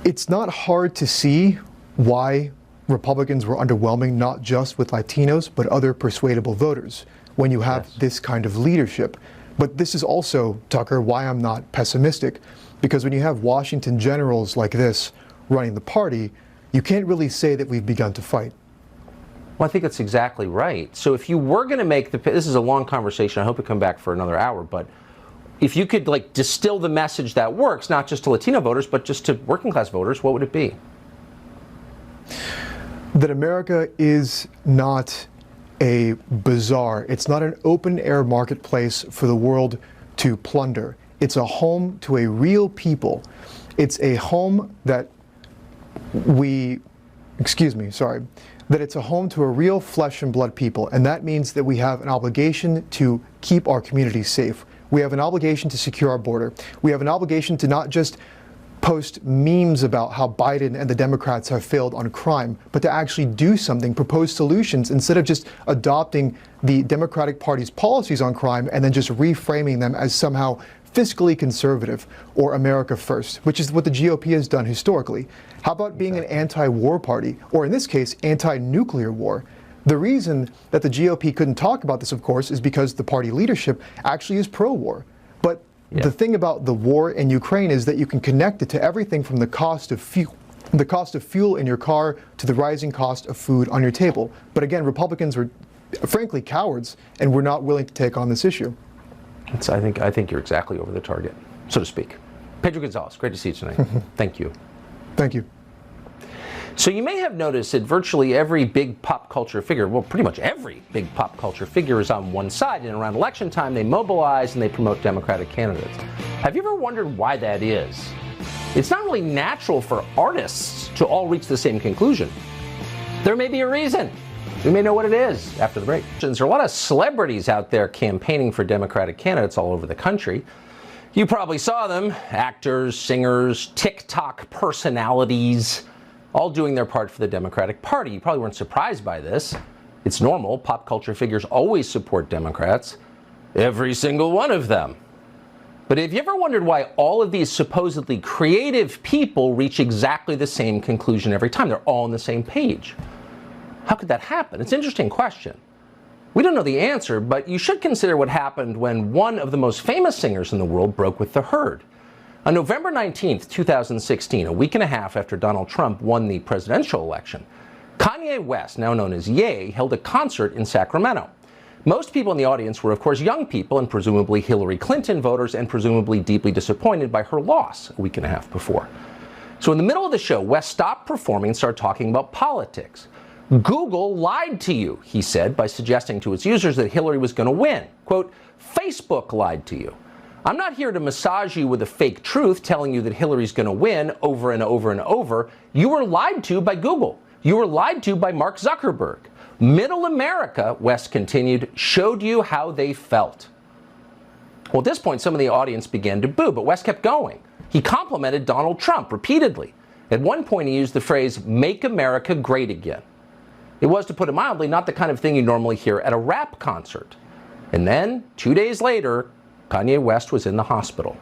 It's not hard to see why Republicans were underwhelming, not just with Latinos, but other persuadable voters when you have this kind of leadership. But this is also, Tucker, why I'm not pessimistic, because when you have Washington generals like this running the party, you can't really say that we've begun to fight. Well, I think that's exactly right. So if you were going to make this is a long conversation, I hope we come back for another hour, but if you could distill the message that works, not just to Latino voters, but just to working class voters, what would it be? That America is not a bazaar. It's not an open air marketplace for the world to plunder. It's a home to a real people. It's a home that it's a home to a real flesh and blood people. And that means that we have an obligation to keep our communities safe. We have an obligation to secure our border. We have an obligation to not just post memes about how Biden and the Democrats have failed on crime, but to actually do something, propose solutions, instead of just adopting the Democratic Party's policies on crime and then just reframing them as somehow fiscally conservative or America first, which is what the GOP has done historically. How about being an anti-war party, or in this case, anti-nuclear war? The reason that the GOP couldn't talk about this, of course, is because the party leadership actually is pro-war. But the thing about the war in Ukraine is that you can connect it to everything from the cost of fuel in your car to the rising cost of food on your table. But again, Republicans were frankly cowards and were not willing to take on this issue. I think you're exactly over the target, so to speak. Pedro Gonzalez, great to see you tonight. Thank you. Thank you. So you may have noticed that virtually every big pop culture figure, well, pretty much every big pop culture figure is on one side, and around election time they mobilize and they promote Democratic candidates. Have you ever wondered why that is? It's not really natural for artists to all reach the same conclusion. There may be a reason. We may know what it is after the break. There are a lot of celebrities out there campaigning for Democratic candidates all over the country. You probably saw them, actors, singers, TikTok personalities, all doing their part for the Democratic Party. You probably weren't surprised by this. It's normal. Pop culture figures always support Democrats. Every single one of them. But have you ever wondered why all of these supposedly creative people reach exactly the same conclusion every time? They're all on the same page. How could that happen? It's an interesting question. We don't know the answer, but you should consider what happened when one of the most famous singers in the world broke with the herd. On November 19th, 2016, a week and a half after Donald Trump won the presidential election, Kanye West, now known as Ye, held a concert in Sacramento. Most people in the audience were, of course, young people and presumably Hillary Clinton voters and presumably deeply disappointed by her loss a week and a half before. So in the middle of the show, West stopped performing and started talking about politics. Google lied to you, he said, by suggesting to its users that Hillary was going to win. Quote, Facebook lied to you. I'm not here to massage you with a fake truth telling you that Hillary's going to win over and over and over. You were lied to by Google. You were lied to by Mark Zuckerberg. Middle America, West continued, showed you how they felt. Well, at this point, some of the audience began to boo, but West kept going. He complimented Donald Trump repeatedly. At one point, he used the phrase, "Make America Great Again." It was, to put it mildly, not the kind of thing you normally hear at a rap concert. And then, 2 days later, Kanye West was in the hospital.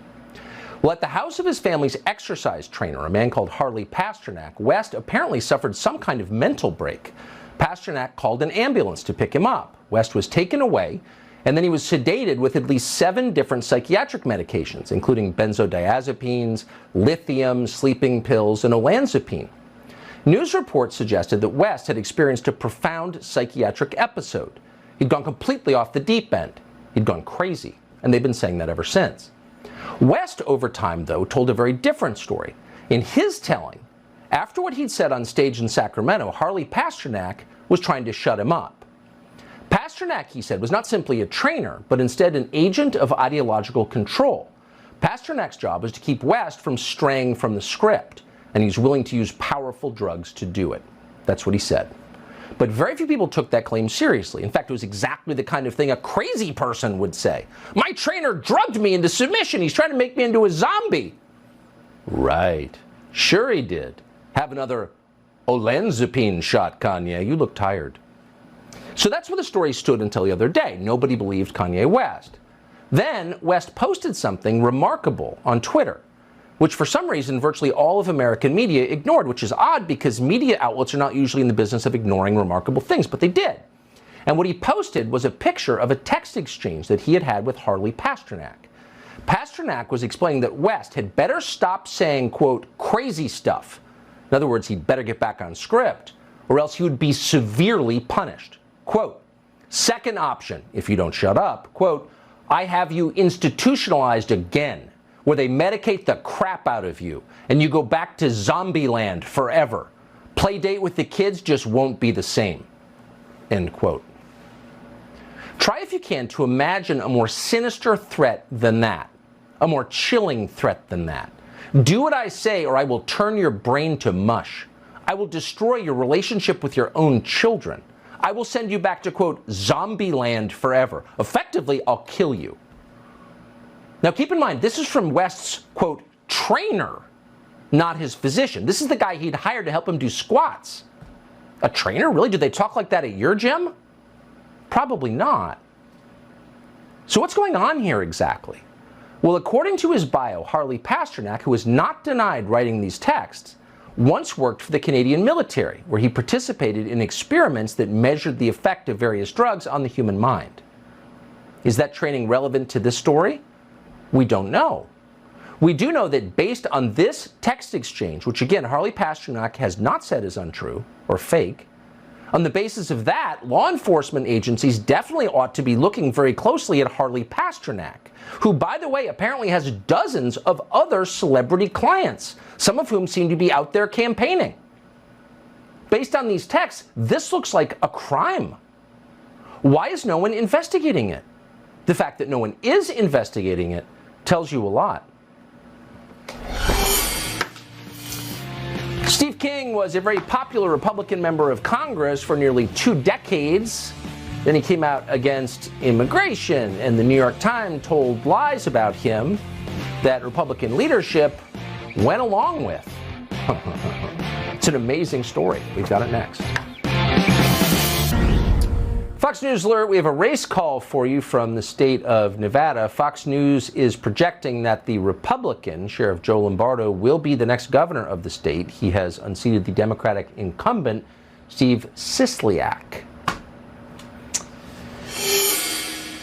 Well, at the house of his family's exercise trainer, a man called Harley Pasternak, West apparently suffered some kind of mental break. Pasternak called an ambulance to pick him up. West was taken away, and then he was sedated with at least 7 different psychiatric medications, including benzodiazepines, lithium, sleeping pills, and olanzapine. News reports suggested that West had experienced a profound psychiatric episode. He'd gone completely off the deep end. He'd gone crazy, and they've been saying that ever since. West, over time, though, told a very different story. In his telling, after what he'd said on stage in Sacramento, Harley Pasternak was trying to shut him up. Pasternak, he said, was not simply a trainer, but instead an agent of ideological control. Pasternak's job was to keep West from straying from the script, and he's willing to use powerful drugs to do it. That's what he said. But very few people took that claim seriously. In fact, it was exactly the kind of thing a crazy person would say. My trainer drugged me into submission. He's trying to make me into a zombie. Right. Sure he did. Have another olanzapine shot, Kanye. You look tired. So that's where the story stood until the other day. Nobody believed Kanye West. Then West posted something remarkable on Twitter, which for some reason virtually all of American media ignored, which is odd because media outlets are not usually in the business of ignoring remarkable things, but they did. And what he posted was a picture of a text exchange that he had had with Harley Pasternak. Pasternak was explaining that West had better stop saying, quote, crazy stuff. In other words, he'd better get back on script, or else he would be severely punished. Quote, second option, if you don't shut up, quote, I have you institutionalized again, where they medicate the crap out of you, and you go back to zombie land forever. Play date with the kids just won't be the same. End quote. Try if you can to imagine a more sinister threat than that, a more chilling threat than that. Do what I say or I will turn your brain to mush. I will destroy your relationship with your own children. I will send you back to, quote, zombie land forever. Effectively, I'll kill you. Now, keep in mind, this is from West's, quote, trainer, not his physician. This is the guy he'd hired to help him do squats. A trainer? Really? Do they talk like that at your gym? Probably not. So what's going on here exactly? Well, according to his bio, Harley Pasternak, who was not denied writing these texts, once worked for the Canadian military, where he participated in experiments that measured the effect of various drugs on the human mind. Is that training relevant to this story? We don't know. We do know that based on this text exchange, which again, Harley Pasternak has not said is untrue or fake, on the basis of that, law enforcement agencies definitely ought to be looking very closely at Harley Pasternak, who, by the way, apparently has dozens of other celebrity clients, some of whom seem to be out there campaigning. Based on these texts, this looks like a crime. Why is no one investigating it? The fact that no one is investigating it tells you a lot. Steve King was a very popular Republican member of Congress for nearly 2 decades. Then he came out against immigration, and the New York Times told lies about him that Republican leadership went along with. It's an amazing story. We've got it next. Fox News alert, we have a race call for you from the state of Nevada. Fox News is projecting that the Republican, Sheriff Joe Lombardo, will be the next governor of the state. He has unseated the Democratic incumbent, Steve Sisolak.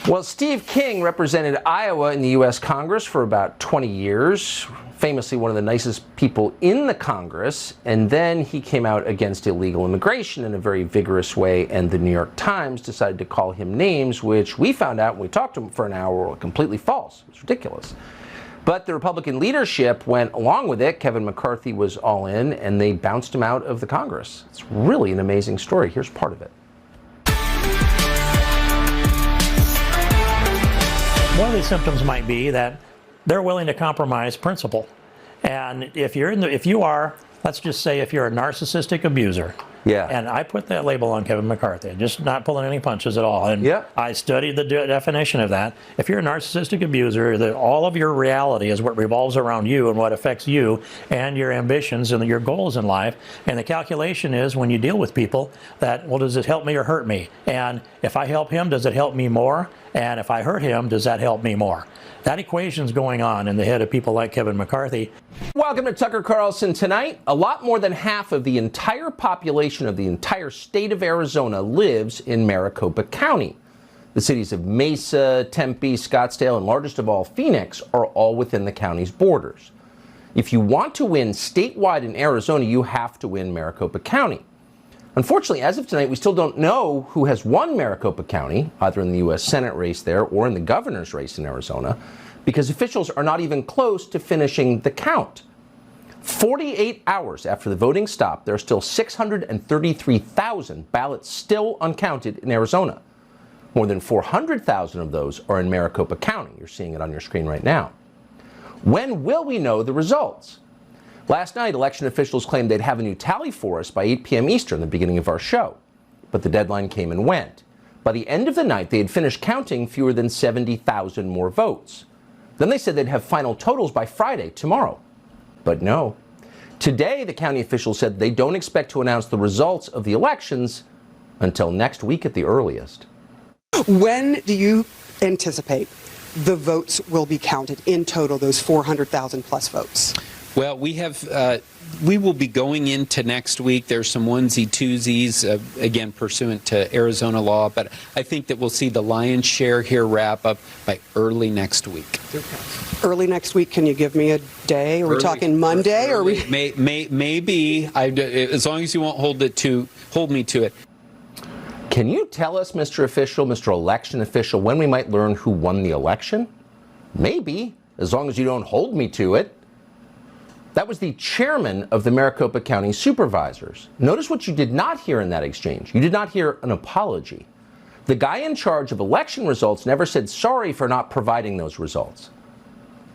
Well, Steve King represented Iowa in the U.S. Congress for about 20 years, famously one of the nicest people in the Congress, and then he came out against illegal immigration in a very vigorous way, and the New York Times decided to call him names, which we found out when we talked to him for an hour were completely false. It was ridiculous. But the Republican leadership went along with it. Kevin McCarthy was all in, and they bounced him out of the Congress. It's really an amazing story. Here's part of it. One of the symptoms might be that they're willing to compromise principle. And if you are, let's just say if you're a narcissistic abuser, and I put that label on Kevin McCarthy, just not pulling any punches at all. And I studied the definition of that. If you're a narcissistic abuser, that all of your reality is what revolves around you and what affects you and your ambitions and your goals in life. And the calculation is when you deal with people that, well, does it help me or hurt me? And if I help him, does it help me more? And if I hurt him, does that help me more? That equation's going on in the head of people like Kevin McCarthy. Welcome to Tucker Carlson Tonight. A lot more than half of the entire population of the entire state of Arizona lives in Maricopa County. The cities of Mesa, Tempe, Scottsdale, and largest of all, Phoenix, are all within the county's borders. If you want to win statewide in Arizona, you have to win Maricopa County. Unfortunately, as of tonight, we still don't know who has won Maricopa County, either in the U.S. Senate race there or in the governor's race in Arizona, because officials are not even close to finishing the count. 48 hours after the voting stopped, there are still 633,000 ballots still uncounted in Arizona. More than 400,000 of those are in Maricopa County. You're seeing it on your screen right now. When will we know the results? Last night, election officials claimed they'd have a new tally for us by 8 p.m. Eastern, the beginning of our show. But the deadline came and went. By the end of the night, they had finished counting fewer than 70,000 more votes. Then they said they'd have final totals by Friday, tomorrow. But no. Today, the county officials said they don't expect to announce the results of the elections until next week at the earliest. When do you anticipate the votes will be counted in total, those 400,000 plus votes? Well, we will be going into next week. There's some onesie-twosies, again, pursuant to Arizona law, but I think that we'll see the lion's share here wrap up by early next week. Early next week, can you give me a day? Are we talking Monday? Or we? Maybe, as long as you won't hold me to it. Can you tell us, Mr. Official, Mr. Election Official, when we might learn who won the election? Maybe, as long as you don't hold me to it. That was the chairman of the Maricopa County Supervisors. Notice what you did not hear in that exchange. You did not hear an apology. The guy in charge of election results never said sorry for not providing those results.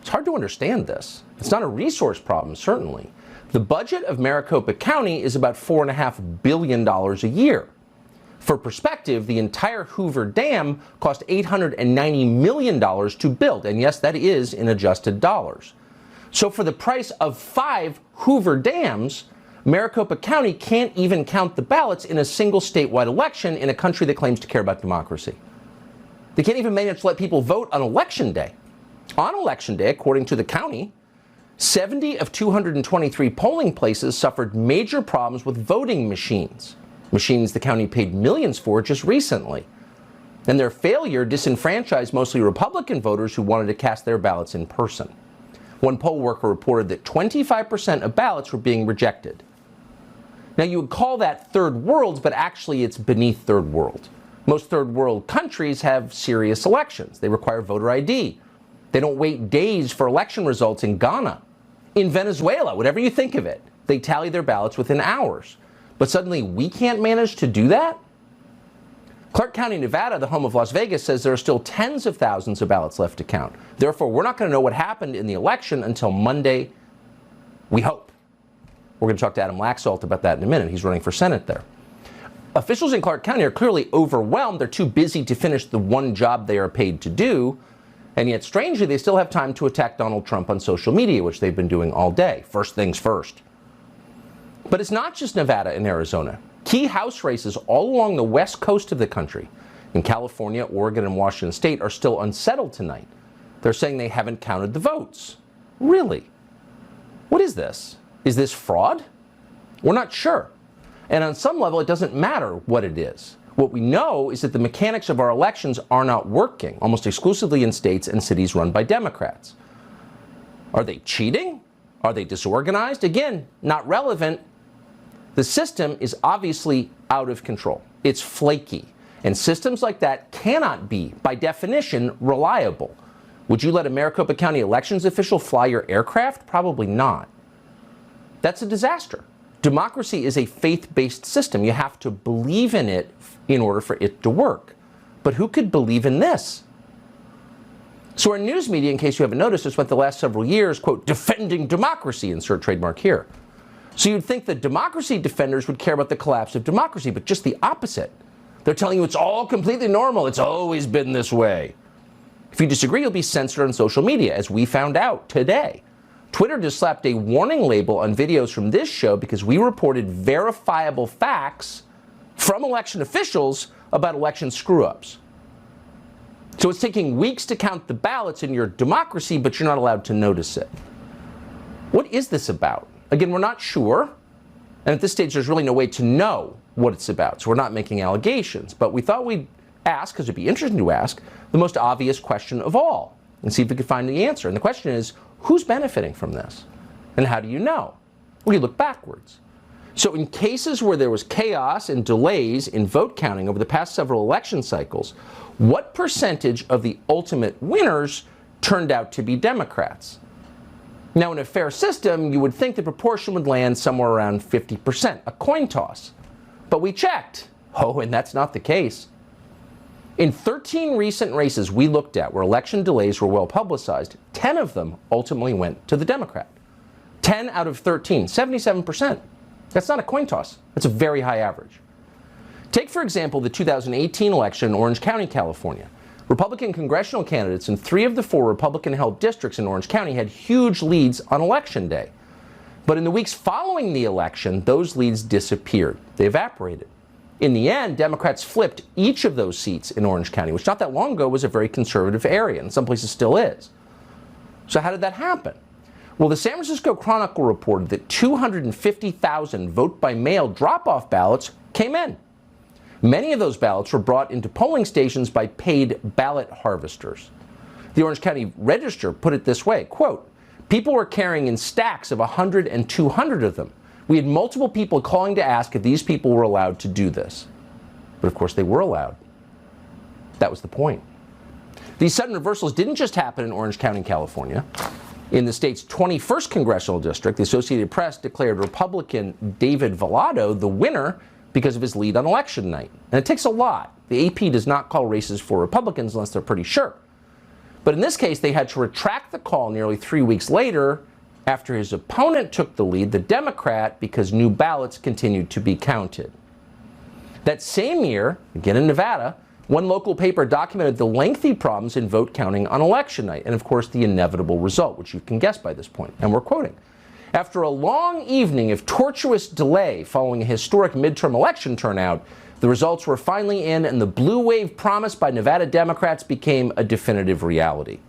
It's hard to understand this. It's not a resource problem, certainly. The budget of Maricopa County is about $4.5 billion a year. For perspective, the entire Hoover Dam cost $890 million to build, and yes, that is in adjusted dollars. So for the price of 5 Hoover Dams, Maricopa County can't even count the ballots in a single statewide election in a country that claims to care about democracy. They can't even manage to let people vote on Election Day. On Election Day, according to the county, 70 of 223 polling places suffered major problems with voting machines the county paid millions for just recently. And their failure disenfranchised mostly Republican voters who wanted to cast their ballots in person. One poll worker reported that 25% of ballots were being rejected. Now, you would call that third world, but actually it's beneath third world. Most third world countries have serious elections. They require voter ID. They don't wait days for election results in Ghana. In Venezuela, whatever you think of it, they tally their ballots within hours. But suddenly we can't manage to do that? Clark County, Nevada, the home of Las Vegas, says there are still tens of thousands of ballots left to count. Therefore, we're not going to know what happened in the election until Monday, we hope. We're going to talk to Adam Laxalt about that in a minute. He's running for Senate there. Officials in Clark County are clearly overwhelmed. They're too busy to finish the one job they are paid to do. And yet, strangely, they still have time to attack Donald Trump on social media, which they've been doing all day. First things first. But it's not just Nevada and Arizona. Key House races all along the west coast of the country, in California, Oregon, and Washington State, are still unsettled tonight. They're saying they haven't counted the votes. Really? What is this? Is this fraud? We're not sure. And on some level, it doesn't matter what it is. What we know is that the mechanics of our elections are not working, almost exclusively in states and cities run by Democrats. Are they cheating? Are they disorganized? Again, not relevant. The system is obviously out of control. It's flaky. And systems like that cannot be, by definition, reliable. Would you let a Maricopa County elections official fly your aircraft? Probably not. That's a disaster. Democracy is a faith-based system. You have to believe in it in order for it to work. But who could believe in this? So our news media, in case you haven't noticed, has spent the last several years, quote, defending democracy, insert trademark here. So you'd think that democracy defenders would care about the collapse of democracy, but just the opposite. They're telling you it's all completely normal. It's always been this way. If you disagree, you'll be censored on social media, as we found out today. Twitter just slapped a warning label on videos from this show because we reported verifiable facts from election officials about election screw-ups. So it's taking weeks to count the ballots in your democracy, but you're not allowed to notice it. What is this about? Again, we're not sure. And at this stage, there's really no way to know what it's about. So we're not making allegations. But we thought we'd ask, because it'd be interesting to ask, the most obvious question of all and see if we could find the answer. And the question is, who's benefiting from this? And how do you know? Well, you look backwards. So in cases where there was chaos and delays in vote counting over the past several election cycles, what percentage of the ultimate winners turned out to be Democrats? Now, in a fair system, you would think the proportion would land somewhere around 50%, a coin toss. But we checked. Oh, and that's not the case. In 13 recent races we looked at where election delays were well publicized, 10 of them ultimately went to the Democrat. 10 out of 13, 77%. That's not a coin toss. That's a very high average. Take, for example, the 2018 election in Orange County, California. Republican congressional candidates in 3 of the 4 Republican-held districts in Orange County had huge leads on Election Day. But in the weeks following the election, those leads disappeared. They evaporated. In the end, Democrats flipped each of those seats in Orange County, which not that long ago was a very conservative area, and in some places still is. So how did that happen? Well, the San Francisco Chronicle reported that 250,000 vote-by-mail drop-off ballots came in. Many of those ballots were brought into polling stations by paid ballot harvesters. The Orange County Register put it this way, quote, people were carrying in stacks of 100 and 200 of them. We had multiple people calling to ask if these people were allowed to do this. But of course they were allowed. That was the point. These sudden reversals didn't just happen in Orange County, California. In the state's 21st congressional district, the Associated Press declared Republican David Vallado the winner because of his lead on election night. And it takes a lot. The AP does not call races for Republicans unless they're pretty sure. But in this case, they had to retract the call nearly 3 weeks later after his opponent took the lead, the Democrat, because new ballots continued to be counted. That same year, again in Nevada, one local paper documented the lengthy problems in vote counting on election night, and of course the inevitable result, which you can guess by this point, and we're quoting. After a long evening of tortuous delay following a historic midterm election turnout, the results were finally in, and the blue wave promised by Nevada Democrats became a definitive reality.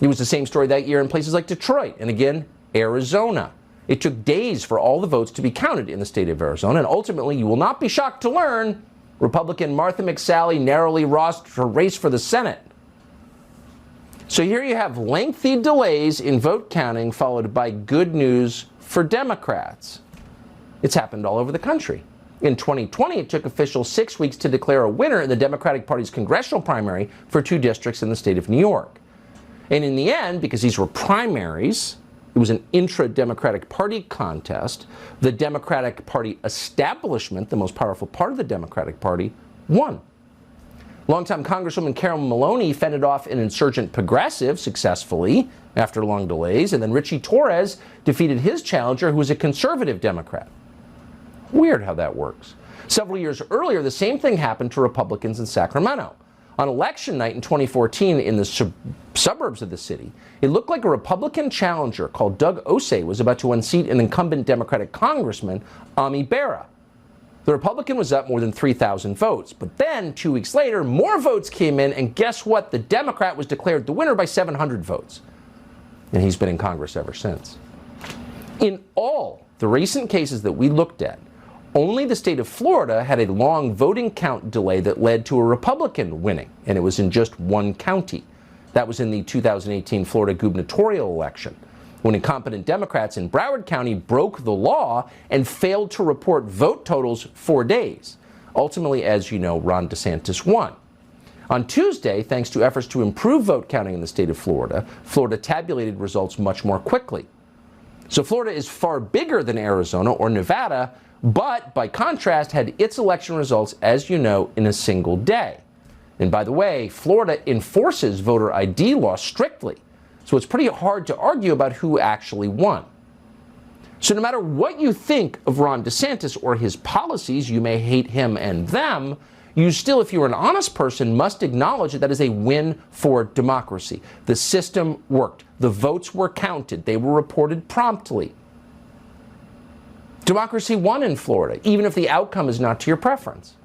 It was the same story that year in places like Detroit and again, Arizona. It took days for all the votes to be counted in the state of Arizona, and ultimately, you will not be shocked to learn, Republican Martha McSally narrowly lost her race for the Senate. So here you have lengthy delays in vote counting followed by good news for Democrats. It's happened all over the country. In 2020, it took officials 6 weeks to declare a winner in the Democratic Party's congressional primary for 2 districts in the state of New York. And in the end, because these were primaries, it was an intra-Democratic Party contest, the Democratic Party establishment, the most powerful part of the Democratic Party, won. Longtime Congresswoman Carol Maloney fended off an insurgent progressive successfully after long delays, and then Richie Torres defeated his challenger, who was a conservative Democrat. Weird how that works. Several years earlier, the same thing happened to Republicans in Sacramento. On election night in 2014 in the suburbs of the city, it looked like a Republican challenger called Doug Osei was about to unseat an incumbent Democratic congressman, Ami Bera. The Republican was up more than 3,000 votes. But then, 2 weeks later, more votes came in, and guess what? The Democrat was declared the winner by 700 votes. And he's been in Congress ever since. In all the recent cases that we looked at, only the state of Florida had a long voting count delay that led to a Republican winning, and it was in just one county. That was in the 2018 Florida gubernatorial election, when incompetent Democrats in Broward County broke the law and failed to report vote totals 4 days. Ultimately, as you know, Ron DeSantis won. On Tuesday, thanks to efforts to improve vote counting in the state of Florida, Florida tabulated results much more quickly. So Florida is far bigger than Arizona or Nevada, but by contrast had its election results, as you know, in a single day. And by the way, Florida enforces voter ID law strictly, so it's pretty hard to argue about who actually won. So no matter what you think of Ron DeSantis or his policies, you may hate him and them, you still, if you're an honest person, must acknowledge that is a win for democracy. The system worked. The votes were counted. They were reported promptly. Democracy won in Florida, even if the outcome is not to your preference.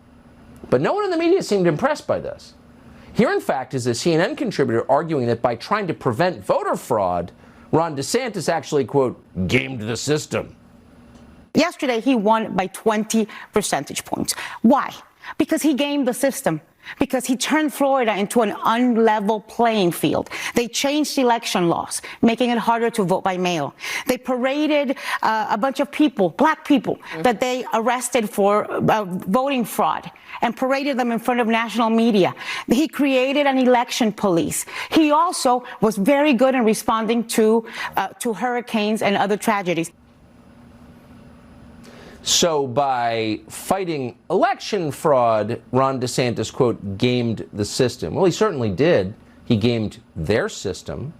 But no one in the media seemed impressed by this. Here, in fact, is a CNN contributor arguing that by trying to prevent voter fraud, Ron DeSantis actually, quote, gamed the system. Yesterday, he won by 20 percentage points. Why? Because he gamed the system. Because he turned Florida into an unlevel playing field. They changed election laws, making it harder to vote by mail. They paraded a bunch of people, black people, that they arrested for voting fraud and paraded them in front of national media. He created an election police. He also was very good in responding to hurricanes and other tragedies. So by fighting election fraud, Ron DeSantis, quote, gamed the system. Well, he certainly did. He gamed their system.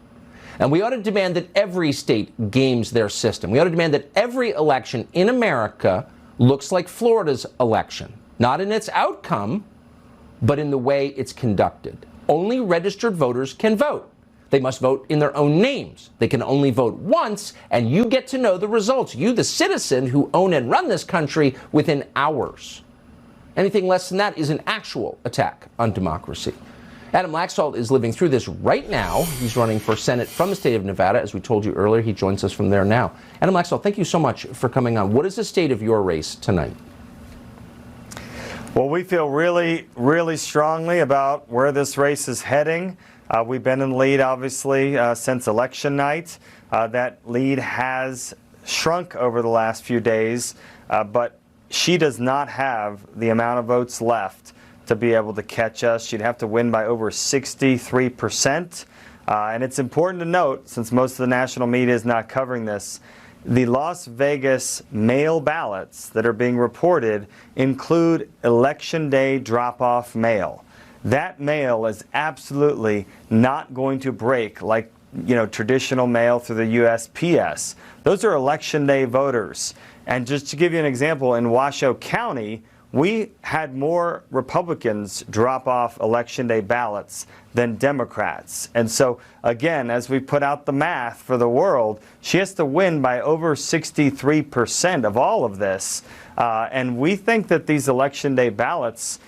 And we ought to demand that every state games their system. We ought to demand that every election in America looks like Florida's election. Not in its outcome, but in the way it's conducted. Only registered voters can vote. They must vote in their own names. They can only vote once, and you get to know the results. You, the citizen who own and run this country, within hours. Anything less than that is an actual attack on democracy. Adam Laxalt is living through this right now. He's running for Senate from the state of Nevada. As we told you earlier, he joins us from there now. Adam Laxalt, thank you so much for coming on. What is the state of your race tonight? Well, we feel really, really strongly about where this race is heading. We've been in the lead, obviously, since election night. That lead has shrunk over the last few days, but she does not have the amount of votes left to be able to catch us. She'd have to win by over 63%. And it's important to note, since most of the national media is not covering this, the Las Vegas mail ballots that are being reported include Election Day drop-off mail. That mail is absolutely not going to break like, traditional mail through the USPS. Those are Election Day voters. And just to give you an example, in Washoe County, we had more Republicans drop off Election Day ballots than Democrats. And so, again, as we put out the math for the world, she has to win by over 63% of all of this. And we think that these Election Day ballots,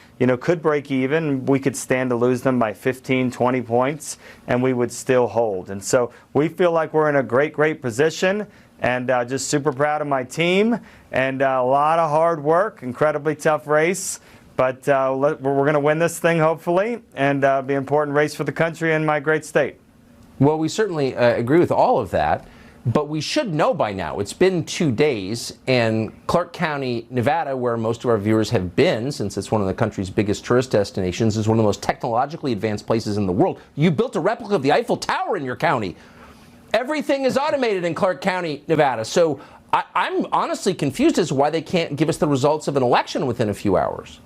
could break even. We could stand to lose them by 15, 20 points, and we would still hold. And so we feel like we're in a great, great position, and just super proud of my team, and a lot of hard work, incredibly tough race. But we're going to win this thing, hopefully, and be an important race for the country and my great state. Well, we certainly agree with all of that. But we should know by now, it's been 2 days, and Clark County, Nevada, where most of our viewers have been, since it's one of the country's biggest tourist destinations, is one of the most technologically advanced places in the world. You built a replica of the Eiffel Tower in your county. Everything is automated in Clark County, Nevada. So I'm honestly confused as to why they can't give us the results of an election within a few hours.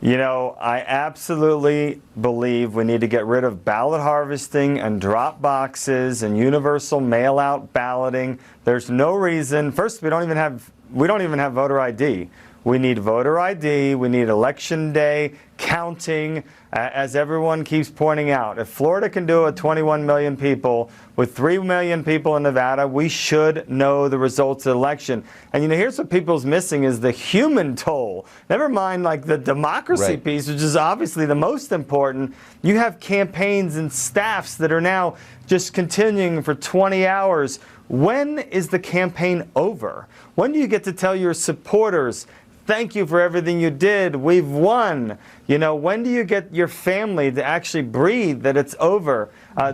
I absolutely believe we need to get rid of ballot harvesting and drop boxes and universal mail-out balloting. There's no reason. First, we don't even have voter ID. We need voter ID. We need Election Day counting, as everyone keeps pointing out. If Florida can do it with 21 million people, with 3 million people in Nevada, we should know the results of the election. And here's what people's missing is the human toll. Never mind the democracy piece, which is obviously the most important. You have campaigns and staffs that are now just continuing for 20 hours. When is the campaign over? When do you get to tell your supporters, thank you for everything you did, we've won? When do you get your family to actually breathe that it's over?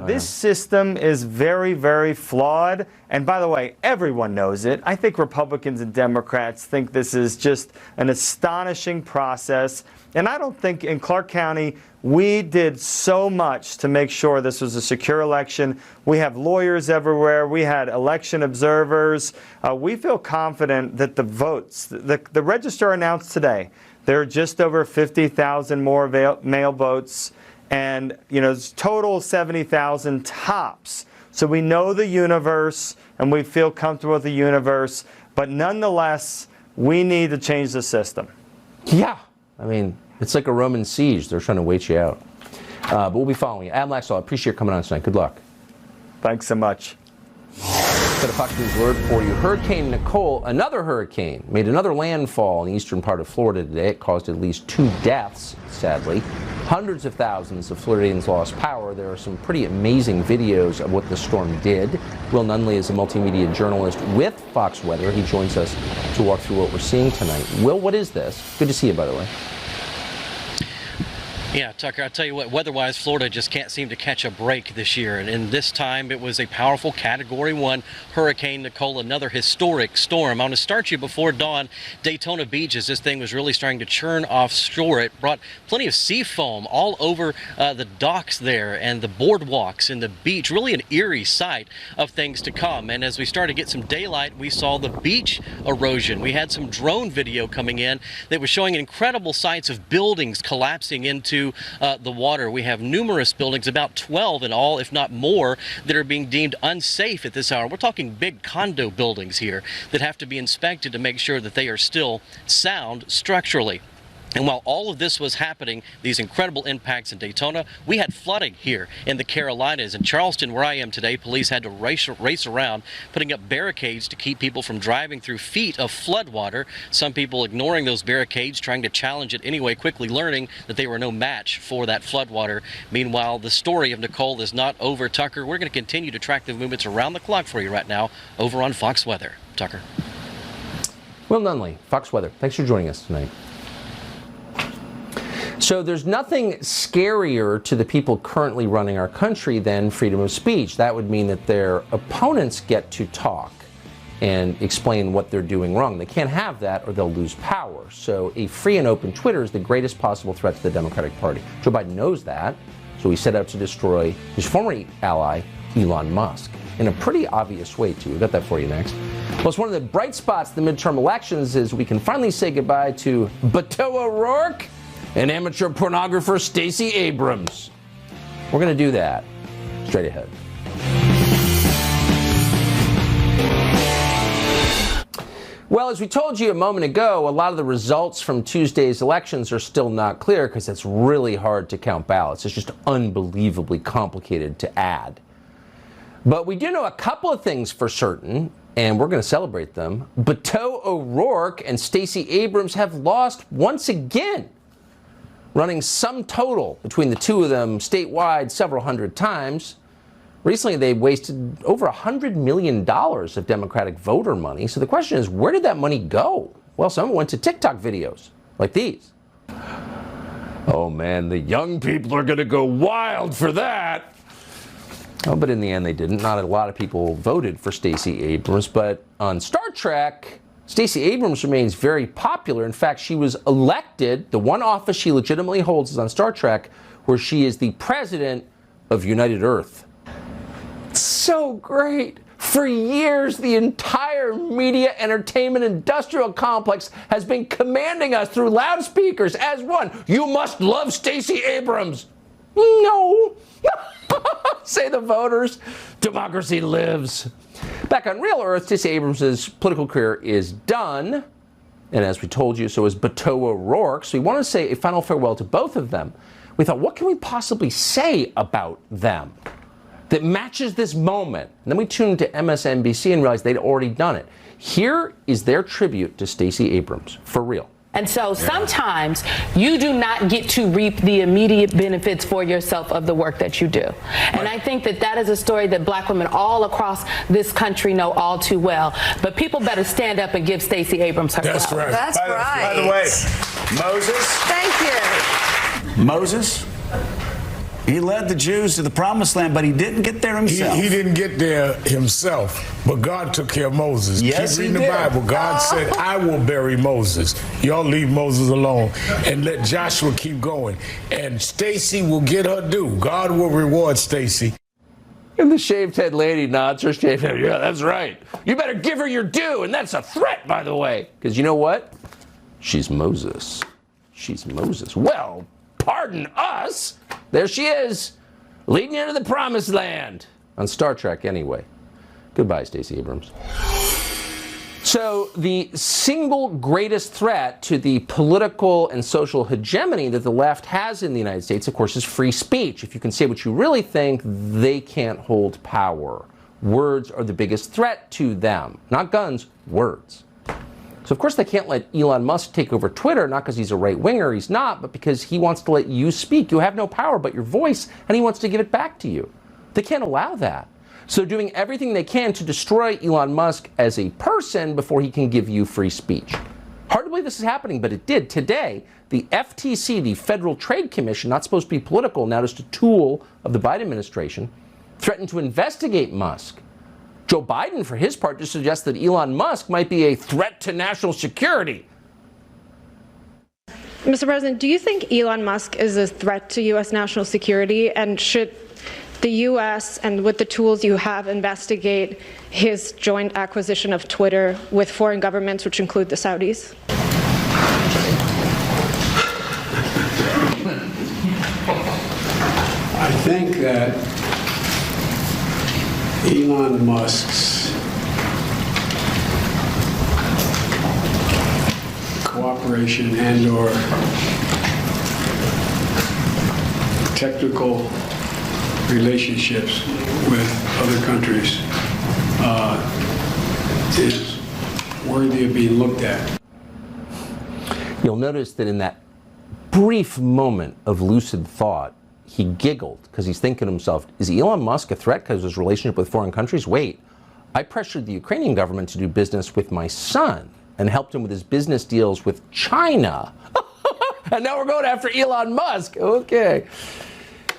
This system is very, very flawed. And by the way, everyone knows it. I think Republicans and Democrats think this is just an astonishing process. And I don't think in Clark County we did so much to make sure this was a secure election. We have lawyers everywhere. We had election observers. We feel confident that the votes, the registrar announced today There are just over 50,000 more mail votes, and total 70,000 tops. So we know the universe, and we feel comfortable with the universe, but nonetheless, we need to change the system. Yeah, I mean, it's like a Roman siege. They're trying to wait you out. But we'll be following you. Adam Laxalt, I appreciate you coming on tonight. Good luck. Thanks so much. Got a Fox News alert for you. Hurricane Nicole, another hurricane, made another landfall in the eastern part of Florida today. It caused at least 2 deaths, sadly. Hundreds of thousands of Floridians lost power. There are some pretty amazing videos of what the storm did. Will Nunley is a multimedia journalist with Fox Weather. He joins us to walk through what we're seeing tonight. Will, what is this? Good to see you, by the way. Yeah, Tucker, I'll tell you what, weather-wise, Florida just can't seem to catch a break this year. And this time, it was a powerful Category 1 Hurricane Nicole, another historic storm. I want to start you before dawn. Daytona Beach, as this thing was really starting to churn offshore, it brought plenty of sea foam all over the docks there and the boardwalks and the beach. Really an eerie sight of things to come. And as we started to get some daylight, we saw the beach erosion. We had some drone video coming in that was showing incredible sights of buildings collapsing into the water. We have numerous buildings, about 12 in all, if not more, that are being deemed unsafe at this hour. We're talking big condo buildings here that have to be inspected to make sure that they are still sound structurally. And while all of this was happening, these incredible impacts in Daytona, we had flooding here in the Carolinas. In Charleston, where I am today, police had to race around, putting up barricades to keep people from driving through feet of floodwater. Some people ignoring those barricades, trying to challenge it anyway, quickly learning that they were no match for that floodwater. Meanwhile, the story of Nicole is not over. Tucker, we're going to continue to track the movements around the clock for you right now over on Fox Weather. Tucker. Will Nunley, Fox Weather, thanks for joining us tonight. So there's nothing scarier to the people currently running our country than freedom of speech. That would mean that their opponents get to talk and explain what they're doing wrong. They can't have that or they'll lose power. So a free and open Twitter is the greatest possible threat to the Democratic Party. Joe Biden knows that, so he set out to destroy his former ally, Elon Musk, in a pretty obvious way, too. We've got that for you next. Plus, one of the bright spots in the midterm elections is we can finally say goodbye to Beto O'Rourke and amateur pornographer Stacey Abrams. We're going to do that straight ahead. Well, as we told you a moment ago, a lot of the results from Tuesday's elections are still not clear because it's really hard to count ballots. It's just unbelievably complicated to add. But we do know a couple of things for certain, and we're going to celebrate them. Beto O'Rourke and Stacey Abrams have lost once again, running sum total between the two of them statewide several hundred times. Recently, they wasted over $100 million of Democratic voter money. So the question is, where did that money go? Well, some went to TikTok videos like these. Oh man, the young people are going to go wild for that. Oh, but in the end, they didn't. Not a lot of people voted for Stacey Abrams, but on Star Trek, Stacey Abrams remains very popular. In fact, she was elected. The one office she legitimately holds is on Star Trek, where she is the president of United Earth. So great. For years, the entire media entertainment industrial complex has been commanding us through loudspeakers as one. You must love Stacey Abrams. No. Say the voters. Democracy lives. Back on real Earth, Stacey Abrams' political career is done. And as we told you, so is Beto O'Rourke. So we want to say a final farewell to both of them. We thought, what can we possibly say about them that matches this moment? And then we tuned to MSNBC and realized they'd already done it. Here is their tribute to Stacey Abrams, for real. And so sometimes you do not get to reap the immediate benefits for yourself of the work that you do. And I think that that is a story that black women all across this country know all too well. But people better stand up and give Stacey Abrams her flowers. That's right. That's By the way, Moses. Thank you. Moses, he led the Jews to the promised land, but he didn't get there himself. He didn't get there himself, but God took care of Moses. Yes, Keep reading he the did. Bible. God said, I will bury Moses. Y'all leave Moses alone and let Joshua keep going. And Stacey will get her due. God will reward Stacey. And the shaved head lady nods her shaved head. Yeah, that's right. You better give her your due. And that's a threat, by the way. Because you know what? She's Moses. She's Moses. Well, pardon us. There she is, leading you into the promised land. On Star Trek, anyway. Goodbye, Stacey Abrams. So the single greatest threat to the political and social hegemony that the left has in the United States, of course, is free speech. If you can say what you really think, they can't hold power. Words are the biggest threat to them. Not guns, words. So of course they can't let Elon Musk take over Twitter, not because he's a right-winger, he's not, but because he wants to let you speak. You have no power but your voice, and he wants to give it back to you. They can't allow that. So they're doing everything they can to destroy Elon Musk as a person before he can give you free speech. Hard to believe this is happening, but it did. Today, the FTC, the Federal Trade Commission, not supposed to be political, now just a tool of the Biden administration, threatened to investigate Musk. Joe Biden, for his part, just suggests that Elon Musk might be a threat to national security. Mr. President, do you think Elon Musk is a threat to U.S. national security? And should the U.S., and with the tools you have, investigate his joint acquisition of Twitter with foreign governments, which include the Saudis? I think that Elon Musk's cooperation and/or technical relationships with other countries is worthy of being looked at. You'll notice that in that brief moment of lucid thought, he giggled because he's thinking to himself, is Elon Musk a threat because of his relationship with foreign countries? Wait, I pressured the Ukrainian government to do business with my son and helped him with his business deals with China. And now we're going after Elon Musk. Okay.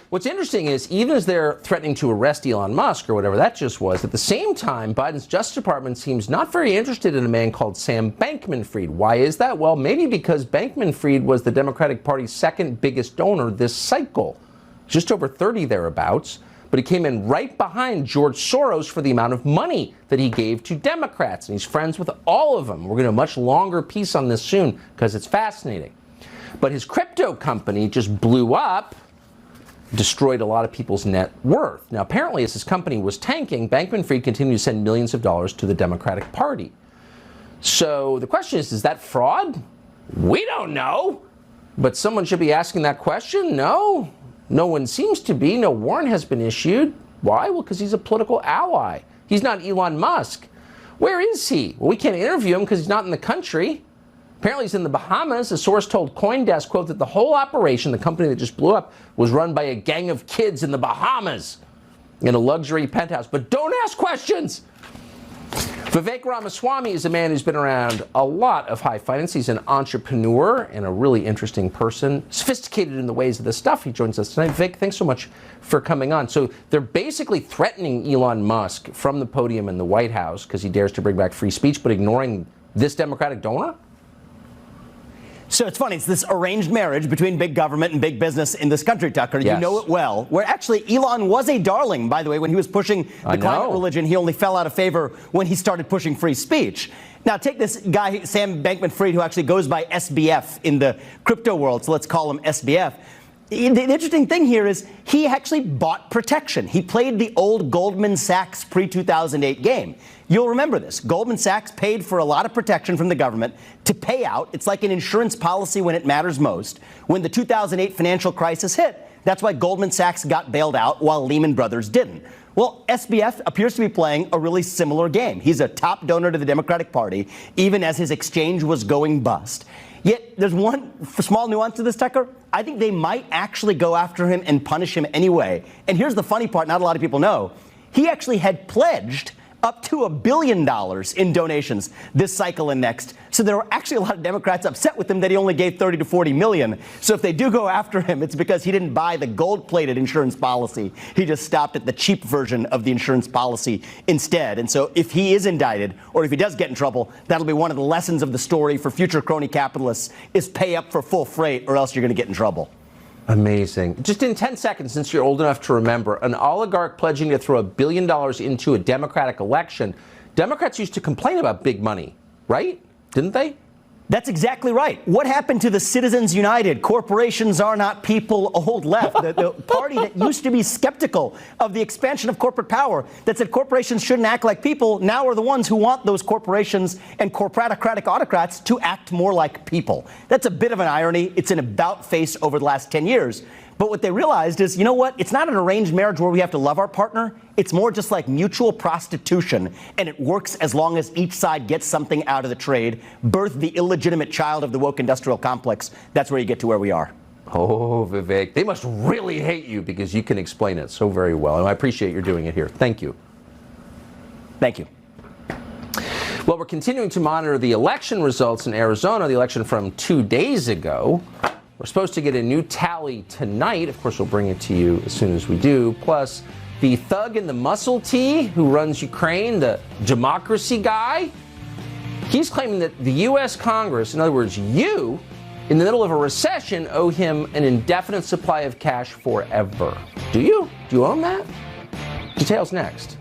What's interesting is, even as they're threatening to arrest Elon Musk, or whatever that just was, at the same time, Biden's Justice Department seems not very interested in a man called Sam Bankman-Fried. Why is that? Well, maybe because Bankman-Fried was the Democratic Party's second biggest donor this cycle. Just over 30 thereabouts, but he came in right behind George Soros for the amount of money that he gave to Democrats, and he's friends with all of them. We're going to do a much longer piece on this soon because it's fascinating. But his crypto company just blew up, destroyed a lot of people's net worth. Now, apparently, as his company was tanking, Bankman-Fried continued to send millions of dollars to the Democratic Party. So the question is that fraud? We don't know. But someone should be asking that question? No. No one seems to be. No warrant has been issued. Why? Well, because he's a political ally. He's not Elon Musk. Where is he? Well, we can't interview him because he's not in the country. Apparently he's in the Bahamas. A source told CoinDesk, quote, that the whole operation, the company that just blew up, was run by a gang of kids in the Bahamas in a luxury penthouse. But don't ask questions. Vivek Ramaswamy is a man who's been around a lot of high finance. He's an entrepreneur and a really interesting person, sophisticated in the ways of this stuff. He joins us tonight. Vivek, thanks so much for coming on. So they're basically threatening Elon Musk from the podium in the White House because he dares to bring back free speech, but ignoring this Democratic donor? So it's funny, it's this arranged marriage between big government and big business in this country, Tucker. Yes. You know it well. Where actually Elon was a darling, by the way, when he was pushing the climate religion. He only fell out of favor when he started pushing free speech. Now take this guy, Sam Bankman-Fried, who actually goes by SBF in the crypto world, so let's call him SBF. The interesting thing here is he actually bought protection. He played the old Goldman Sachs pre-2008 game. You'll remember this. Goldman Sachs paid for a lot of protection from the government to pay out. It's like an insurance policy when it matters most. When the 2008 financial crisis hit, that's why Goldman Sachs got bailed out while Lehman Brothers didn't. Well, SBF appears to be playing a really similar game. He's a top donor to the Democratic Party, even as his exchange was going bust. Yet there's one small nuance to this, Tucker. I think they might actually go after him and punish him anyway. And here's the funny part, not a lot of people know. He actually had pledged up to $1 billion in donations this cycle and next. So there were actually a lot of Democrats upset with him that he only gave 30 to 40 million. So if they do go after him, it's because he didn't buy the gold-plated insurance policy. He just stopped at the cheap version of the insurance policy instead. And so if he is indicted, or if he does get in trouble, that'll be one of the lessons of the story for future crony capitalists is pay up for full freight or else you're going to get in trouble. Amazing. Just in 10 seconds, since you're old enough to remember, an oligarch pledging to throw $1 billion into a Democratic election. Democrats used to complain about big money, right? Didn't they? That's exactly right. What happened to the Citizens United, corporations are not people old left, the party that used to be skeptical of the expansion of corporate power, that said corporations shouldn't act like people, now are the ones who want those corporations and corporatocratic autocrats to act more like people. That's a bit of an irony. It's an about-face over the last 10 years. But what they realized is, you know what? It's not an arranged marriage where we have to love our partner. It's more just like mutual prostitution, and it works as long as each side gets something out of the trade. Birth the illegitimate child of the woke industrial complex. That's where you get to where we are. Oh, Vivek, they must really hate you because you can explain it so very well. And I appreciate your doing it here. Thank you. Thank you. Well, we're continuing to monitor the election results in Arizona, the election from 2 days ago. We're supposed to get a new tally tonight. Of course, we'll bring it to you as soon as we do. Plus, the thug in the muscle tee who runs Ukraine, the democracy guy, he's claiming that the U.S. Congress, in other words, you, in the middle of a recession, owe him an indefinite supply of cash forever. Do you? Do you own that? Details next.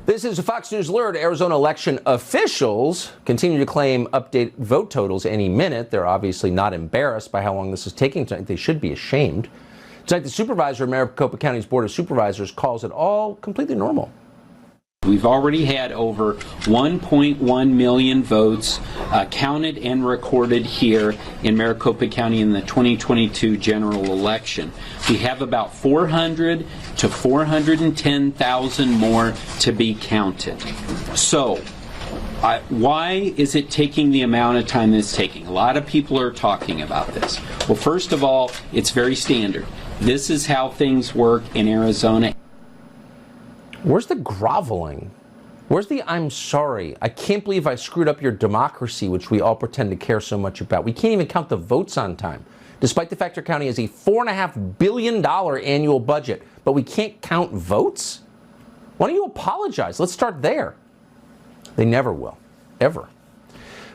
This is a Fox News alert. Arizona election officials continue to claim update vote totals any minute. They're obviously not embarrassed by how long this is taking tonight. They should be ashamed. Tonight, the supervisor of Maricopa County's Board of Supervisors calls it all completely normal. We've already had over 1.1 million votes counted and recorded here in Maricopa County in the 2022 general election. We have about 400 to 410,000 more to be counted. So, why is it taking the amount of time it's taking? A lot of people are talking about this. Well, first of all, it's very standard. This is how things work in Arizona. Where's the groveling? Where's the I'm sorry? I can't believe I screwed up your democracy, which we all pretend to care so much about. We can't even count the votes on time, despite the fact our county has a $4.5 billion annual budget, but we can't count votes? Why don't you apologize? Let's start there. They never will, ever.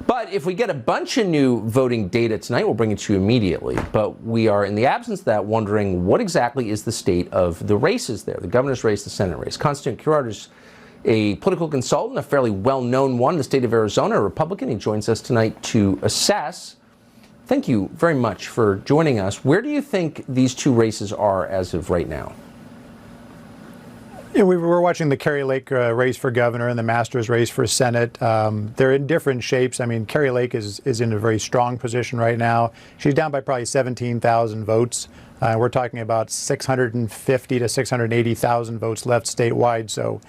But if we get a bunch of new voting data tonight, we'll bring it to you immediately. But we are, in the absence of that, wondering what exactly is the state of the races there, the governor's race, the Senate race. Constantine Curard is a political consultant, a fairly well-known one in the state of Arizona, a Republican. He joins us tonight to assess. Thank you very much for joining us. Where do you think these two races are as of right now? Yeah, we were watching the Kari Lake race for governor and the Masters race for Senate. They're in different shapes. I mean, Kari Lake is in a very strong position right now. She's down by probably 17,000 votes. We're talking about 650 to 680,000 votes left statewide. So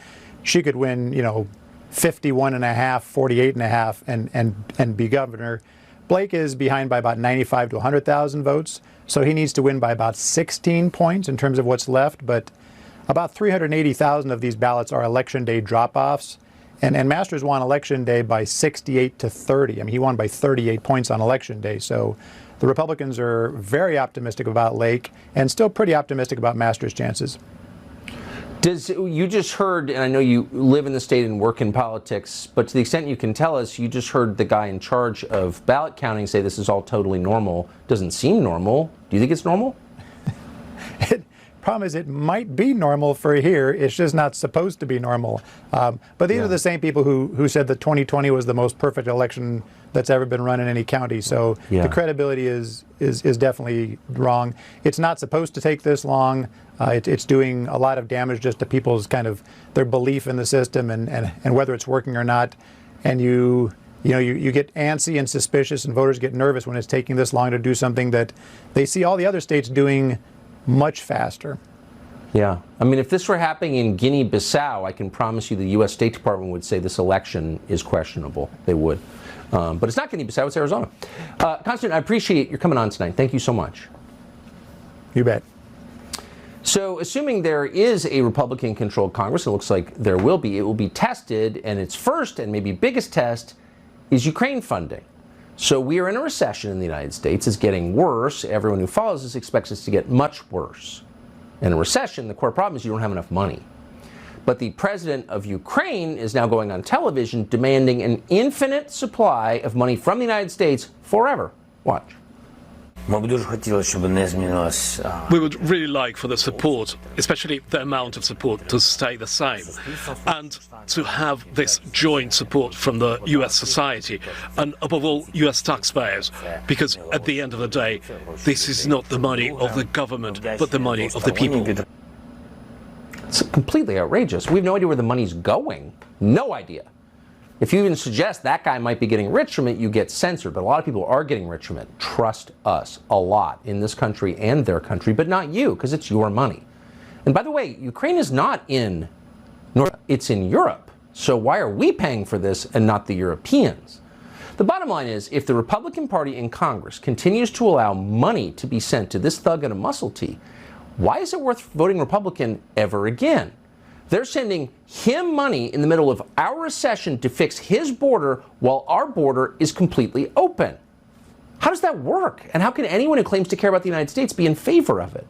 she could win, 51.5, 48.5 and be governor. Blake is behind by about 95 to 100,000 votes. So he needs to win by about 16 points in terms of what's left. But about 380,000 of these ballots are election day drop-offs, and Masters won election day by 68 to 30. I mean, he won by 38 points on election day. So the Republicans are very optimistic about Lake and still pretty optimistic about Masters' chances. You just heard, and I know you live in the state and work in politics, but to the extent you can tell us, you just heard the guy in charge of ballot counting say this is all totally normal. Doesn't seem normal. Do you think it's normal? Problem is, it might be normal for here. It's just not supposed to be normal. But these are the same people who said that 2020 was the most perfect election that's ever been run in any county. So the credibility is definitely wrong. It's not supposed to take this long. It's doing a lot of damage just to people's kind of their belief in the system and whether it's working or not. And you get antsy and suspicious, and voters get nervous when it's taking this long to do something that they see all the other states doing much faster. Yeah. I mean, if this were happening in Guinea-Bissau, I can promise you the U.S. State Department would say this election is questionable. They would. But it's not Guinea-Bissau, it's Arizona. Constantine, I appreciate your coming on tonight. Thank you so much. You bet. So, assuming there is a Republican-controlled Congress, it looks like there will be, it will be tested, and its first and maybe biggest test is Ukraine funding. So we are in a recession in the United States. It's getting worse. Everyone who follows this expects us to get much worse. In a recession, the core problem is you don't have enough money. But the president of Ukraine is now going on television demanding an infinite supply of money from the United States forever. Watch. We would really like for the support, especially the amount of support, to stay the same, and to have this joint support from the US society and above all US taxpayers, because at the end of the day, this is not the money of the government, but the money of the people. It's completely outrageous. We have no idea where the money's going. No idea. If you even suggest that guy might be getting rich from it, you get censored. But a lot of people are getting rich from it. Trust us a lot in this country and their country, but not you, because it's your money. And by the way, Ukraine is not in North, it's in Europe. So why are we paying for this and not the Europeans? The bottom line is, if the Republican Party in Congress continues to allow money to be sent to this thug and a muscle tee, why is it worth voting Republican ever again? They're sending him money in the middle of our recession to fix his border while our border is completely open. How does that work? And how can anyone who claims to care about the United States be in favor of it?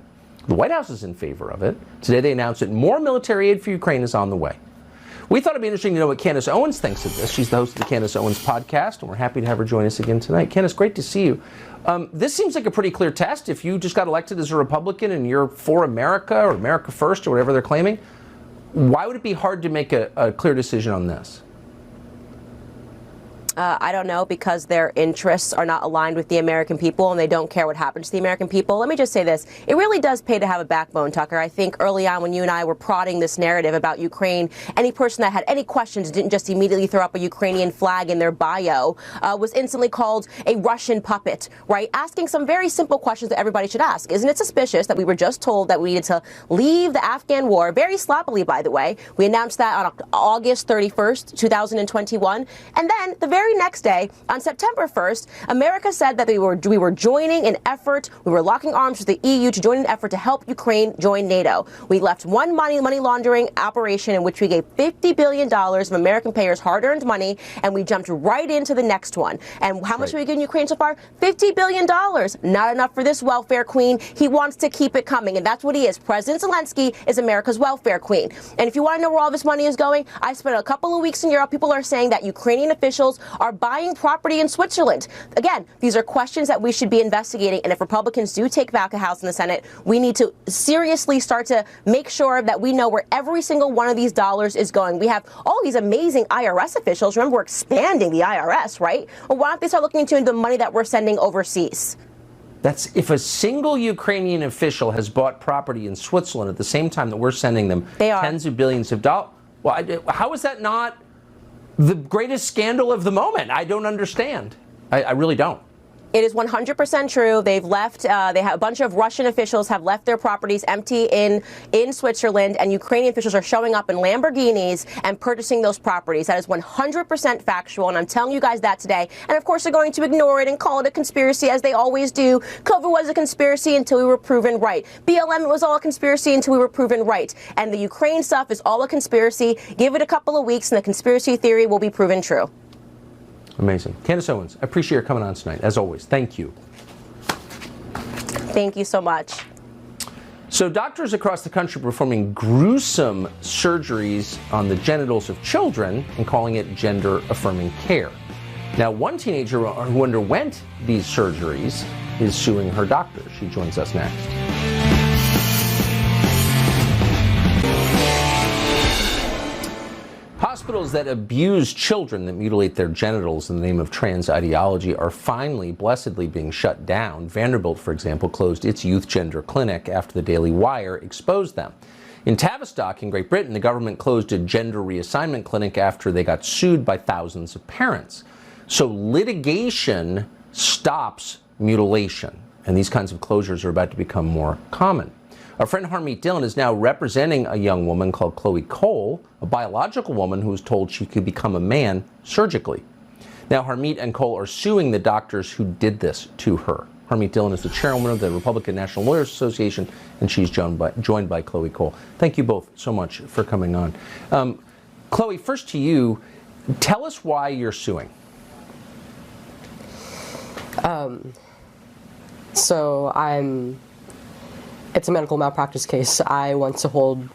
The White House is in favor of it. Today they announced that more military aid for Ukraine is on the way. We thought it'd be interesting to know what Candace Owens thinks of this. She's the host of the Candace Owens podcast, and we're happy to have her join us again tonight. Candace, great to see you. This seems like a pretty clear test. If you just got elected as a Republican and you're for America or America First or whatever they're claiming, why would it be hard to make a clear decision on this? I don't know, because their interests are not aligned with the American people and they don't care what happens to the American people. Let me just say this. It really does pay to have a backbone, Tucker. I think early on when you and I were prodding this narrative about Ukraine, any person that had any questions didn't just immediately throw up a Ukrainian flag in their bio, was instantly called a Russian puppet, right? Asking some very simple questions that everybody should ask. Isn't it suspicious that we were just told that we needed to leave the Afghan war, very sloppily, by the way? We announced that on August 31st, 2021. And then the very next day, on September 1st, America said that we were joining an effort, we were locking arms with the EU to join an effort to help Ukraine join NATO. We left one money laundering operation in which we gave $50 billion of American payers' hard-earned money, and we jumped right into the next one. And how much have we given Ukraine so far? $50 billion. Not enough for this welfare queen. He wants to keep it coming, and that's what he is. President Zelensky is America's welfare queen. And if you want to know where all this money is going, I spent a couple of weeks in Europe. People are saying that Ukrainian officials are buying property in Switzerland. Again, these are questions that we should be investigating, and if Republicans do take back the House and the Senate, we need to seriously start to make sure that we know where every single one of these dollars is going. We have all these amazing IRS officials. Remember, we're expanding the IRS, right? Well, why don't they start looking into the money that we're sending overseas? That's if a single Ukrainian official has bought property in Switzerland at the same time that we're sending them tens of billions of dollars. Well, how is that not the greatest scandal of the moment? I don't understand. I really don't. It is 100% true. They've left, they have a bunch of Russian officials have left their properties empty in Switzerland, and Ukrainian officials are showing up in Lamborghinis and purchasing those properties. That is 100% factual, and I'm telling you guys that today. And of course, they're going to ignore it and call it a conspiracy, as they always do. COVID was a conspiracy until we were proven right. BLM, it was all a conspiracy until we were proven right. And the Ukraine stuff is all a conspiracy. Give it a couple of weeks, and the conspiracy theory will be proven true. Amazing. Candace Owens, I appreciate your coming on tonight. As always, thank you. Thank you so much. So doctors across the country are performing gruesome surgeries on the genitals of children and calling it gender-affirming care. Now, one teenager who underwent these surgeries is suing her doctor. She joins us next. Hospitals that abuse children, that mutilate their genitals in the name of trans ideology, are finally, blessedly being shut down. Vanderbilt, for example, closed its youth gender clinic after the Daily Wire exposed them. In Tavistock, in Great Britain, the government closed a gender reassignment clinic after they got sued by thousands of parents. So litigation stops mutilation, and these kinds of closures are about to become more common. Our friend Harmeet Dillon is now representing a young woman called Chloe Cole, a biological woman who was told she could become a man surgically. Now, Harmeet and Cole are suing the doctors who did this to her. Harmeet Dillon is the chairwoman of the Republican National Lawyers Association, and she's joined by Chloe Cole. Thank you both so much for coming on. Chloe, first to you, tell us why you're suing. It's a medical malpractice case. I want to hold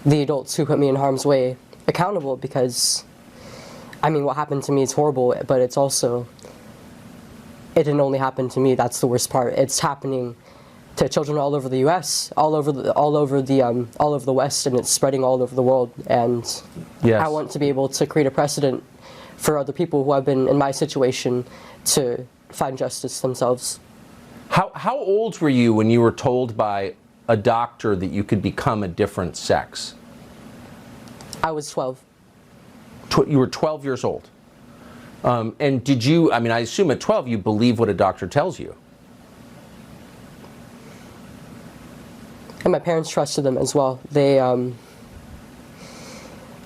the adults who put me in harm's way accountable because, I mean, what happened to me is horrible, but it's also it didn't only happen to me. That's the worst part. It's happening to children all over the U.S., all over the West, and it's spreading all over the world. And I want to be able to create a precedent for other people who have been in my situation to find justice themselves. How old were you when you were told by a doctor that you could become a different sex? I was 12. You were 12 years old. And did you, I mean, I assume at 12 you believe what a doctor tells you. And my parents trusted them as well. They,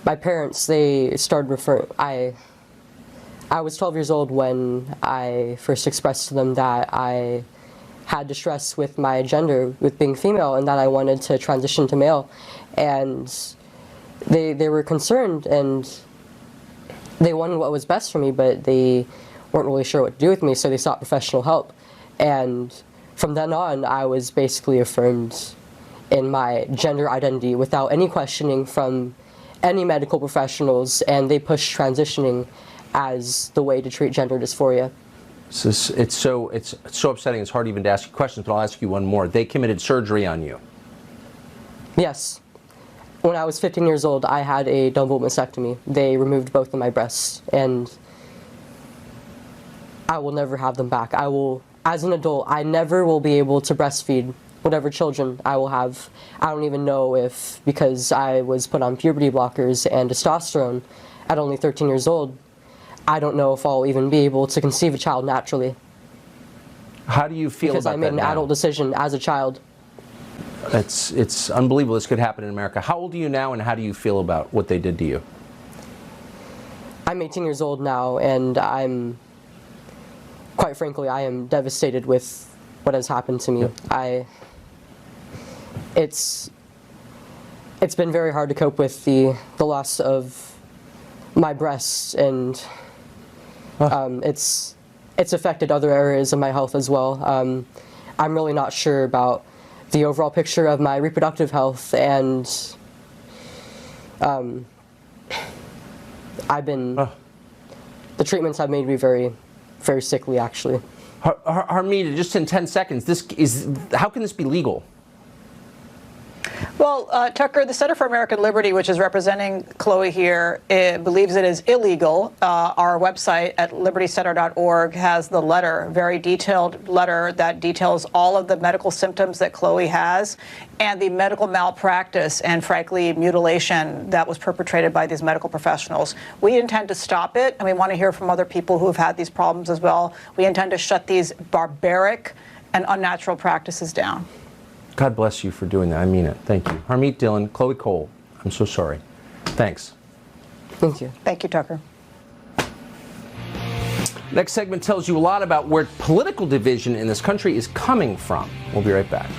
my parents, they started referring, I was 12 years old when I first expressed to them that I had distress with my gender, with being female, and that I wanted to transition to male. And they were concerned, and they wanted what was best for me, but they weren't really sure what to do with me, so they sought professional help. And from then on, I was basically affirmed in my gender identity without any questioning from any medical professionals, and they pushed transitioning as the way to treat gender dysphoria. It's so upsetting, it's hard even to ask you questions, but I'll ask you one more. They committed surgery on you. Yes. When I was 15 years old, I had a double mastectomy. They removed both of my breasts, and I will never have them back. I will, as an adult, I never will be able to breastfeed whatever children I will have. I don't even know if, because I was put on puberty blockers and testosterone at only 13 years old, I don't know if I'll even be able to conceive a child naturally. How do you feel about that now? Because I made an adult decision as a child. It's unbelievable this could happen in America. How old are you now, and how do you feel about what they did to you? I'm 18 years old now, and quite frankly, I am devastated with what has happened to me. Yep. It's been very hard to cope with the loss of my breasts, and it's affected other areas of my health as well. I'm really not sure about the overall picture of my reproductive health, and the treatments have made me very, very sickly, actually. Harmeet, just in 10 seconds, how can this be legal? Well, Tucker, the Center for American Liberty, which is representing Chloe here, believes it is illegal. Our website at libertycenter.org has the letter, very detailed letter that details all of the medical symptoms that Chloe has and the medical malpractice and, frankly, mutilation that was perpetrated by these medical professionals. We intend to stop it, and we want to hear from other people who have had these problems as well. We intend to shut these barbaric and unnatural practices down. God bless you for doing that. I mean it. Thank you. Harmeet Dillon, Chloe Cole, I'm so sorry. Thanks. Thank you. Thank you, Tucker. Next segment tells you a lot about where political division in this country is coming from. We'll be right back.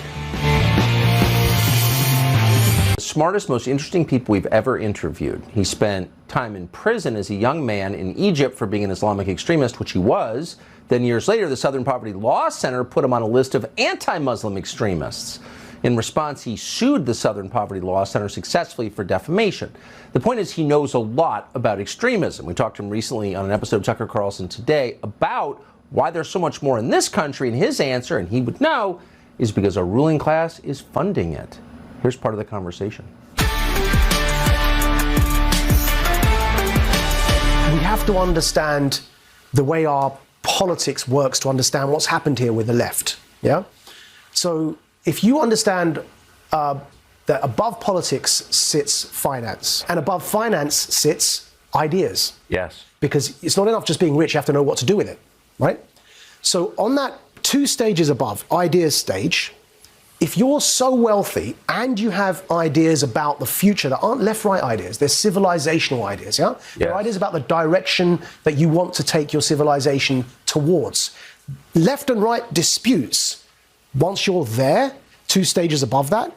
The smartest, most interesting people we've ever interviewed. He spent time in prison as a young man in Egypt for being an Islamic extremist, which he was. Then years later, the Southern Poverty Law Center put him on a list of anti-Muslim extremists. In response, he sued the Southern Poverty Law Center successfully for defamation. The point is, he knows a lot about extremism. We talked to him recently on an episode of Tucker Carlson Today about why there's so much more in this country, and his answer, and he would know, is because our ruling class is funding it. Here's part of the conversation. We have to understand the way our politics works to understand what's happened here with the left. Yeah? So if you understand that above politics sits finance, and above finance sits ideas. Yes. Because it's not enough just being rich, you have to know what to do with it, right? So on that 2 stages above, ideas stage, if you're so wealthy and you have ideas about the future that aren't left-right ideas, they're civilizational ideas, yeah? Yes. They're ideas about the direction that you want to take your civilization towards. Left and right disputes, once you're there, 2 stages above that,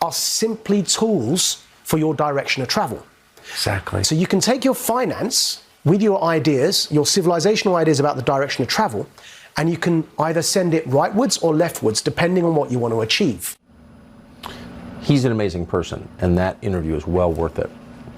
are simply tools for your direction of travel. Exactly. So you can take your finance with your ideas, your civilizational ideas about the direction of travel, and you can either send it rightwards or leftwards, depending on what you want to achieve. He's an amazing person, and that interview is well worth it.